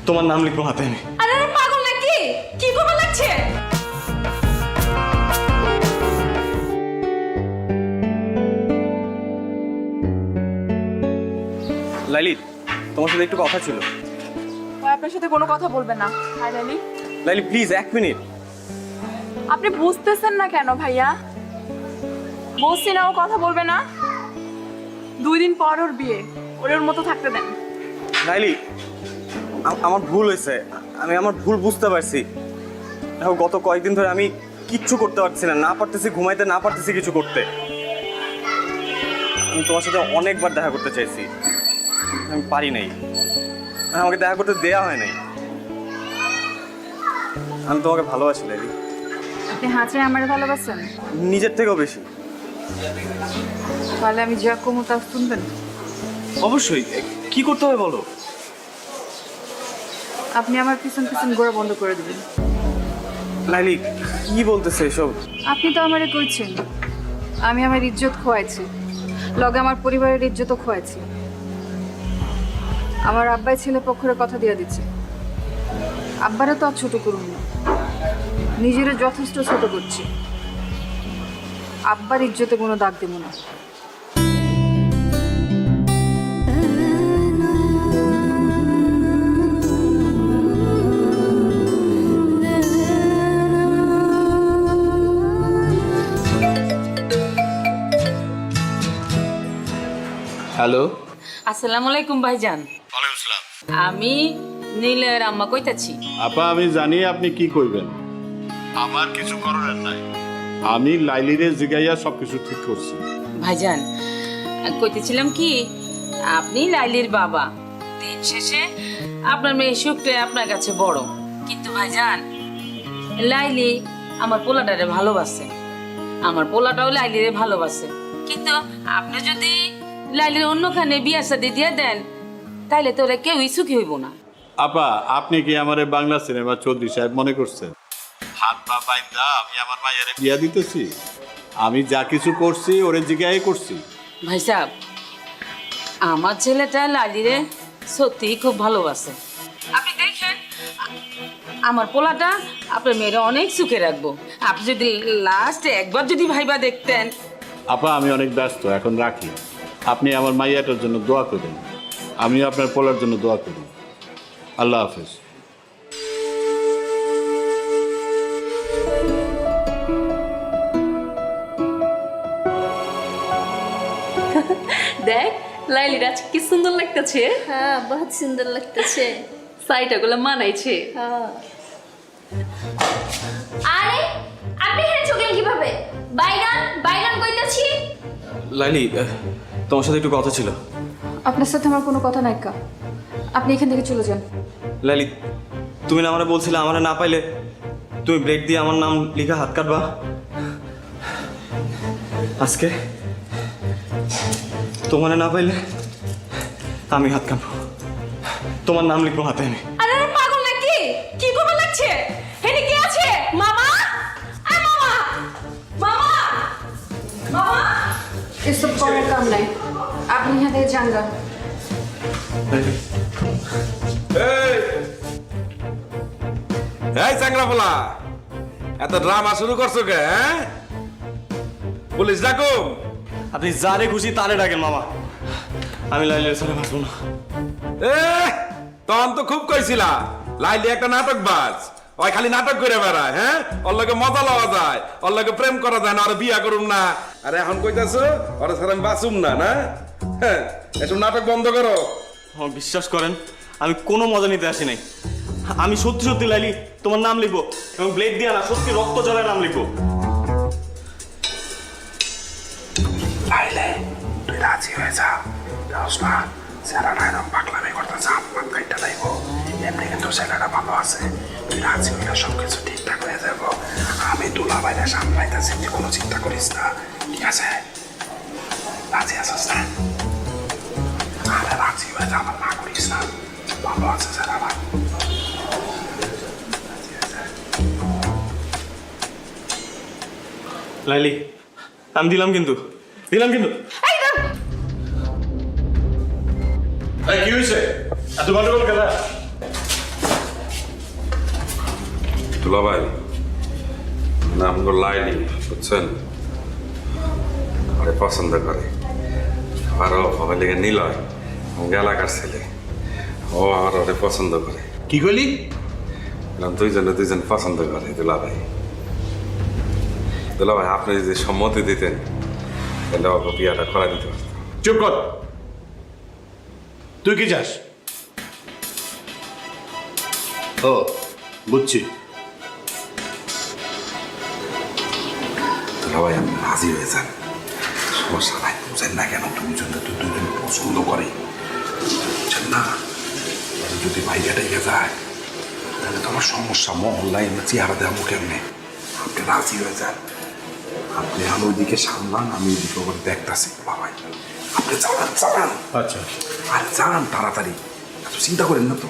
তোমার নাম লিখবো হাতে এনে। আরে পাগল নাকি? কি করবা লাগছে? লাইলি, তোমার সাথে একটু কথা ছিল। আপনার সাথে কোনো কথা বলবেন না। Hi Laily. Laily please 1 minute. আপনি বুঝতেছেন না কেন ভাইয়া? বলছি না ও কথা বলবে না। 2 দিন পর ওর বিয়ে, ওর মতো থাকতে দেন। লাইলি, আমার ভুল হয়েছে, আমি আমার ভুল বুঝতে পারছি। দেখো গত কয়েকদিন ধরে আমি কিচ্ছু করতে পারছি না, না পারতেছি ঘুমাইতে, না পারতেছি কিছু করতে। আমি তোমার সাথে অনেকবার দেখা করতে চাইছি, আমি পারি নাই, আমাকে দেখা করতে দেয়া হয় নাই। আমি তোমাকে ভালোবাসি লাইলি। আপনি হাঁচে আমার ভালোবাসেন? নিজের থেকেও বেশি। তাহলে আমি যা কমু তা শুনবেন? অবশ্যই। কি করতে হবে বলো? আপনি আমার পিছন পিছন ঘোরা বন্ধ করে দিবেন। লাইলি, কি বলতেছে এসব? আপনি তো আমারে কইছেন আমি আমার ইজ্জত খোয়াইছি, লগে আমার পরিবারের ইজ্জতও খোয়াইছি। আমার আব্বাই ছেলে পক্ষের কথা দিয়ে দিচ্ছে। আব্বারে তো আর ছোট করুন না, নিজেরে যথেষ্ট ছোট করছি। আব্বার ইজ্জতে কোনো দাগ দেব না। হ্যালো, আসসালামু আলাইকুম ভাইজান। ওয়ালাইকুম আসসালাম। আমি নীলের আম্মা কইতাছি। আপা আমি জানি আপনি কি কইবেন, আমার কিছু করার নাই। আমি লাইলিরে জিগাইয়া সবকিছু ঠিক করছি। ভাইজান কইতেছিলাম কি, আপনি লাইলির বাবা, দিন শেষে আপনার মেয়ে সুখটা আপনার কাছে বড়। কিন্তু ভাইজান লাইলি আমার পোলাটারে ভালোবাসে, আমার পোলাটাও লাইলিরে ভালোবাসে। কিন্তু আপনি যদি লাইলির অন্যখানে বিয়া শাদী দিয়ে দেন তাইলে তো ওরা কেউই সুখী হইব না। আপা আপনি কি আমারে বাংলা সিনেমা চৌধুরী সাহেব মনে করছেন? হাত পা বাইন্দা আমি আমার মায়ের বিয়া দিতেছি? আমি যা কিছু করছি ওরে জিগাই করছি। ভাই সাহেব, আমার ছেলেটা লালিরে সত্যিই খুব ভালোবাসে। আপনি দেখেন আমার পোলাটা আপনার মেয়েরা অনেক সুখে রাখবো। আপনি যদি লাস্টে একবার যদি ভাইবা দেখতেন। আপা আমি অনেক ব্যস্ত, এখন রাখি। আপনি আমার মাইয়াটার জন্য দোয়া করেন, আমিও আপনার পোলার জন্য দোয়া করি। আল্লাহ হাফেজ। দেখ লাইলির আজ কি সুন্দর লাগতেছে। হ্যাঁ বহুত সুন্দর লাগতেছে। সাইটাগুলো মানাইছে। আরে আপনি এখানে চলেন কিভাবে? বাইগান বাইগান কইতাছি। লাইলি তোমার সাথে একটু কথা ছিল। আপনার সাথে আমার কোনো কথা নাই কা, আপনি এখান থেকে চলে যান। লাইলি তুমি না আমারে বলছিলে আমারে না পাইলে তুমি ব্রেক দিয়ে আমার নাম লিখা হাত কাটবা। আজকে তোমারে না পাইলে আমি হাত কাটবো, তোমার নাম লিখবো হাতে এনে। আরে পাগল নাকি? কি করবে লাগছে? এনে কি আছে? মামা, আ মামা, মামা, মামা, এসব করার কাম নাই। আপনি এখান থেকে যান গা। এই চাংরাফলা, এত ড্রামা শুরু করছো কে? পুলিশ ডাকো। আপনি যারে খুশি তারে ডাকেন মামা, আমি লাইলের সাথে বাঁচবো না। তখন তো খুব কইছিলা লাইলি একটা নাটক বাজ, ওই খালি নাটক করে বেড়ায়। হ্যাঁ, ওর লগে মজা লওয়া যায়, ওর লগে প্রেম করা যায় না, আর বিয়া করুম না। আরে এখন কইতাছো ওরা ছাড়া আমি বাঁচুম না? না, হ্যাঁ, এসব নাটক বন্ধ করো। বিশ্বাস করেন আমি কোনো মজা নিতে আসি নাই। আমি সত্যি সত্যি লাইলি তোমার নাম লিখবো এবং ব্লেড দিয়ে না সত্যি রক্ত জলের নাম লিখবো। লাইলে তুই রাজি হয়ে যা, না ছেলেটা এরকম পাগলামি করতেছে, আপনার কাইটা লাইব। এমনি কিন্তু ছেলেটা ভালো আছে, তুই রাজি হইলে সবকিছু ঠিকঠাক হয়ে যাবো। আমি দুলা বাইরে সামলাইতেছি, তুই কোনো চিন্তা করিস না, ঠিক আছে? রাজি আছিস না? আরে রাজি হয়ে যা, আমার না করিস না, ভালো আছে ছেলেটা। লাইলি আমি দিলাম কিন্তু, দিলাম কিন্তু। কি হয়েছে? এত গন্ডগোল কেন? দুলাভাই নাম গো লাইলি, বুঝছেন? আরে পছন্দ করে, আরো হবে লেগে নিলয় এলাকার ছেলে, ও আর ওরে পছন্দ করে। কি কইলি? দুইজনে দুইজন পছন্দ করে। দুলাভাই, দুলাভাই আপনি যদি সম্মতি দিতেন তাহলে ওকে বিয়াটা করা দিতে পারতাম। চুপ কর, তুই কি চাস? ও বুঝছি। দুলাভাই আপনি রাজি হয়ে যান, সমস্যা নাই। বুঝেন না কেন দুজন তো দুজন পছন্দ করে, বুঝছেন না? যদি বাইরে যায় তাহলে তো আমার সমস্যা, মহল্লায় চেহারা দেবো কেমনে? আপনি রাজি হয়ে যান, আপনি আমি ওইদিকে সামলান, আমি ওইদিকে ওখানে দেখতেছি। বাবাই আপনি চালান চালান। আচ্ছা আরে যান তাড়াতাড়ি, এত চিন্তা করেন না তো।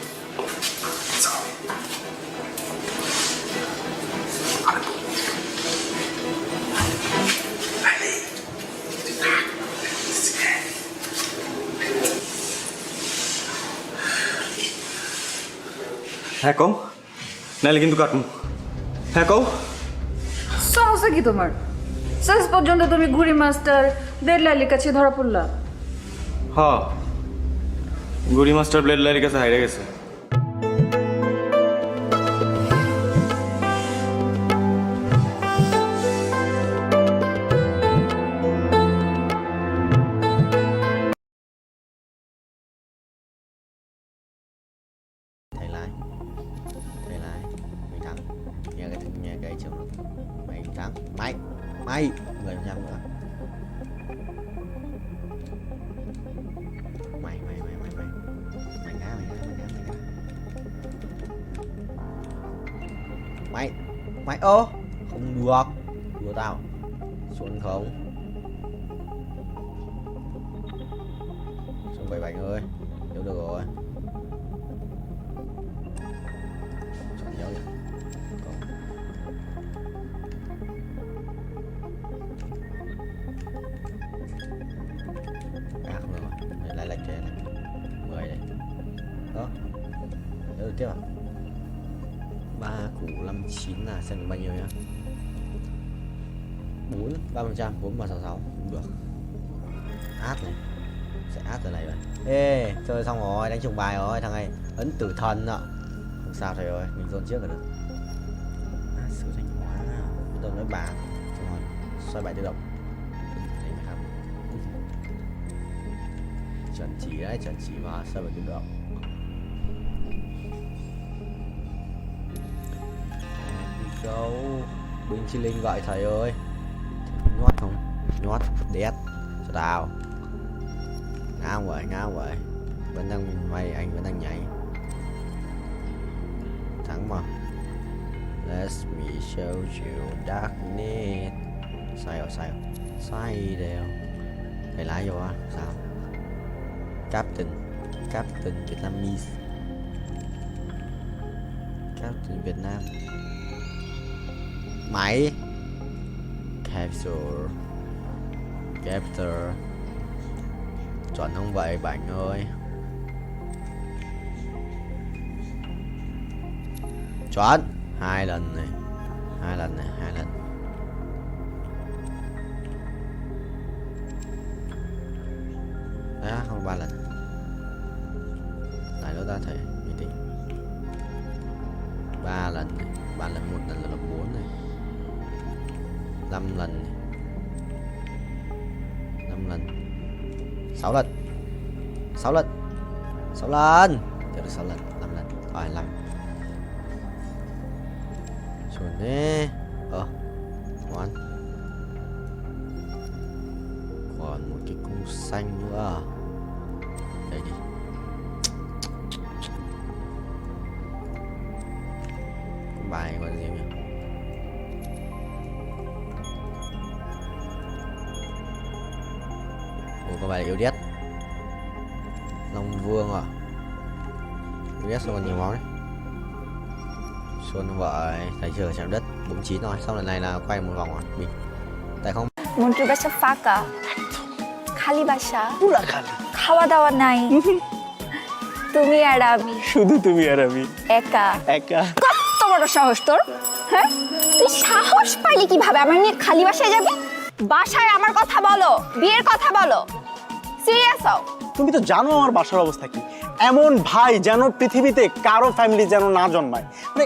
হ্যাঁ কও, নাইলে কিন্তু কাটুন। হ্যাঁ কও। সমস্যা কি তোমার? শেষ পর্যন্ত তুমি ঘুড়ি মাস্টার দেড় লাইলির কাছে ধরা পড়লা। হ্যাঁ, গুড়ি মাস্টার ব্লেড লাইলির কাছে হাইরে গেছে। trắng. Mày 10% nữa. Mày ngã. Mày ô không được, đùa tao xuống không. Xuống 77 ơi, hiểu được rồi. Chọn nhớ vậy. Không được rồi, mày lại lệch thế này. 10 đây. Đó. Nhớ được tiếp à? 3 củ 59 là xem được bao nhiêu nhá. 3%, 4,66 cũng được. Át này. Sẽ át từ này rồi. Ê, chơi xong rồi, đánh trùng bài rồi, thằng này ấn tử thần ạ. Không sao thầy ơi, mình dồn trước là được. Sử thanh hóa. Bắt đầu nói bà. Xong rồi, xoay bài tự động. Đấy mà không. Chuẩn chỉ đấy, chuẩn chỉ mà, xoay bài tự động. Go. Bình chi linh gọi thầy ơi. Nhót không? Nhót, đét. Cho tao. Ngao vậy. Vẫn đang mày, anh vẫn đang nhảy. Thắng mà. Let me show you darkness. Sai đều. Thầy lái vô á, sao? Captain Vietnamese. Captain Việt Nam. Máy. Capture. Chuẩn không vậy bạn ơi? Chuẩn. 2 lần này. 2 lần. Đấy, không 3 lần. Lại nữa ta thể như tí. 3 lần này. 3 lần, 1 lần là 4 này. 5 lần này. 5 lần. 6 lần. 6 lần. Được 6 lần. 5 lần. Rồi 5. Chuẩn đi. Ngoan. Còn một cái cung xanh nữa. Đây đi. Cung bài gọi là gì nhỉ? Có bài là yêu đét. Long Vương à? Yêu đét xong còn nhiều máu đấy. Xuân vợ thầy chưa chạm đất 49 rồi. Xong lần này là quay một vòng rồi mình. Tại không মন্টুর বাসা ফাঁকা, খালি বাসা, পুরা খালি, খাওয়া দাওয়া নাই, তুমি আর আমি, শুধু তুমি আর আমি একা একা। কত বড় সাহস তোর, হ্যাঁ? তুই সাহস পাইলি কিভাবে আমার নিয়ে খালি বাসায় যাবি? বাসায় আমার কথা বলো, বিয়ের কথা বলো, সিরিয়াস হও। তুমি তো জানো আমার বাসার অবস্থা কি। এমন ভাই যেন পৃথিবীতে কারো ফ্যামিলি যেন না জন্মায়। মানে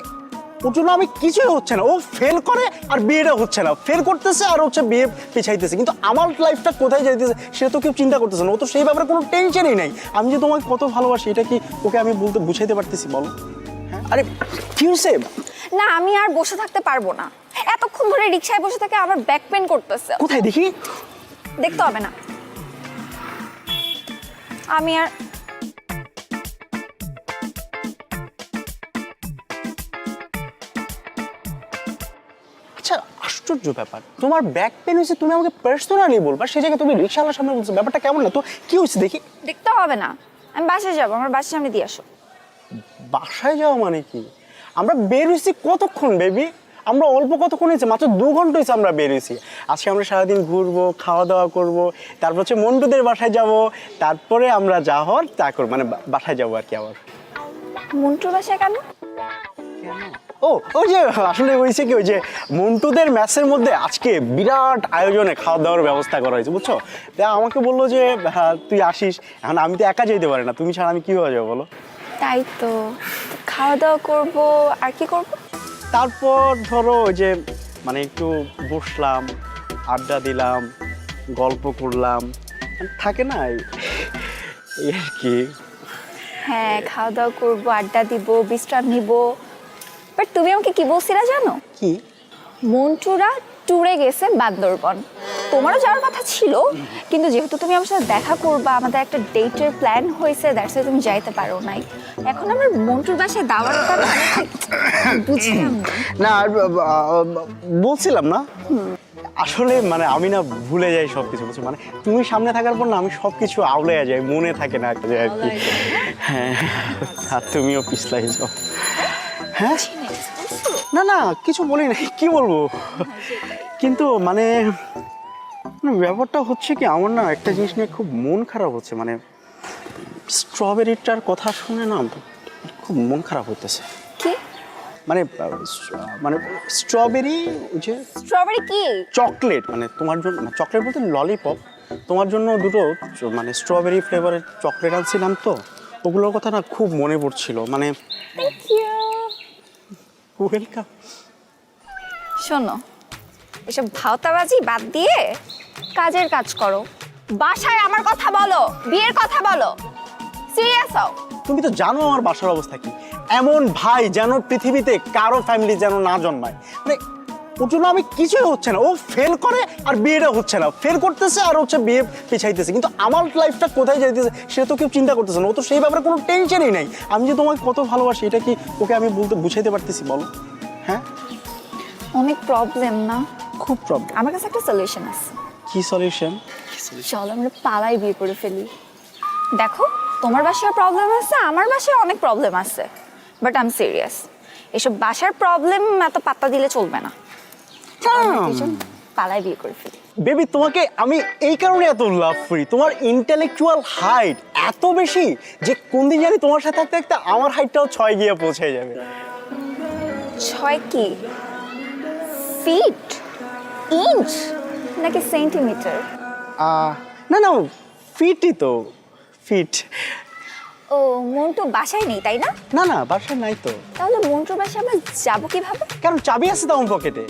ওর জন্য আমি কিছুই হচ্ছে না। ও ফেল করে আর বিয়েটা হচ্ছে না, ফেল করতেছে আর হচ্ছে বিয়ে পিছাইতেছে। কিন্তু আমার লাইফটা কোথায় যাইতেছে সেটা তো কেউ চিন্তা করতেছে না। ও তো সেই ব্যাপারে কোনো টেনশনই নাই। আমি যে তোমাকে কত ভালোবাসি এটা কি ওকে আমি বলতে বুঝাইতে পারতেছি বলো? হ্যাঁ, আরে কি হয়েছে? না, আমি আর বসে থাকতে পারবো না। এতক্ষণ ধরে রিকশায় বসে থেকে আমার ব্যাক পেন করতেছে। কোথায় দেখি? দেখতে হবে না, আমি আর আচ্ছা, আশ্চর্য ব্যাপার। তোমার ব্যাক পেন হয়েছে, তুমি আমাকে পার্সোনালি বলবা, সেই জায়গায় তুমি রিকশাওয়ালার সামনে বলছো। ব্যাপারটা কেমন না তো? কি হয়েছে দেখি? দেখতে হবে না, আমি বাসায় যাবো। আমার বাসার সামনে দিয়ে আসো। বাসায় যাওয়া মানে কি? আমরা বের হয়েছি কতক্ষণ বেবি? আমরা অল্প কতক্ষণ হয়েছে, মাত্র 2 ঘন্টা হয়েছে আমরা বের হয়েছি। আজকে আমরা সারাদিন ঘুরবো, খাওয়া দাওয়া করবো, তারপর হচ্ছে মন্টুদের বাসায় যাব, তারপরে আমরা যা হওয়ার তা করবো, মানে বাসায় যাবো আর কি। আবার মন্টুর বাসায় কেন? ওই যে আসলে হয়েছে কি, ওই যে মন্টুদের ম্যাচের মধ্যে আজকে বিরাট আয়োজনে খাওয়া দাওয়ার ব্যবস্থা করা হয়েছে, বুঝছো? আমাকে বললো যে তুই আসিস। এখন আমি তো একা যেতে পারি না, তুমি ছাড়া আমি কীভাবে যাবো বলো? তাই তো, খাওয়া দাওয়া করবো আর কি করবো? তারপর ধরো ওই যে মানে একটু বসলাম, আড্ডা দিলাম, গল্প করলাম, থাকে না এই আর কি। হ্যাঁ, খাওয়া দাওয়া করবো, আড্ডা দিব, বিশ্রাম নিব। বাট তুমি আমাকে কি বলছিলা জানো? কি? মন্টুরা ট্যুরে গেছে বান্দরবন। তোমারও যাওয়ার কথা ছিল, কিন্তু যেহেতু তুমি আমার সাথে দেখা করবা, আমাদের একটা ডেটের প্ল্যান হয়েছে, দ্যাটস তুমি যাইতে পারো নাই। এখন আমার মন্টুর বাসায় দাওয়াতটা বুঝলাম না। বলছিলাম না আসলে মানে আমি না ভুলে যাই সবকিছু, বুঝছো? মানে তুমি সামনে থাকার পর না আমি সবকিছু আউলাইয়া যাই, মনে থাকে না একটা আর কি। হ্যাঁ, আর তুমিও পিছলাই যাও। হ্যাঁ না না কিছু বলি নাই, কি বলবো, কিন্তু মানে ব্যাপারটা হচ্ছে কি আমার না একটা জিনিস নিয়ে খুব মন খারাপ হচ্ছে। মানে স্ট্রবেরিটার কথা শুনে না খুব মন খারাপ হইতেছে। কি মানে মানে স্ট্রবেরি, যে স্ট্রবেরি কি চকলেট, মানে তোমার জন্য চকলেট বলতে ললিপপ, তোমার জন্য দুটো মানে স্ট্রবেরি ফ্লেভারের চকলেট আনছিলাম, তো ওগুলোর কথা না খুব মনে পড়ছিল। মানে থ্যাংক ইউ। ওয়েলকাম। শোনো, এসব ভাওতাবাজি বাদ দিয়ে কাজের কাজ করো, বাসায় আমার কথা বলো, বিয়ের কথা বলো, সিরিয়াস হও। তুমি তো জানো আমার বাসার অবস্থা কি। এমন ভাই যেন পৃথিবীতে কারো ফ্যামিলি যেন না জন্মায়। মানে ওর জন্য আমি কিছুই হচ্ছে না, ও ফেল করে আর বিয়েটা হচ্ছে না, ফেল করতেছে আর হচ্ছে বিয়ে পিছাইতেছে, কিন্তু আমার লাইফটা কোথায় যাইতেছে সেটা তো কেউ চিন্তা করতেছে না। ও তো সেই ব্যাপারে কোনো টেনশনই নাই। আমি যে তোমাকে কত ভালোবাসি এটা কি ওকে আমি বলতে বুঝাইতে পারতেছি বলো? হ্যাঁ, অনেক প্রবলেম না? খুব প্রবলেম। আমার কাছে একটা সলিউশন আছে। কি সলিউশন? চলো আমরা পালাই বিয়ে করে ফেলি। দেখো, তোমার বাসায় প্রবলেম আছে, আমার বাসায় অনেক প্রবলেম আছে, বাট আই এম সিরিয়াস। এসব বাসার প্রবলেম এত পাত্তা দিলে চলবে না। পালাই বিয়ে করে ফেলি। বেবি, তোমাকে আমি এই কারণে এত লাভ করি, তোমার ইন্টেলেকচুয়াল হাইট এত বেশি যে কোন দিন জানি তোমার সাথে থাকতে থাকতে আমার হাইটটাও 6 গিয়ে পৌঁছে যাবে। 6 কি? ফিট, ইঞ্চ নাকি সেন্টিমিটার? না না, ফিটই তো, ফিট। ও, মন্টু বাসায় নেই তাই না? না না, বাসায় নাই তো। তাহলে মন্টুর বাসায় আমরা যাবো কিভাবে? কারণ চাবি আছে তো আমার পকেটে।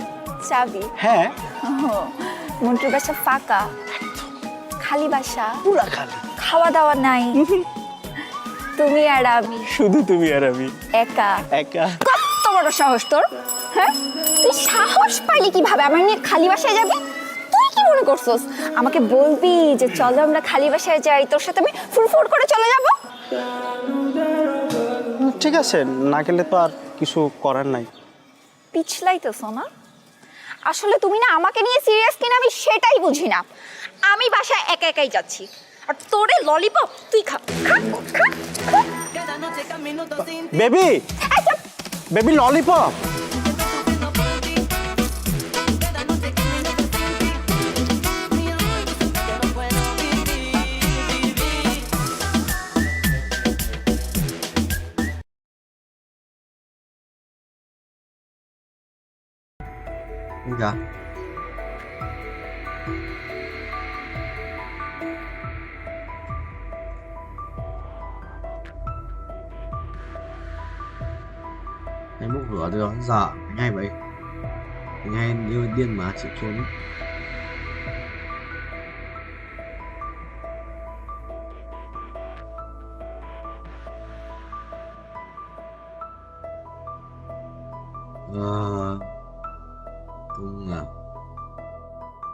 চাবি? হ্যাঁ। মন্টুর বাসা ফাঁকা, খালি বাসা, পুরা খালি, খাওয়া দাওয়া নাই, তুমি আর আমি, শুধু তুমি আর আমি, একা একা। কত বড় সাহস তোর! হ্যাঁ, তুই সাহস পাইলি কিভাবে আমার নিয়ে খালি বাসায় যাবি? তুই কি মনে করছস আমাকে বলবি যে চলো আমরা খালি বাসায় যাই, তোর সাথে আমি ফুরফুর করে চলে যাব? ঠিক আছে, না গেলে তো আর কিছু করার নাই। পিছলাইতেছ না? আসলে তুমি না আমাকে নিয়ে সিরিয়াস কিনা আমি সেটাই বুঝি না। আমি বাসায় একা একাই যাচ্ছি, আর তোরে ললিপপ তুই খা খা খা। Baby, baby lollipop. Dạ. Em bốc lửa được giờ ngay vậy. Ngay như điên mà chịu trốn. Cung à,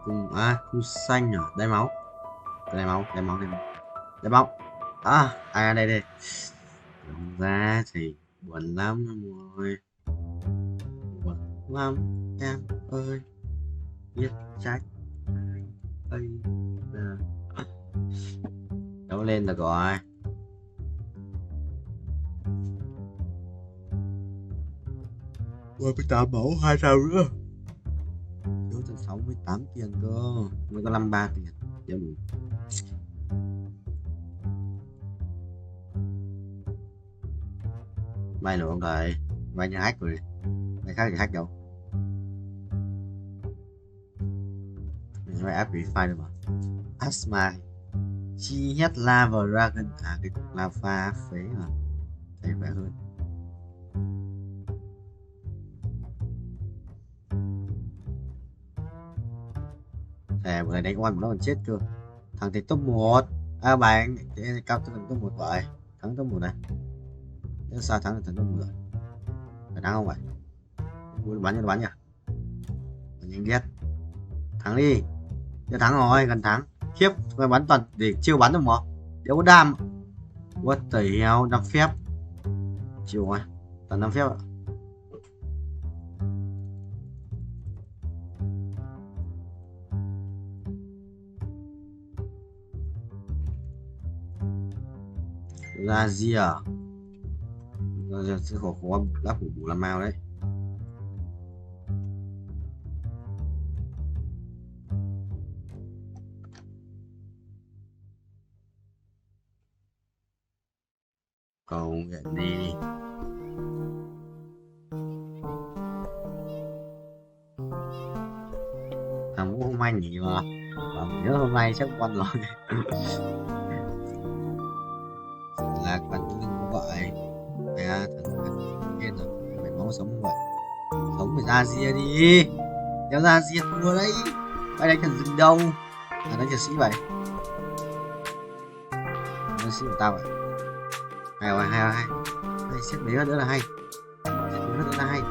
cung cung xanh à, đai máu, đai máu, đai máu, đai máu, đai máu. Đây đây. Đúng ra thì buồn lắm rồi, buồn lắm em ơi, biết trách ai là đấu lên được rồi. Ôi, 18 mẫu 2 sao nữa. Thiếu tận 68 tiền cơ, mới có 53 tiền. Dạ đủ. Vay nữa ông thầy, vay như hack rồi. Vay khác thì hack đâu. Mình phải áp refine được mà. Asma chi hết lava dragon, cái cục lava phế mà. Thấy khỏe hơn. Thề vừa đánh oan của nó còn chết cơ. Thằng thì top 1. Bạn cao top 1 vậy. Thắng top 1 này. Nếu sao thắng thì thằng top 1 rồi. Phải thắng không vậy? Bắn nha. Nhanh ghét. Thắng đi. Chưa thắng rồi, gần thắng. Khiếp, người bắn toàn để chiêu bắn được mà. Đéo có đam. What the hell, 5 phép. Chịu rồi, toàn 5 phép ạ. Ra gì à? Ra sẽ khó lắp của bù làm mao đấy. Cầu nguyện đi. Thằng cũng không anh nhỉ mà. Nhớ hôm nay chắc con rồi. Là bạn cũng đừng có gọi. Mẹ thằng hết rồi. Mày máu sống không vậy? Sống phải ra gì đi. Kéo ra gì thua đấy. Mày đánh thằng rừng đâu. À đánh thằng sĩ vậy. Đánh sĩ của tao vậy. Hay rồi, hay rồi, hay. Hay, xếp mấy nữa là hay. Xếp mấy nữa là hay.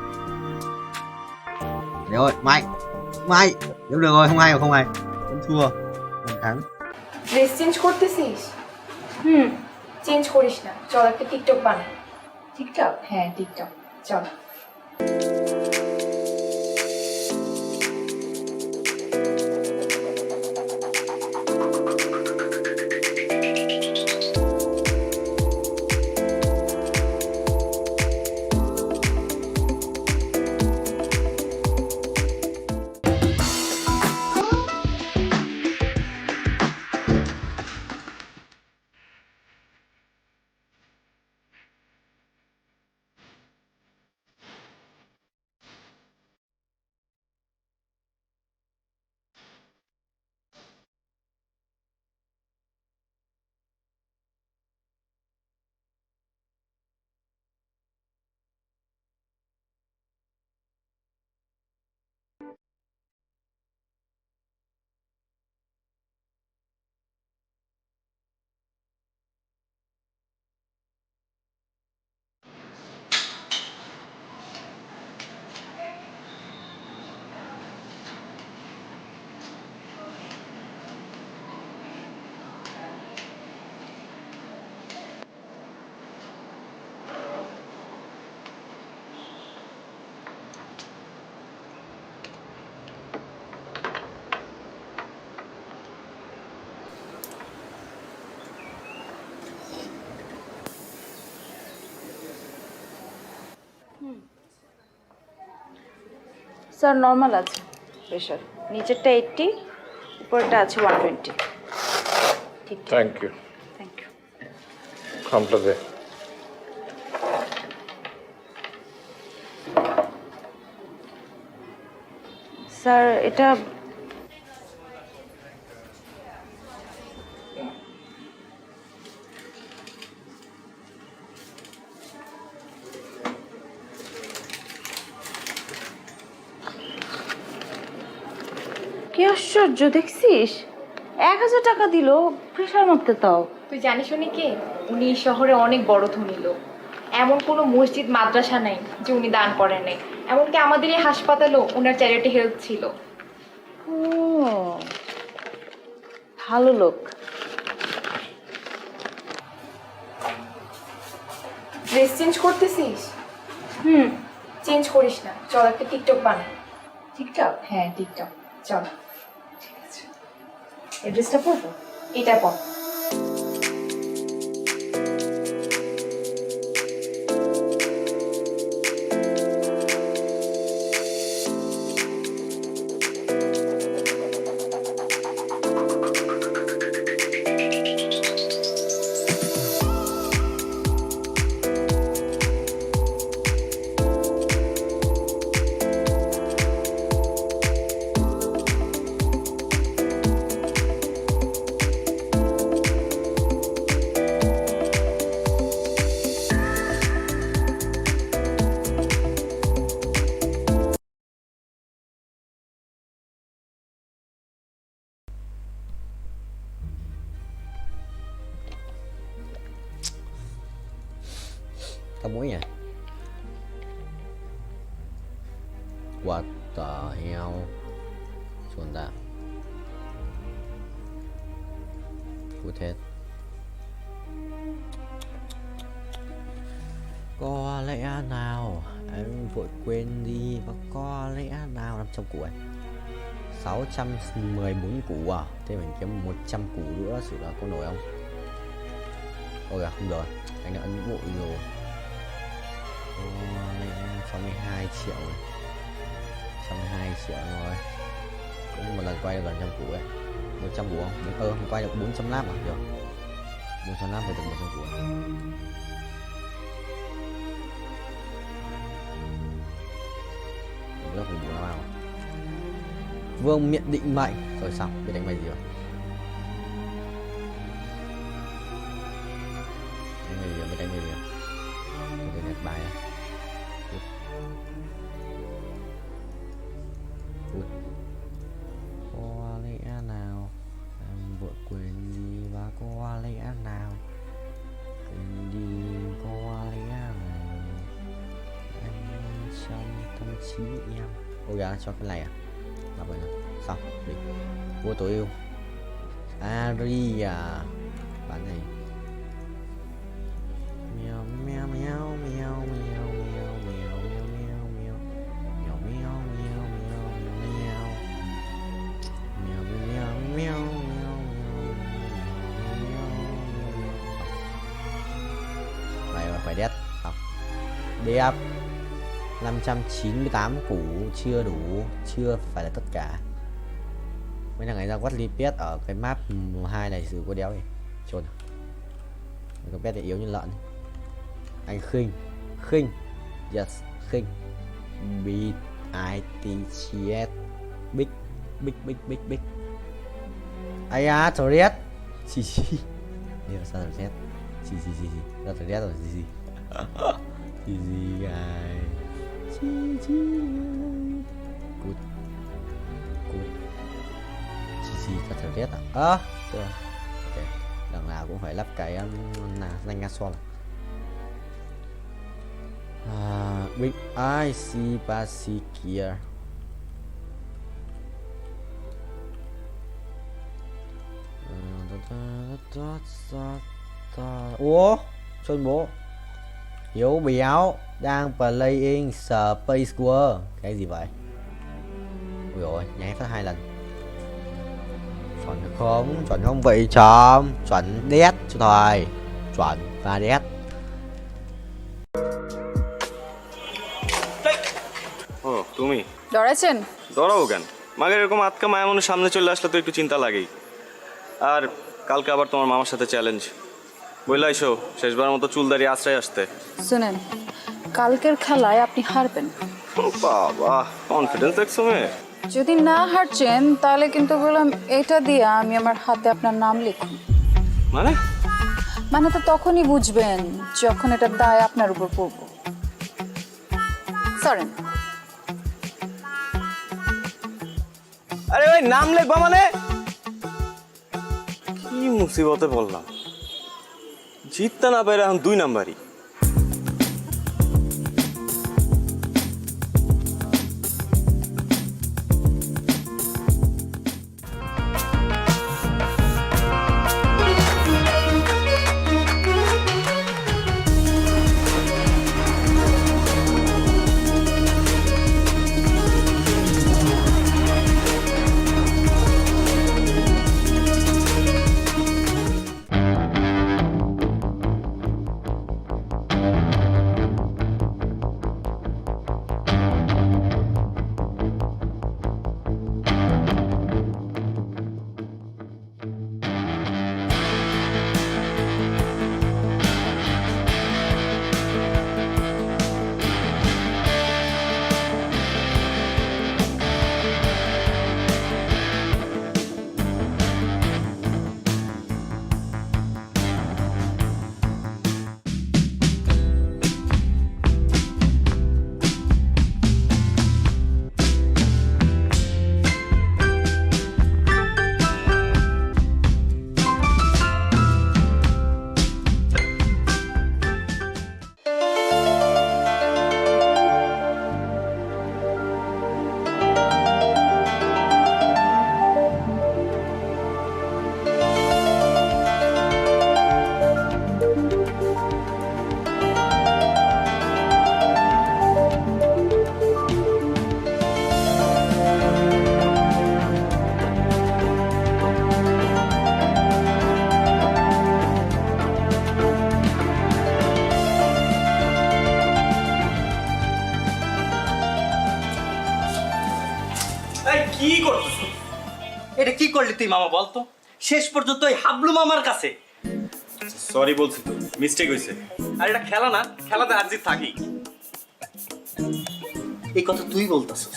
Đấy ơi, Mày. Nếu được rồi, không hay rồi, không hay. Vẫn thua. Vẫn thắng. Dress change করতেছিস? Change করিস না, চল একটা TikTok বানাই। TikTok? হ্যাঁ TikTok, চল। Sir normal আছে pressure, নিচেরটা 80, উপরটা আছে 120। ঠিক। Thank you. Thank you. খামটা দে। স্যার এটা কি আশ্চর্য দেখছিস, 1000 টাকা দিল প্রেশার মারতে। তাও তুই জানিস উনি কে? উনি শহরে অনেক বড় ধনী লোক। এমন কোনো মসজিদ মাদ্রাসা নাই যে উনি দান করেন নাই। এমনকি আমাদের এই হাসপাতালও ওনার চ্যারিটি হেল্প ছিল। ও ভালো লোক। ড্রেস চেঞ্জ করতেছিস? চেঞ্জ করিস না, চল একটা টিকটক বানাই। টিকটক? হ্যাঁ টিকটক, চল। ঠিক আছে, এই ড্রেসটা পরবো, এটা পর। Tao muối nha. What the hell? Chuẩn đã. Cút hết. Có lẽ nào anh vội quên đi, và có lẽ nào 500 củ ấy, 614 củ à? Thế mình kiếm 100 củ nữa xử là có nổi không? Ôi à, không được, anh đã ấn vội rồi. Có lẽ 62 triệu rồi. 62 triệu rồi. Cũng một lần quay được gần 100 củ ấy. 100 củ không? Mình quay được 400 lap à? Được. 400 lap phải được 100 củ. Lớp vùng bố nó vào. Vương miện định mệnh. Rồi xong, biết đánh mày gì rồi. Đánh mày gì rồi, biết đánh mày gì rồi. Tôi nhặt bài này. Có lẽ nào em vội quên đi, và có lẽ nào quên đi, có lẽ nào anh trong tâm trí em. Ôi gà cho cái này à? Làm vậy nào. Xong, đi. Vua tối ưu Aria. Bán này. Mèo mèo mèo mèo mèo mèo mèo mèo mèo mèo mèo mèo mèo mèo mèo mèo mèo mèo này là phải đét. Xong. Đẹp. 598 củ chưa đủ, chưa phải là tất cả. Mấy thằng ấy ra quát lipet ở cái map 2 này xử có đéo gì. Trốn. Cái pet thì yếu như lợn. Anh khinh. Khinh. Yes, khinh. BITCS. Big. Big big big big. Ai à, Torres. Xì xì. Điều sao Torres. Xì xì xì xì. Ra Torres rồi xì xì. Xì xì guys. Cút. Cút. Chi có thể rét à? Chưa. Ok. Lần nào cũng phải lắp cái danh gasol. Big IC Basikia. Ủa? Sơn bố. Hiếu béo đang playing Space War. Cái gì vậy? Ui ôi, nháy phát 2 lần. Chuẩn không? Chuẩn không vậy chấm. Chuẩn đét cho thôi. Chuẩn và đét. ও তুমি ডরাইছেন? ডরাবো কেন? মাগের এরকম আটকা মায়া মানুষ সামনে চলে আসলে তো একটু চিন্তা লাগেই। আর কালকে আবার তোমার মামার সাথে চ্যালেঞ্জ। বইলাইছো শেষবার মতো চুলদারি আশ্রয় আসতে। শুনেন, কালকের খেলায় আপনি হারবেন। বাবা, কনফিডেন্স দেখছো মেয়ে? যদি না হারছেন তাহলে কিন্তু বললাম এটা দিয়ে আমি আমার হাতে আপনার নাম লিখুন। মানে? মানে তো তখনই বুঝবেন যখন এটা দায় আপনার উপর পড়বো। সরেন। আরে ভাই নাম লিখবা মানে? কি মুসিবতে বললাম। জিততে না পেরে এখন 2 নাম্বারই। কি করছিস? এটা কি করলি তুই মামা বলতো? শেষ পর্যন্ত ওই হাবলু মামার কাছে। সরি বলছি তো, মিস্টেক হয়েছে। আর এটা খেলা না, খেলাতে হার জিত থাকি। এই কথা তুই বলতেছিস?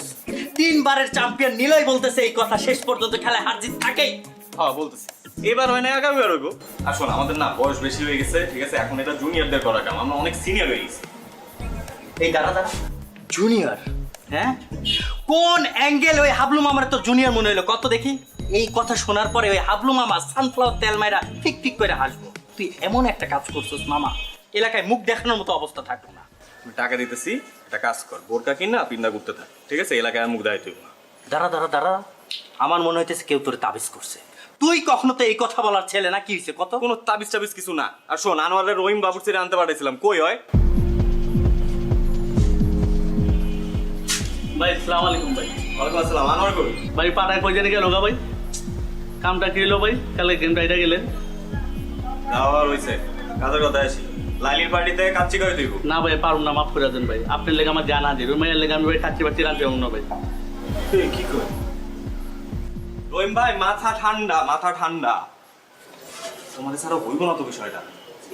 3 বারের চ্যাম্পিয়ন নিলয় বলতেছে এই কথা, শেষ পর্যন্ত খেলায় হার জিত থাকেই। হ্যাঁ বলতেছি, এবার হয় না আগামী বার হইব। আর শোন, আমাদের না বয়স বেশি হয়ে গেছে, ঠিক আছে? এখন এটা জুনিয়রদের করা কাম, আমরা অনেক সিনিয়র হয়ে গেছি। এই দাঁড়া জুনিয়র, হ্যাঁ? কোন অ্যাঙ্গেল ওই হাবলু মামার তো জুনিয়র মনে হলো কত দেখি? এই কথা শোনার পরে ওই হাবলু মামা সানফ্লাওয়ার তেল মাইরা ঠিক ঠিক করে হাসবো। তুই এমন একটা কাজ করছিস মামা, এলাকায় মুখ দেখানোর মতো অবস্থা থাকলো না। আমি টাকা দিতেছি, একটা কাজ কর, বোরকা কিন না পিন্দা ঘুরতে থাক, ঠিক আছে? এলাকায় আর মুখ দেখাইতে হইব না। দাঁড়া, আমার মনে হইতেছে কেউ তোরে তাবিজ করছে। তুই কখনো তো এই কথা বলার ছেলে না, কি হয়েছে কত? কোনো তাবিজ টাবিজ কিছু না। আর শোন, আনোয়ারের রহিম বাবুর ছেড়ে আনতে পাঠাইছিলাম, কই হয়? ভাই আসসালামু আলাইকুম ভাই। ওয়ালাইকুম আসসালাম। আনোয়ার কই? ভাই পাঠায় কই জানি গেল গা ভাই? কামটা কি হলো ভাই? কালে গেম রাইডা গেলেন? যাওয়ার হইছে, কাজের কথা আসি। লাইলির পার্টিতে কাচ্চি করে দিব না ভাই, পারুম না, মাফ করে দেন ভাই। আপনার লেগে আমার জানা আছে, রুমের লেগে আমি ভাই কাচ্চি বাচ্চি রাখতে পারবো না ভাই। তুই কি কর? রহিম ভাই মাথা ঠান্ডা, মাথা ঠান্ডা। তোমাদের ছাড়া হইব না তো বিষয়টা।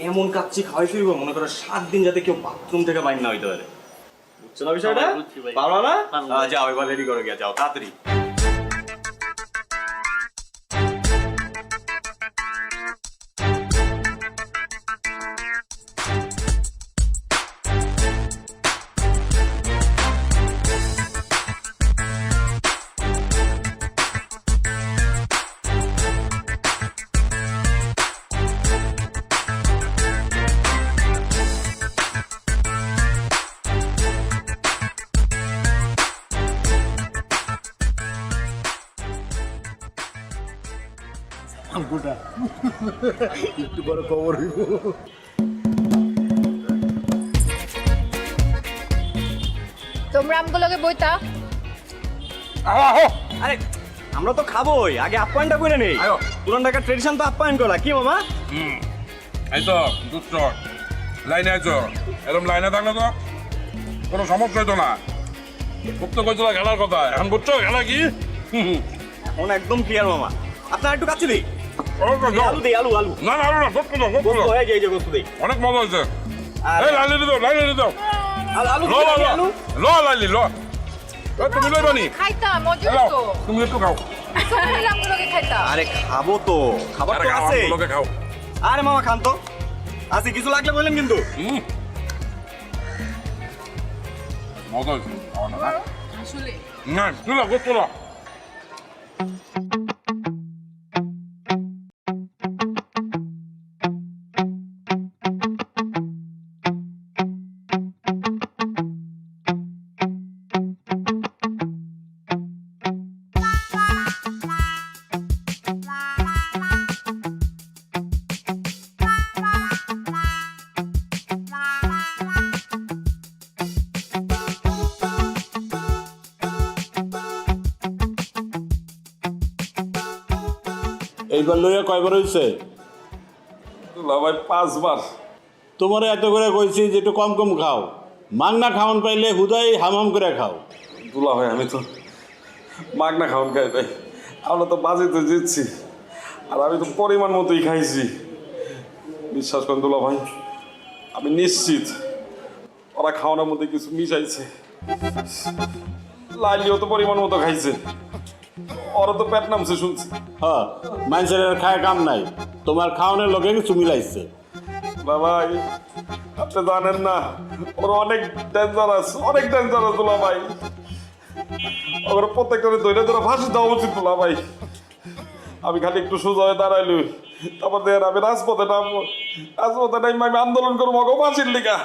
এমন কাচ্চি খাওয়াই ফিরবো, মনে করো 7 দিন যাতে কেউ বাথরুম থেকে বাইর না হইতে পারে। বুঝছো না বিষয়টা? পারবা না? যাও এবার রেডি করে গিয়া, যাও তাড়াতাড়ি। একটু বড় খবর হইব। তোমরা আমগুলোকে বইতা। আরে আমরা তো খাবোই, আগে আপ্যায়নটা করে নেই। পুরান ঢাকার ট্রেডিশন তো আপ্যায়ন করা, কি মামা? আইতো দুষ্ট লাইনে আইছো, এরকম লাইনে থাকলে তো কোনো সমস্যা হইতো না। খুব তো কইছিল খেলার কথা, এখন বুঝছো খেলা কি? এখন একদম ক্লিয়ার মামা। আপনার একটু কাছে দিই। আলু দেই, আলু আলু। না না আলু না, গোস্ত দাও, গোস্ত দাও। এই যে গোস্ত দেই। অনেক মজা হয়েছে। এই লাইনে দাও, লাইনে দাও। আলু ল ল ল ল লাইলি ল। তুমি লইবানি? খাইতা মজা তো। তুমি একটু খাও। সবাই আমগুলোকে খাইতা। আরে খাবো তো, খাবার তো আছে। লোকে খাও। আরে মামা খান তো, আছে কিছু লাগলে বললেন কিন্তু। মজা হয়েছে আসলে না, তুলো গোস্ত ল। এইবার লইয়া কয়বার হয়েছে? ভাই 5 বার। তোমার এত করে কইছি যে একটু কম কম খাও, মাংনা খাওয়ান পাইলে হুদাই হামাম করে খাও। দুলা ভাই আমি তো মাগনা খাওয়ান খাই ভাই, আমরা তো বাজেতে জিতছি, আর আমি তো পরিমাণ মতোই খাইছি। বিশ্বাস করেন দুলা ভাই, আমি নিশ্চিত ওরা খাওয়ানোর মধ্যে কিছু মিশাইছে। লাইলিও তো পরিমাণ মতো খাইছে, ওরা তো পেট নামছে শুনছি। হ্যাঁ, মানুষের আর খায় কাম নাই, তোমার খাওয়ানোর লোকে কিছু মিলাইছে। ভাই আপনি জানেন না, ওরা অনেক ডেঞ্জারাস, অনেক ডেঞ্জারাস দুলা ভাই। ওরা প্রত্যেকটা ধরে ধরে ফাঁসি দেওয়া উচিত দুলা ভাই। আমি খালি একটু সোজা হয়ে দাঁড়াইলি, তারপর দেখেন আমি রাজপথে নামবো, রাজপথে নামবো, আমি আন্দোলন করবো মগো ফাঁসির লিগা।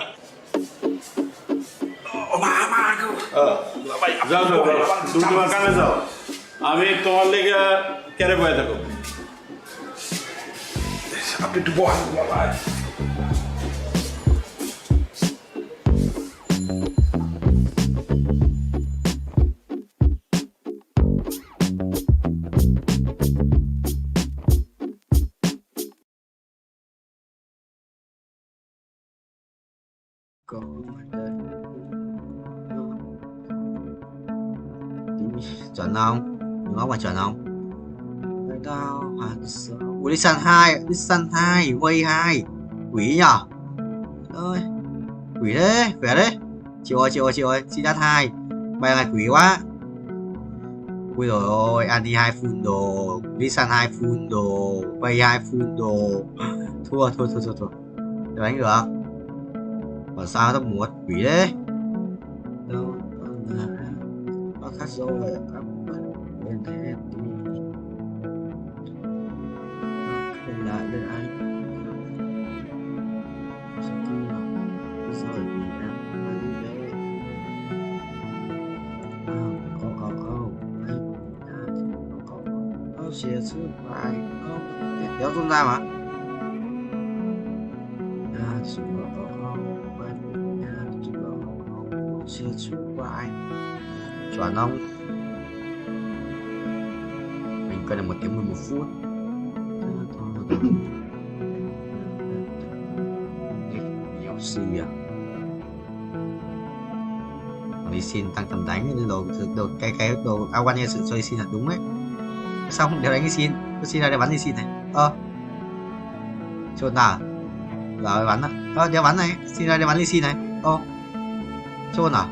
যাও যাও যাও, তুমি তোমার কামে যাও, আমি তোমার লেগে কেড়ে বয়ে থাকো। আপনি একটু বহান ভাই। Chuẩn không? Đúng không, mà chuẩn không? Đâu hàng số. Ui, listen 2, listen 2, way 2. Quỷ nhở? Ơi, quỷ thế, khỏe đấy. Chịu ơi, xin đắt 2. Bay này quỷ quá. Ui rồi ôi, Andy 2 full đồ, listen 2 full đồ, way 2 full đồ. Thua. Để đánh được. Còn sao tao muốn quỷ đấy. Đâu, nó khác rồi. Bên thế đi. Lại bên anh rồi vì em đi đấy nó sẽ xuất bài kéo xuống ra mà sẽ xuất bài chuẩn không? Mình cần là 1 tiếng 11 phút. Gì à? Đi xin tăng tầm đánh đồ cái đồ Awan nghe sự cho đi xin là đúng đấy. Sao không đều đánh đi xin? Tôi xin ra để bắn đi xin này. Chốt nào? Rồi bắn ạ. Đeo bắn này, xin ra để bắn đi xin này. Chốt nào?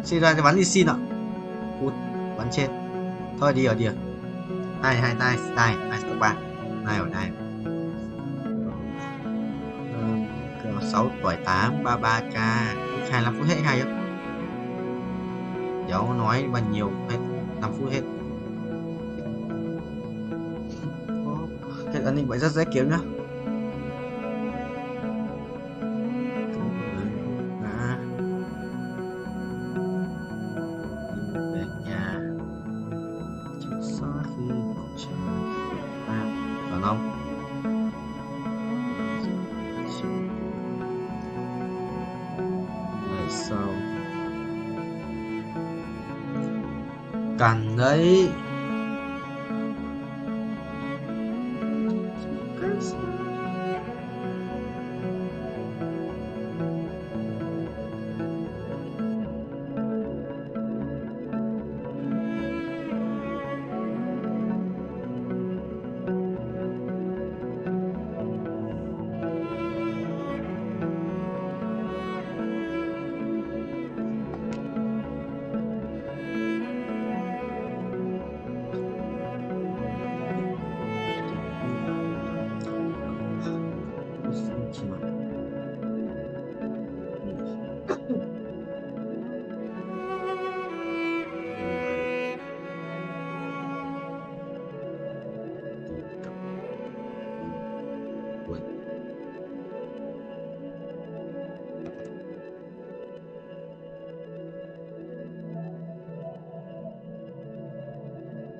Xin ra để bắn đi xin ạ. Phút bắn trên. Thôi đi rồi. Hai stop 3. Này. 6 tuổi 8 33k 25 phút hết hay không? Cháu nói bao nhiêu hết 5 phút hết. Hết an ninh vậy rất dễ kiếm nhá. Về nhà chút xóa khi bầu trời còn không? Sau cần đấy.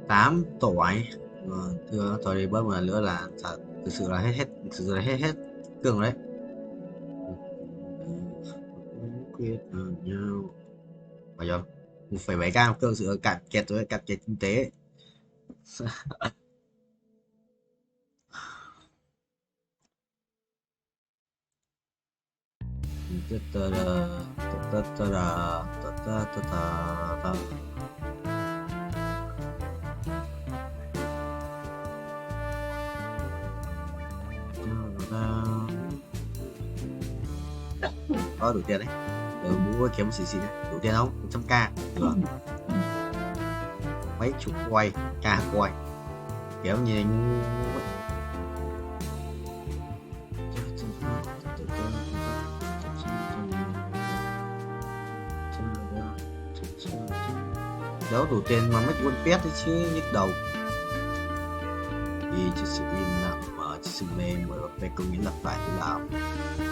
Tám tuổi thưa tôi đi bớt một lần nữa là thực sự là hết cường đấy. Quyết nhau phải không? 1,7k cường sự cạn kiệt kinh tế. Có đủ tiền đấy. Mua kiếm xì này đủ tiền không? 100k được. Mấy chục quay ca quay kiểu như anh đấu đủ tiền mà mấy quân pet đấy chứ nhức đầu. Vì cho sự im lặng mở cho sự mê mở về công nghĩa lặp lại thế nào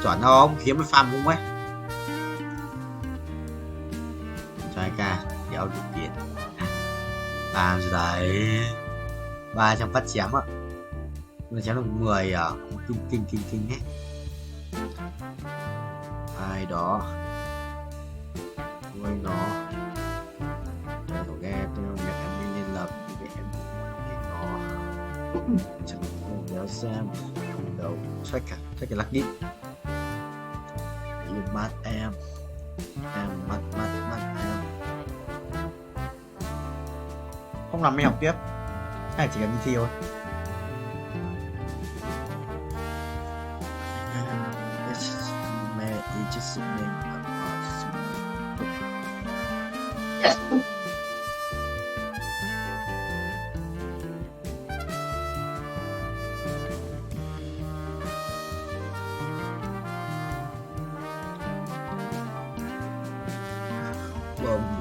chuẩn không? Kiếm mới farm không ấy trai ca đéo đủ tiền làm gì đấy 300 phát chém ạ. Nó chém được 10 à? Kinh ấy. Ai đó quay nó để nghe tôi việc em nên lập để em nó chẳng nhớ xem đầu check cái lắc đít yêu mắt em mắt em không làm mày học tiếp, hay chỉ cần đi thi thôi.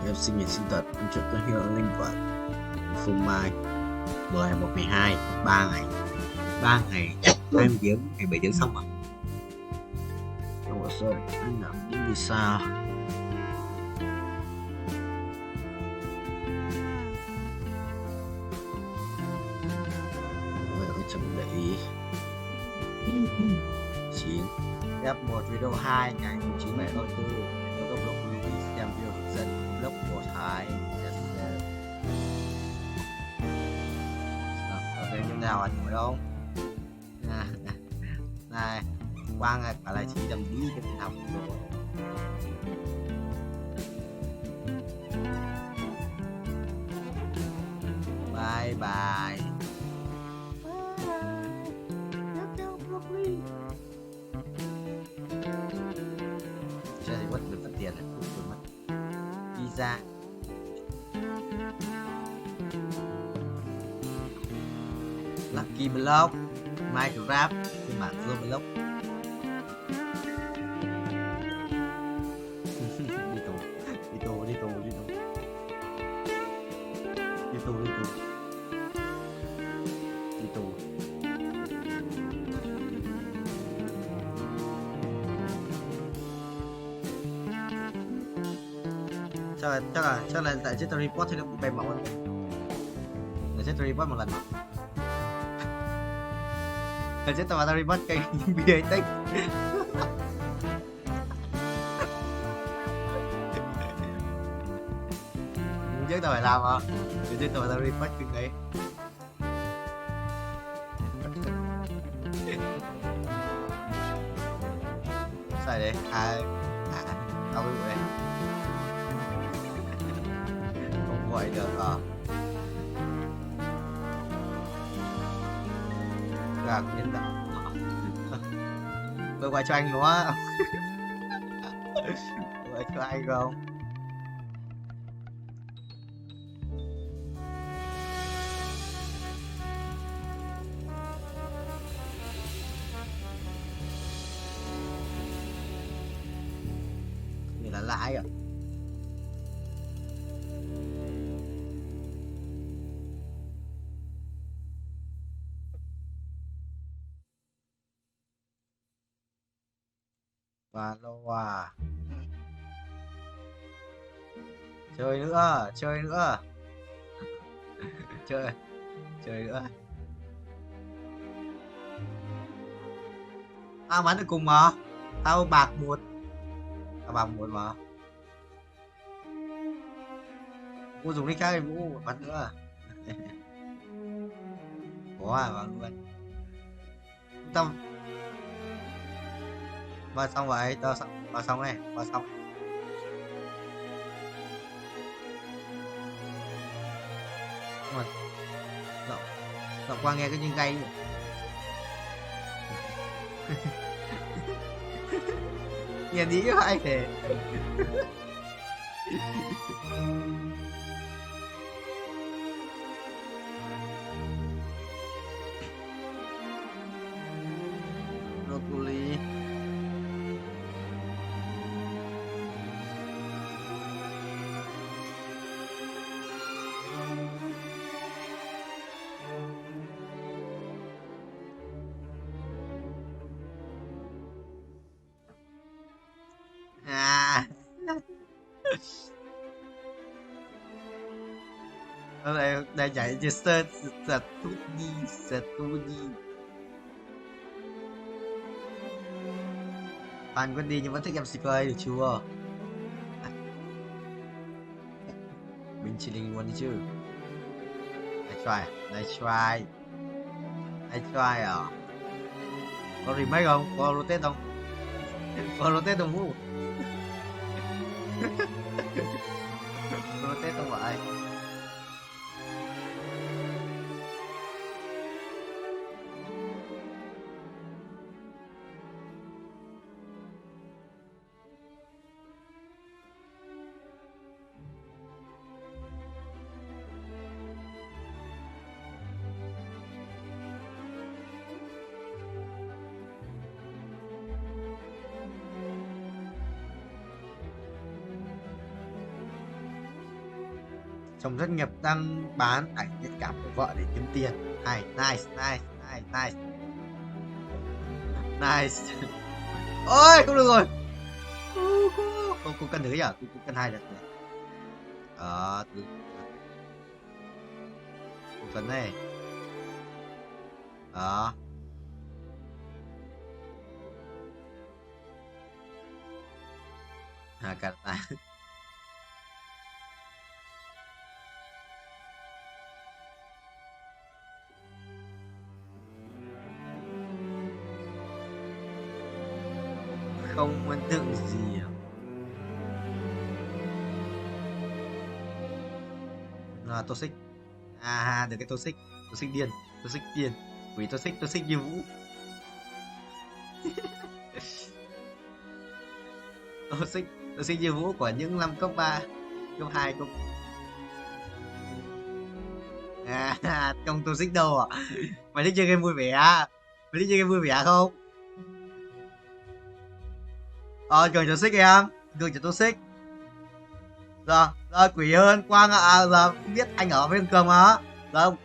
Em sinh ngày sinh tật ăn trộm cân hiệu linh vật Phương Mai 10 1 12 3 ngày 20 tiếng ngày 7 tiếng xong rồi. Không có sợ anh nằm đi sao rồi chuẩn bị 9 F1 video 2 ngày 9 mẹ con tư tôi tốc độ lưu xem video hướng dẫn lớp của Thái ok chúng ta hoàn thành đâu này Quang cả lại chỉ đầm đi cái học rồi bye bye chơi thì mất được phần tiền này cũng mất visa Lucky Block Minecraft phiên bản Zone Block đi tù chắc là tại chết report thì nó bị bay máu rồi để chết report một lần để chết tao report cái bia tích chứ tao phải làm à để chết tao report cái đấy sai đấy tao bị vậy không gọi được à gạt đến đó tôi gọi cho anh đúng không gọi cho anh không người là lãi à và lâu à chơi nữa chơi nữa tao bắn được cùng mà tao bạc một mà mua dùng đi cái vũ bắn nữa có à vào luôn tao vào xong vậy tao vào xong này vào xong mà qua nghe cái như gây nghe đi hay thế broccoli đây chạy chứ sơ giật tu đi bạn quân đi nhưng vẫn thích em xì cười được chưa mình chỉ linh luôn đi chứ I try à có remake không có rotate không vũ rotate không vậy Chồng thất nghiệp đang bán ảnh nhạy cảm của vợ để kiếm tiền. Hay, nice, nice, nice, nice. Nice. Ôi, không được rồi. Cô cần thử nhỉ? Cô cần 2 lần nữa. Từ cô cần này. Đó. Cả tài. Không ấn tượng gì toxic. Được cái toxic điên, vì toxic như Vũ. toxic như Vũ của những năm cấp 3, cấp 2, cấp không toxic đâu à. Mày thích chơi game vui vẻ không? Cường toxic em, cường toxic. Rồi, quỷ hơn Quang ạ, giờ không biết anh ở với Cường mà. Rồi